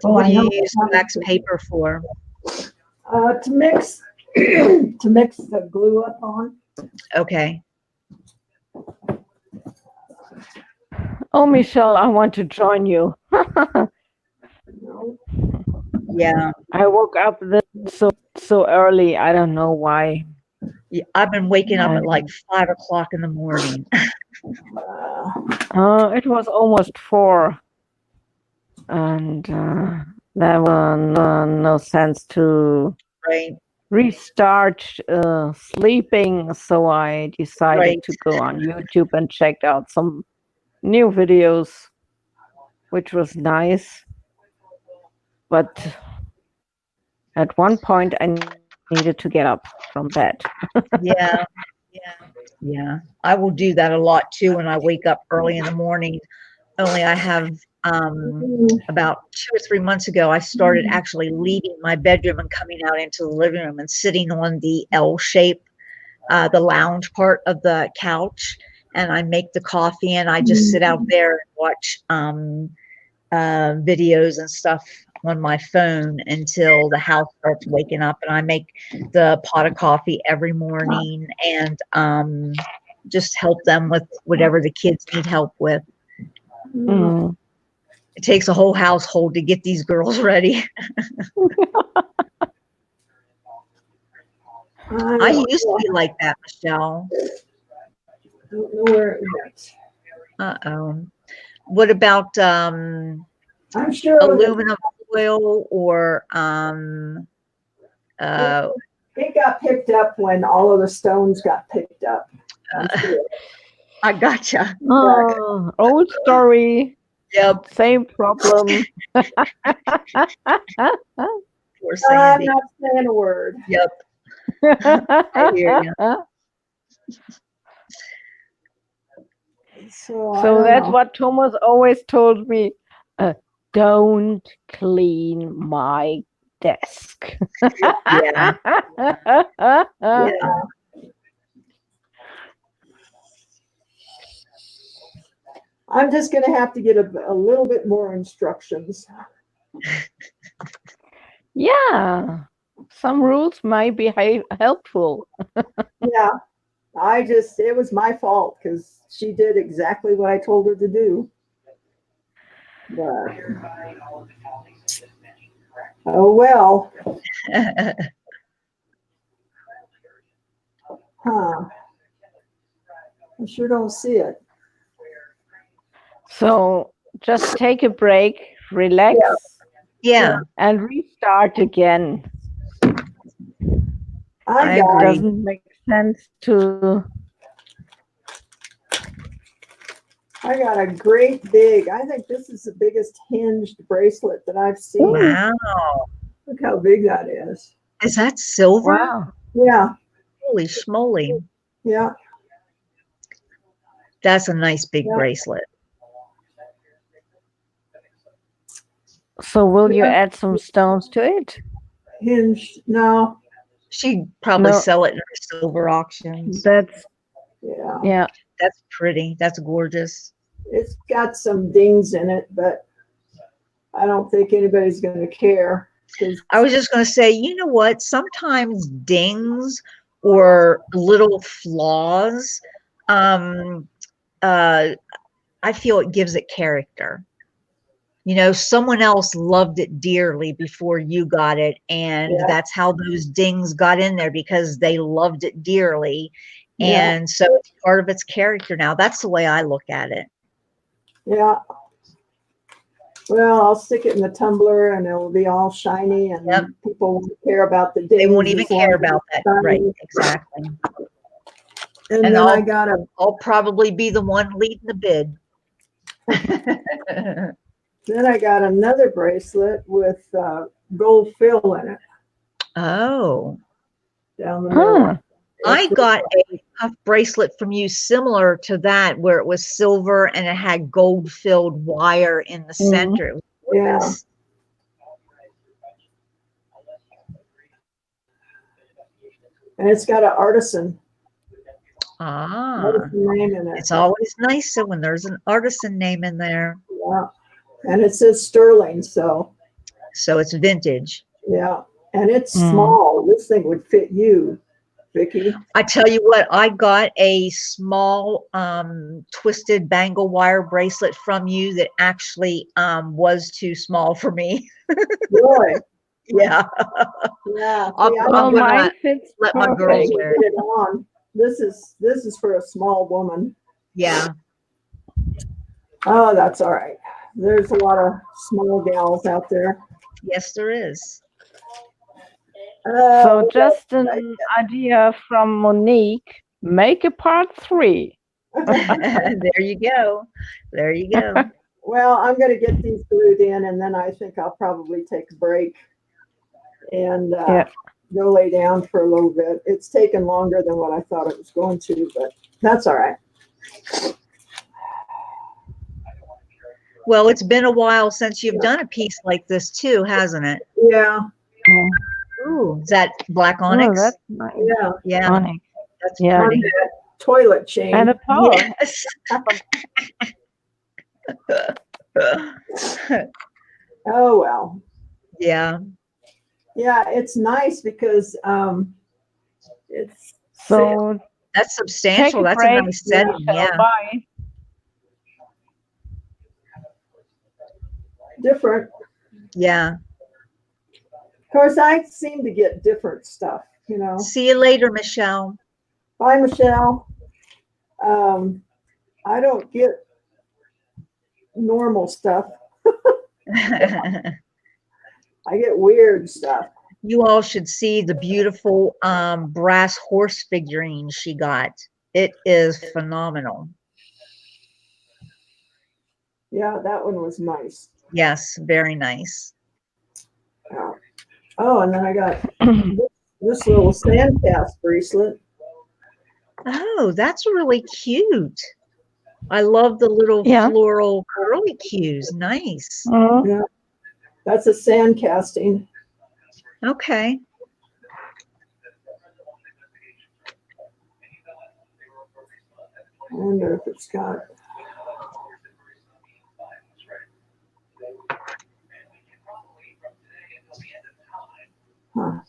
Speaker 3: What do you use wax paper for?
Speaker 1: To mix to mix the glue up on.
Speaker 3: Okay.
Speaker 2: Oh, Michelle, I want to join you.
Speaker 3: Yeah.
Speaker 2: I woke up so early. I don't know why.
Speaker 3: Yeah, I've been waking up at like 5 o'clock in the morning.
Speaker 2: It was almost 4. And there was no sense to restart sleeping. So I decided to go on YouTube and check out some new videos, which was nice. But at one point, I needed to get up from bed.
Speaker 3: Yeah. I will do that a lot too when I wake up early in the morning. Only I have about 2 or 3 months ago, I started actually leaving my bedroom and coming out into the living room and sitting on the L shape, the lounge part of the couch. And I make the coffee and I just sit out there and watch videos and stuff on my phone until the house starts waking up. And I make the pot of coffee every morning and just help them with whatever the kids need help with. It takes a whole household to get these girls ready. I used to be like that, Michelle.
Speaker 1: Don't know where it went.
Speaker 3: Uh-oh. What about
Speaker 1: I'm sure
Speaker 3: aluminum foil or
Speaker 1: it got picked up when all of the stones got picked up.
Speaker 3: I gotcha.
Speaker 2: Oh, old story,
Speaker 3: Yep.
Speaker 2: same problem.
Speaker 3: Poor
Speaker 1: I'm
Speaker 3: Sandy.
Speaker 1: not saying a word.
Speaker 3: Yep. I hear you.
Speaker 1: So I
Speaker 2: So
Speaker 1: don't
Speaker 2: that's
Speaker 1: know.
Speaker 2: what Thomas always told me. Don't clean my desk.
Speaker 3: Yeah. Yeah.
Speaker 1: I'm just going to have to get a little bit more instructions.
Speaker 2: Yeah, some rules might be helpful.
Speaker 1: Yeah, it was my fault because she did exactly what I told her to do. But, oh well, huh? I sure don't see it.
Speaker 2: So just take a break, relax,
Speaker 3: Yeah.
Speaker 2: and restart again.
Speaker 3: I
Speaker 2: It
Speaker 3: agree.
Speaker 2: doesn't make sense to.
Speaker 1: I got a great big, I think this is the biggest hinged bracelet that I've seen.
Speaker 3: Wow.
Speaker 1: Look how big that is.
Speaker 3: Is that silver?
Speaker 2: Wow.
Speaker 1: Yeah,
Speaker 3: Holy schmoly.
Speaker 1: yeah.
Speaker 3: That's a nice big
Speaker 1: Yeah.
Speaker 3: bracelet.
Speaker 2: So will you
Speaker 1: Yeah.
Speaker 2: add some stones to it?
Speaker 1: Hinged. No.
Speaker 3: She'd probably
Speaker 2: No.
Speaker 3: sell it in her silver auctions.
Speaker 2: That's
Speaker 1: Yeah.
Speaker 3: That's pretty. That's gorgeous.
Speaker 1: It's got some dings in it, but I don't think anybody's going to care.
Speaker 3: I was just going to say, you know what? Sometimes dings or little flaws, I feel it gives it character. You know, someone else loved it dearly before you got it, and
Speaker 1: Yeah.
Speaker 3: that's how those dings got in there because they loved it dearly.
Speaker 1: Yeah.
Speaker 3: And so it's part of its character now. That's the way I look at it.
Speaker 1: Yeah. Well, I'll stick it in the tumbler and it'll be all shiny and
Speaker 3: Yep.
Speaker 1: people won't care about the dings.
Speaker 3: They won't even
Speaker 1: as long
Speaker 3: care
Speaker 1: as
Speaker 3: about
Speaker 1: it's
Speaker 3: that. Right.
Speaker 1: shiny.
Speaker 3: Exactly.
Speaker 1: And
Speaker 3: And
Speaker 1: then I got
Speaker 3: I'll probably be the one leading the bid.
Speaker 1: then I got another bracelet with gold fill in it
Speaker 3: Oh,
Speaker 1: down the middle.
Speaker 2: Huh.
Speaker 3: I
Speaker 1: It's
Speaker 3: got a cuff bracelet from you similar to that, where it was silver and it had gold filled wire in the center. It was
Speaker 1: Yeah.
Speaker 3: gorgeous.
Speaker 1: and it's got an artisan
Speaker 3: Ah,
Speaker 1: name in it.
Speaker 3: it's always nicer when there's an artisan name in there.
Speaker 1: Yeah. And it says sterling, so
Speaker 3: So it's vintage.
Speaker 1: yeah. And it's
Speaker 2: Mm.
Speaker 1: small. This thing would fit you, Vicky.
Speaker 3: I tell you what, I got a small twisted bangle wire bracelet from you that actually was too small for me.
Speaker 1: Really?
Speaker 3: Yeah.
Speaker 1: Yeah.
Speaker 3: I'll-
Speaker 1: See, I
Speaker 3: I'm
Speaker 2: Well,
Speaker 1: don't
Speaker 3: gonna
Speaker 2: mine fits
Speaker 3: let my girls
Speaker 2: perfect.
Speaker 3: wear
Speaker 1: get
Speaker 3: it.
Speaker 1: it on. This is for a small woman.
Speaker 3: Yeah.
Speaker 1: Oh, that's all right. There's a lot of small gals out there.
Speaker 3: Yes, there is.
Speaker 2: So
Speaker 1: what
Speaker 2: just
Speaker 1: else
Speaker 2: an idea from Monique. Make a part 3.
Speaker 3: There you go. There you go.
Speaker 1: Well, I'm going to get these glued in, and then I think I'll probably take a break and
Speaker 2: Yeah.
Speaker 1: go lay down for a little bit. It's taken longer than what I thought it was going to, but that's all right.
Speaker 3: Well, it's been a while since you've done a piece like this too, hasn't it?
Speaker 1: Yeah,
Speaker 3: Ooh, is that black
Speaker 2: Oh,
Speaker 3: onyx?
Speaker 2: that's nice.
Speaker 1: yeah.
Speaker 3: Yeah,
Speaker 2: Onyx.
Speaker 3: that's
Speaker 2: Yeah.
Speaker 1: On
Speaker 3: pretty.
Speaker 1: that toilet chain.
Speaker 2: And a pole.
Speaker 3: Yes.
Speaker 1: Oh well.
Speaker 3: Yeah.
Speaker 1: Yeah, it's nice because it's
Speaker 2: So
Speaker 3: That's
Speaker 2: take
Speaker 3: substantial.
Speaker 2: a
Speaker 3: That's a
Speaker 2: break.
Speaker 3: nice setting. Yeah.
Speaker 2: Bye.
Speaker 1: different.
Speaker 3: Yeah.
Speaker 1: Of course, I seem to get different stuff, you know.
Speaker 3: See you later, Michelle.
Speaker 1: Bye, Michelle. I don't get normal stuff. I get weird stuff.
Speaker 3: You all should see the beautiful brass horse figurine she got. It is phenomenal.
Speaker 1: Yeah, that one was nice.
Speaker 3: Yes, very nice.
Speaker 1: Yeah. Oh, and then I got this little sand cast bracelet.
Speaker 3: Oh, that's really cute. I love the little
Speaker 2: Yeah.
Speaker 3: floral curly cues. Nice.
Speaker 2: Mhm.
Speaker 1: Yeah, that's a sand casting.
Speaker 3: Okay.
Speaker 1: I wonder if it's got. Huh.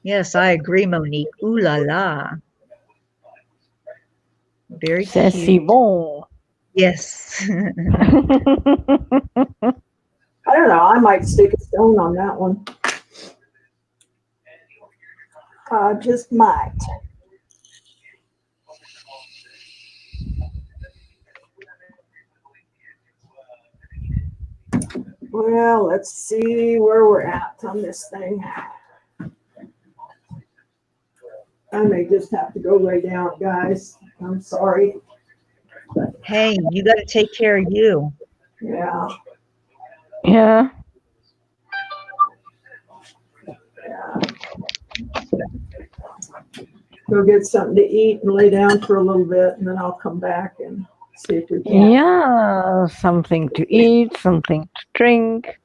Speaker 3: Yes, I agree, Monique. Ooh la la. Very
Speaker 2: C'est si
Speaker 3: cute.
Speaker 2: bon.
Speaker 3: Yes.
Speaker 1: I don't know. I might stick a stone on that one. Just might. Well, let's see where we're at on this thing. I may just have to go lay down, guys. I'm sorry.
Speaker 3: Hey, you got to take care of you.
Speaker 1: Yeah,
Speaker 2: Yeah.
Speaker 1: yeah. Go get something to eat and lay down for a little bit, and then I'll come back and see if we can.
Speaker 2: Yeah. Something to eat, something to drink.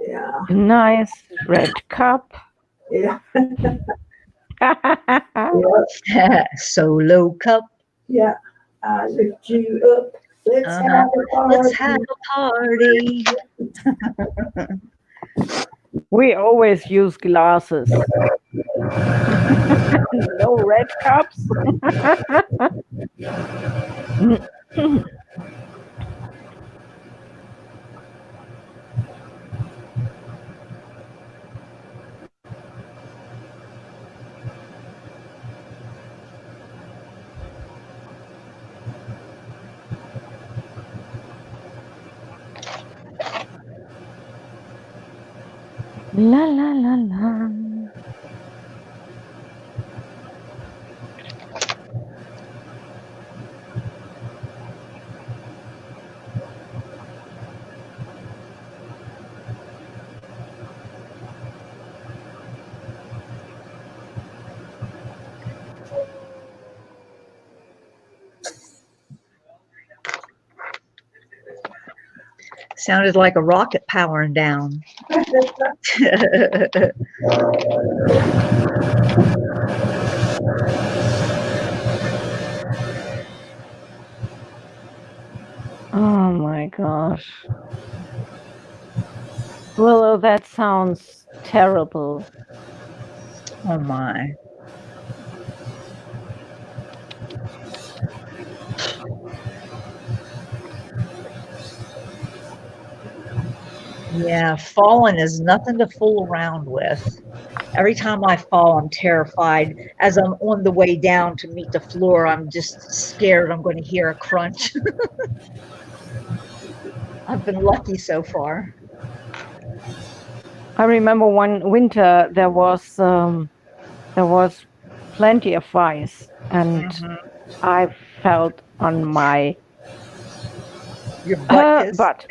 Speaker 1: Yeah,
Speaker 2: A nice red cup.
Speaker 1: yeah,
Speaker 2: Oh
Speaker 1: yeah,
Speaker 3: Solo cup.
Speaker 1: yeah. I lift you up. Let's
Speaker 3: Uh-huh.
Speaker 1: have a
Speaker 3: Let's
Speaker 1: party.
Speaker 3: have a party.
Speaker 2: We always use glasses. No red cups. La la la la.
Speaker 3: Sounded like a rocket powering down.
Speaker 2: Oh my gosh. Willow, that sounds terrible.
Speaker 3: Oh my. Yeah, falling is nothing to fool around with. Every time I fall, I'm terrified. As I'm on the way down to meet the floor, I'm just scared I'm going to hear a crunch. I've been lucky so far.
Speaker 2: I remember one winter there was plenty of ice, and I felt on my
Speaker 3: Your butt is.
Speaker 2: butt.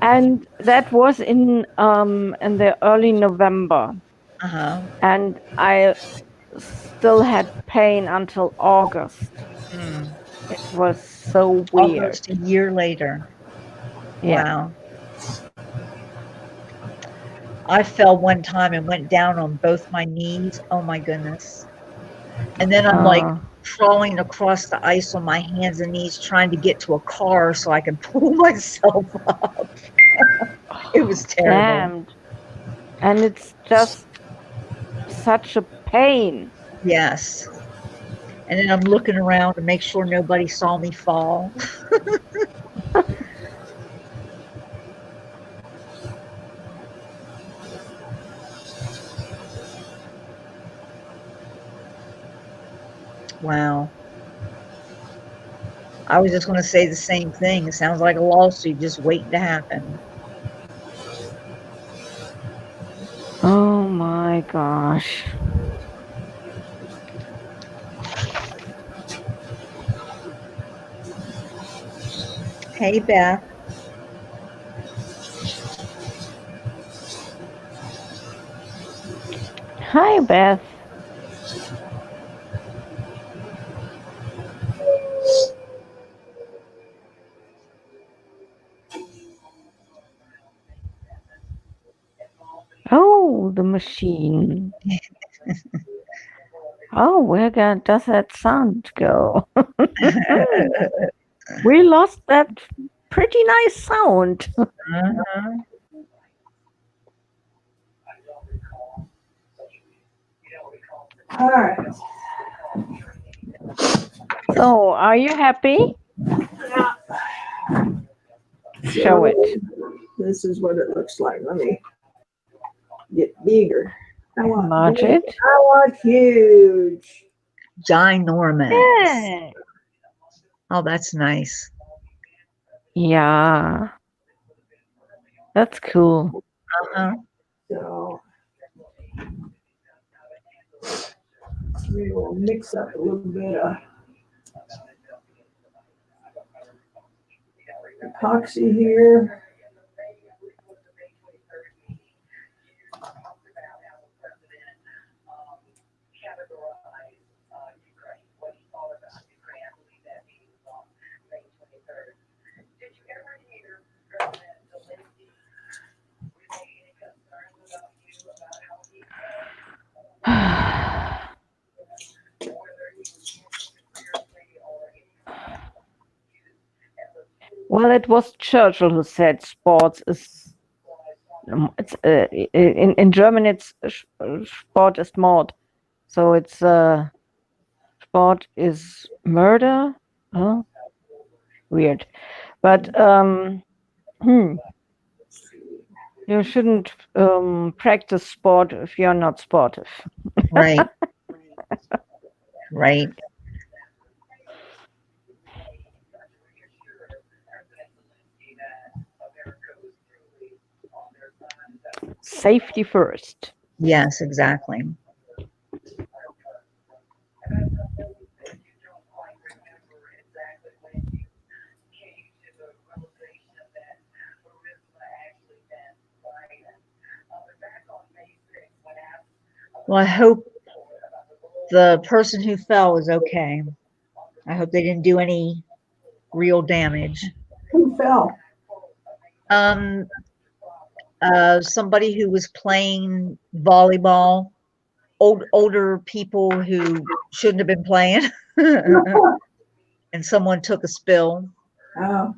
Speaker 2: And that was in the early November,
Speaker 3: Uh-huh.
Speaker 2: and I still had pain until August.
Speaker 3: Mm.
Speaker 2: It was so weird.
Speaker 3: Almost a year later.
Speaker 2: Yeah.
Speaker 3: Wow. I fell one time and went down on both my knees. Oh my goodness. And then I'm like crawling across the ice on my hands and knees trying to get to a car so I can pull myself up. It was terrible.
Speaker 2: Damned. And it's just such a pain.
Speaker 3: Yes. And then I'm looking around to make sure nobody saw me fall. Wow. I was just going to say the same thing. It sounds like a lawsuit just waiting to happen.
Speaker 2: Oh my gosh.
Speaker 3: Hey, Beth.
Speaker 2: Hi, Beth. Oh, the machine. Oh, where does that sound go? We lost that pretty nice sound.
Speaker 3: Uh-huh.
Speaker 1: All right.
Speaker 2: So, are you happy? Show it.
Speaker 1: This is what it looks like. Let me get bigger. I
Speaker 2: Enlarge
Speaker 1: big.
Speaker 2: it.
Speaker 1: I want huge.
Speaker 3: Ginormous.
Speaker 2: Yeah.
Speaker 3: Oh, that's nice.
Speaker 2: Yeah. That's cool.
Speaker 3: Uh-huh.
Speaker 1: So we will mix up a little bit of epoxy here.
Speaker 2: Well, it was Churchill who said sports is it's in German it's Sport ist Mord, so it's sport is murder. Huh? Weird, but you shouldn't practice sport if you're not sportive.
Speaker 3: Right. Right.
Speaker 2: Safety first.
Speaker 3: Yes, exactly. Well, I hope the person who fell is okay. I hope they didn't do any real damage.
Speaker 1: Who fell?
Speaker 3: Somebody who was playing volleyball, older people who shouldn't have been playing, and someone took a spill.
Speaker 1: Oh,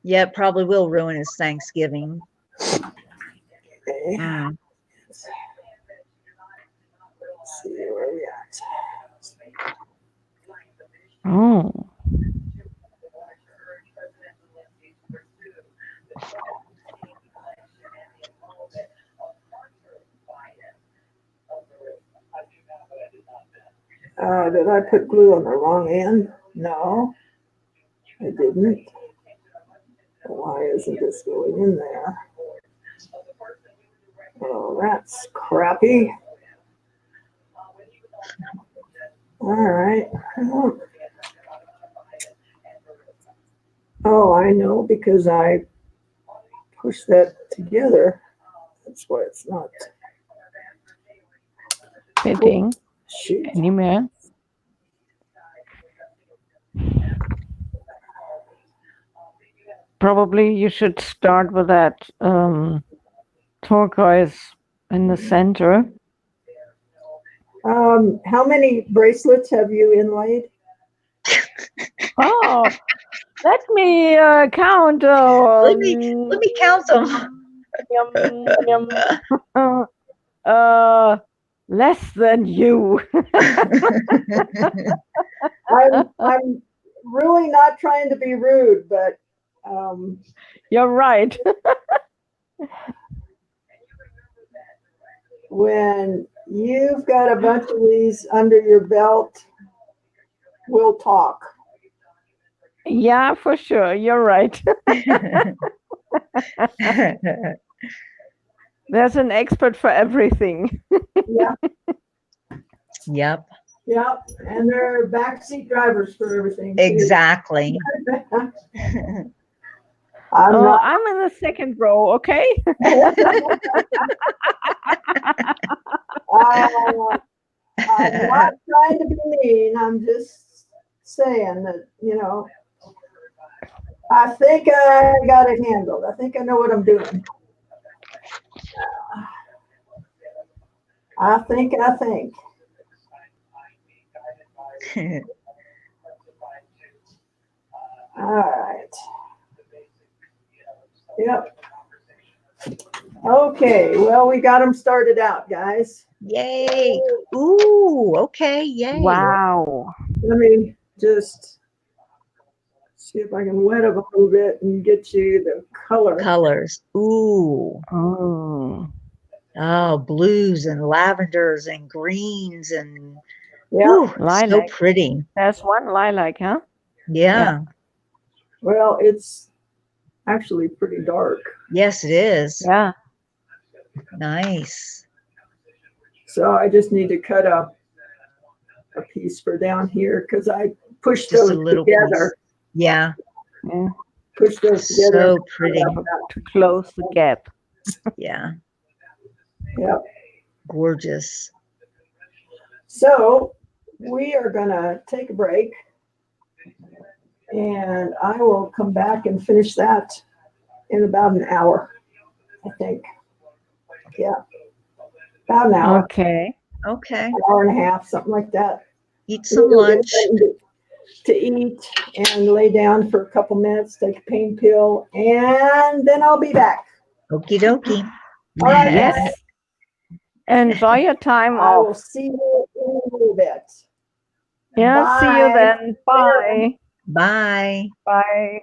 Speaker 3: Yeah, it probably will ruin his Thanksgiving.
Speaker 1: okay.
Speaker 3: Mm.
Speaker 1: Let's see where we at.
Speaker 2: Oh,
Speaker 1: Did I put glue on the wrong end? No, I didn't. Why isn't this going in there? Oh, that's crappy. All right. Oh, I know, because I pushed that together. That's why it's not.
Speaker 2: fitting.
Speaker 1: Shoot.
Speaker 2: Anywhere. Probably you should start with that turquoise in the center.
Speaker 1: How many bracelets have you inlaid?
Speaker 2: Oh, let me count.
Speaker 3: Let me count them.
Speaker 2: Less than you.
Speaker 1: I'm really not trying to be rude, but
Speaker 2: You're right.
Speaker 1: when you've got a bunch of these under your belt, we'll talk.
Speaker 2: Yeah, for sure. You're right. There's an expert for everything.
Speaker 1: Yeah.
Speaker 3: Yep.
Speaker 1: Yep, and they're backseat drivers for everything. too.
Speaker 3: Exactly.
Speaker 1: I'm
Speaker 2: Oh,
Speaker 1: not.
Speaker 2: I'm in the second row, okay?
Speaker 1: I'm not trying to be mean. I'm just saying that, I think I got it handled. I think I know what I'm doing. I think. All right. Yep. Okay, well, we got them started out, guys.
Speaker 3: Yay. Ooh, okay, yay.
Speaker 2: Wow.
Speaker 1: Let me just see if I can wet it a little bit and get you the color.
Speaker 3: Colors. Ooh.
Speaker 2: Oh.
Speaker 3: Oh, blues and lavenders and greens and
Speaker 1: Yeah.
Speaker 3: ooh, so
Speaker 2: Lilac.
Speaker 3: pretty.
Speaker 2: There's one lilac, huh?
Speaker 3: Yeah.
Speaker 1: Well, it's actually pretty dark.
Speaker 3: Yes, it is.
Speaker 2: Yeah.
Speaker 3: Nice.
Speaker 1: So I just need to cut up a piece for down here because I pushed
Speaker 3: Just a
Speaker 1: those
Speaker 3: little
Speaker 1: together.
Speaker 3: piece. Yeah.
Speaker 2: Yeah.
Speaker 1: Pushed those together.
Speaker 3: So pretty.
Speaker 2: To close the gap.
Speaker 3: Yeah.
Speaker 1: Yep.
Speaker 3: Gorgeous.
Speaker 1: So we are gonna take a break, and I will come back and finish that in about an hour, I think. Yeah, about an hour,
Speaker 2: Okay.
Speaker 3: Okay.
Speaker 1: an hour and a half, something like that.
Speaker 3: Eat some
Speaker 1: We'll get
Speaker 3: lunch.
Speaker 1: something to eat and lay down for a couple minutes, take a pain pill, and then I'll be back.
Speaker 3: Okie dokie.
Speaker 1: All right.
Speaker 2: Yes. Enjoy your time
Speaker 1: I will
Speaker 2: off.
Speaker 1: see you in a little bit.
Speaker 2: Yeah, see you
Speaker 1: Bye.
Speaker 2: then. Bye.
Speaker 3: Bye.
Speaker 2: Bye.